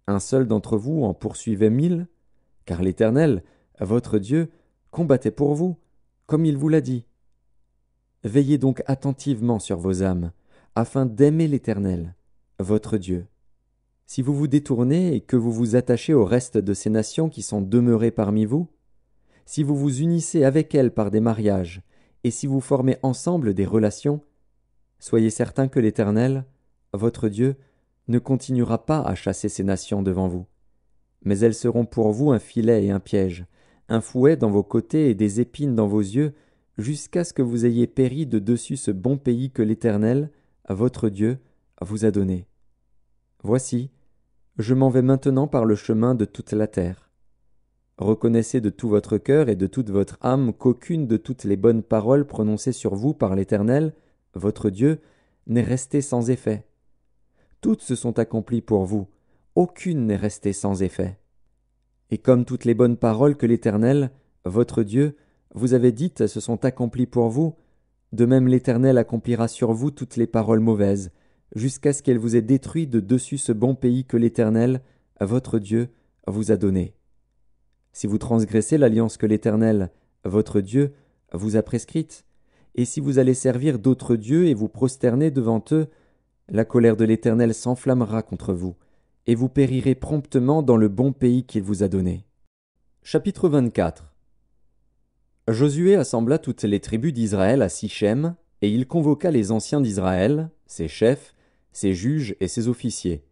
Un seul d'entre vous en poursuivait 1000, car l'Éternel, votre Dieu, combattait pour vous, comme il vous l'a dit. Veillez donc attentivement sur vos âmes, afin d'aimer l'Éternel, votre Dieu. Si vous vous détournez et que vous vous attachez au reste de ces nations qui sont demeurées parmi vous, si vous vous unissez avec elles par des mariages, et si vous formez ensemble des relations, soyez certains que l'Éternel, votre Dieu, ne continuera pas à chasser ces nations devant vous. Mais elles seront pour vous un filet et un piège, un fouet dans vos côtés et des épines dans vos yeux, jusqu'à ce que vous ayez péri de dessus ce bon pays que l'Éternel, votre Dieu, vous a donné. Voici, je m'en vais maintenant par le chemin de toute la terre. Reconnaissez de tout votre cœur et de toute votre âme qu'aucune de toutes les bonnes paroles prononcées sur vous par l'Éternel, votre Dieu, n'est restée sans effet. Toutes se sont accomplies pour vous, aucune n'est restée sans effet. Et comme toutes les bonnes paroles que l'Éternel, votre Dieu, vous avez dites se sont accomplies pour vous, de même l'Éternel accomplira sur vous toutes les paroles mauvaises, jusqu'à ce qu'elle vous ait détruit de dessus ce bon pays que l'Éternel, votre Dieu, vous a donné. Si vous transgressez l'alliance que l'Éternel, votre Dieu, vous a prescrite, et si vous allez servir d'autres dieux et vous prosterner devant eux, la colère de l'Éternel s'enflammera contre vous, et vous périrez promptement dans le bon pays qu'il vous a donné. Chapitre 24. Josué assembla toutes les tribus d'Israël à Sichem, et il convoqua les anciens d'Israël, ses chefs, ses juges et ses officiers,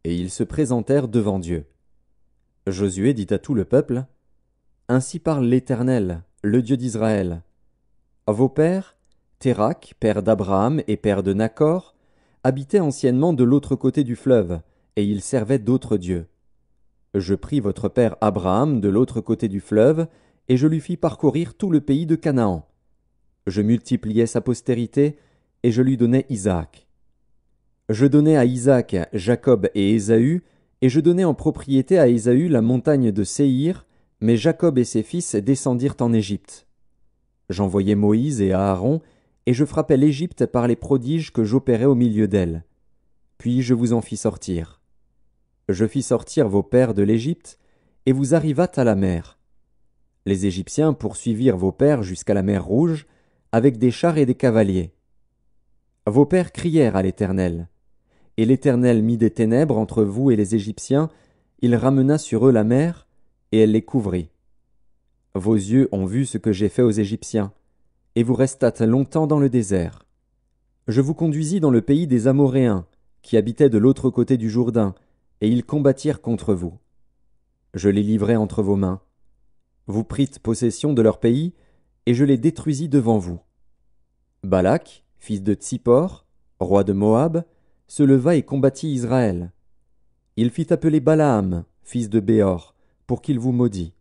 et ils se présentèrent devant Dieu. Josué dit à tout le peuple, « Ainsi parle l'Éternel, le Dieu d'Israël. Vos pères, Térakh, père d'Abraham et père de Nachor, habitaient anciennement de l'autre côté du fleuve, et ils servaient d'autres dieux. Je pris votre père Abraham de l'autre côté du fleuve, et je lui fis parcourir tout le pays de Canaan. Je multipliai sa postérité, et je lui donnai Isaac. Je donnai à Isaac Jacob et Ésaü, et je donnai en propriété à Ésaü la montagne de Séhir, mais Jacob et ses fils descendirent en Égypte. J'envoyai Moïse et Aaron, et je frappai l'Égypte par les prodiges que j'opérais au milieu d'elle. Puis je vous en fis sortir. Je fis sortir vos pères de l'Égypte, et vous arrivâtes à la mer. Les Égyptiens poursuivirent vos pères jusqu'à la mer Rouge, avec des chars et des cavaliers. Vos pères crièrent à l'Éternel, et l'Éternel mit des ténèbres entre vous et les Égyptiens, il ramena sur eux la mer, et elle les couvrit. Vos yeux ont vu ce que j'ai fait aux Égyptiens, et vous restâtes longtemps dans le désert. Je vous conduisis dans le pays des Amoréens, qui habitaient de l'autre côté du Jourdain, et ils combattirent contre vous. Je les livrai entre vos mains. Vous prîtes possession de leur pays, et je les détruisis devant vous. Balak, fils de Tsippor, roi de Moab, se leva et combattit Israël. Il fit appeler Balaam, fils de Béor, pour qu'il vous maudît.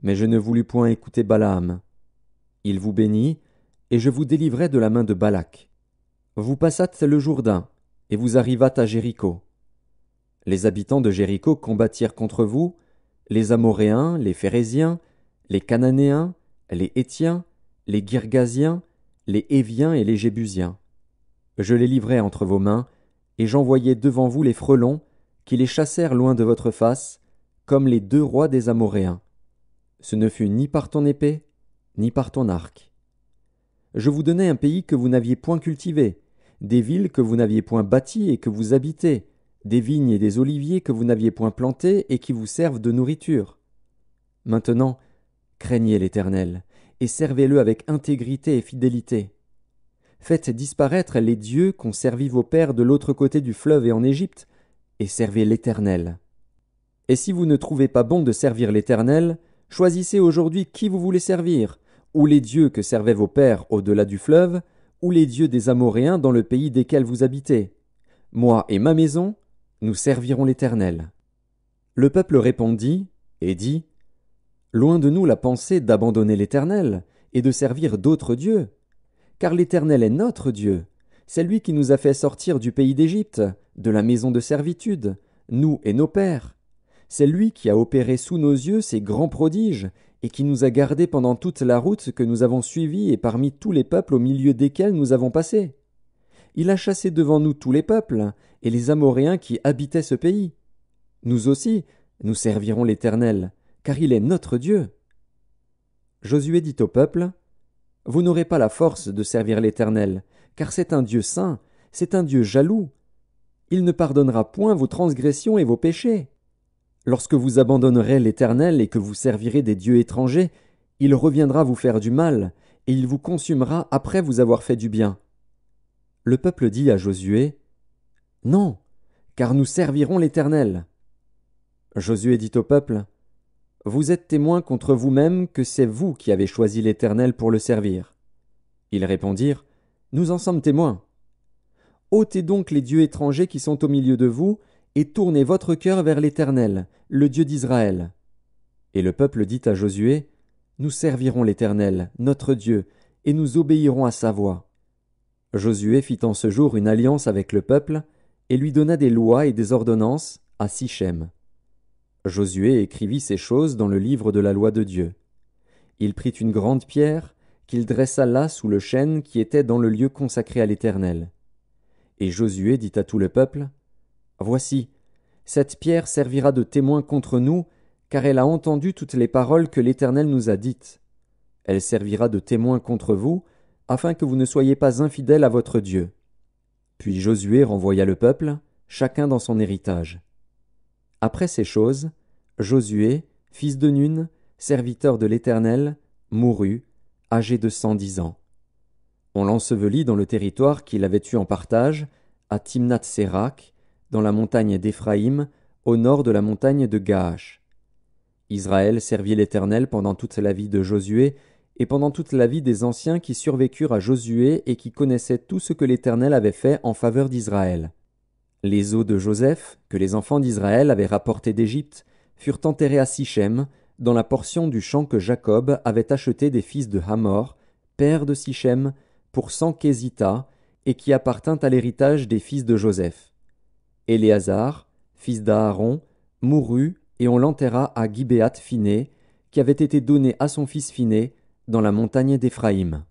Mais je ne voulus point écouter Balaam. Il vous bénit, et je vous délivrai de la main de Balak. Vous passâtes le Jourdain, et vous arrivâtes à Jéricho. Les habitants de Jéricho combattirent contre vous, les Amoréens, les Phéréziens, les Cananéens, les Hétiens, les Girgasiens, les Héviens et les Jébusiens. Je les livrai entre vos mains, et j'envoyai devant vous les frelons, qui les chassèrent loin de votre face, comme les 2 rois des Amoréens. Ce ne fut ni par ton épée, ni par ton arc. Je vous donnai un pays que vous n'aviez point cultivé, des villes que vous n'aviez point bâties et que vous habitez, des vignes et des oliviers que vous n'aviez point plantés et qui vous servent de nourriture. Maintenant, craignez l'Éternel, et servez-le avec intégrité et fidélité. Faites disparaître les dieux qu'ont servis vos pères de l'autre côté du fleuve et en Égypte, et servez l'Éternel. Et si vous ne trouvez pas bon de servir l'Éternel, choisissez aujourd'hui qui vous voulez servir, ou les dieux que servaient vos pères au-delà du fleuve, ou les dieux des Amoréens dans le pays desquels vous habitez. Moi et ma maison, nous servirons l'Éternel. Le peuple répondit et dit, Loin de nous la pensée d'abandonner l'Éternel et de servir d'autres dieux, car l'Éternel est notre Dieu, c'est lui qui nous a fait sortir du pays d'Égypte, de la maison de servitude, nous et nos pères. C'est lui qui a opéré sous nos yeux ces grands prodiges, et qui nous a gardés pendant toute la route que nous avons suivie et parmi tous les peuples au milieu desquels nous avons passé. Il a chassé devant nous tous les peuples, et les Amoréens qui habitaient ce pays. Nous aussi, nous servirons l'Éternel, car il est notre Dieu. Josué dit au peuple, Vous n'aurez pas la force de servir l'Éternel, car c'est un Dieu saint, c'est un Dieu jaloux. Il ne pardonnera point vos transgressions et vos péchés. Lorsque vous abandonnerez l'Éternel et que vous servirez des dieux étrangers, il reviendra vous faire du mal, et il vous consumera après vous avoir fait du bien. Le peuple dit à Josué, Non, car nous servirons l'Éternel. Josué dit au peuple, Vous êtes témoins contre vous-même que c'est vous qui avez choisi l'Éternel pour le servir. Ils répondirent, Nous en sommes témoins. Ôtez donc les dieux étrangers qui sont au milieu de vous, et tournez votre cœur vers l'Éternel, le Dieu d'Israël. Et le peuple dit à Josué, Nous servirons l'Éternel, notre Dieu, et nous obéirons à sa voix. Josué fit en ce jour une alliance avec le peuple, et lui donna des lois et des ordonnances à Sichem. Josué écrivit ces choses dans le livre de la loi de Dieu. Il prit une grande pierre, qu'il dressa là sous le chêne qui était dans le lieu consacré à l'Éternel. Et Josué dit à tout le peuple, Voici, cette pierre servira de témoin contre nous, car elle a entendu toutes les paroles que l'Éternel nous a dites. Elle servira de témoin contre vous, afin que vous ne soyez pas infidèles à votre Dieu. Puis Josué renvoya le peuple, chacun dans son héritage. Après ces choses, Josué, fils de Nun, serviteur de l'Éternel, mourut, âgé de 110 ans. On l'ensevelit dans le territoire qu'il avait eu en partage, à Timnath-Sérak, dans la montagne d'Éphraïm, au nord de la montagne de Gaash. Israël servit l'Éternel pendant toute la vie de Josué et pendant toute la vie des anciens qui survécurent à Josué et qui connaissaient tout ce que l'Éternel avait fait en faveur d'Israël. Les os de Joseph, que les enfants d'Israël avaient rapportés d'Égypte, furent enterrés à Sichem, dans la portion du champ que Jacob avait acheté des fils de Hamor, père de Sichem, pour 100 késitas, et qui appartint à l'héritage des fils de Joseph. Éléazar, fils d'Aaron, mourut et on l'enterra à Gibéath Phiné, qui avait été donné à son fils Phiné dans la montagne d'Éphraïm.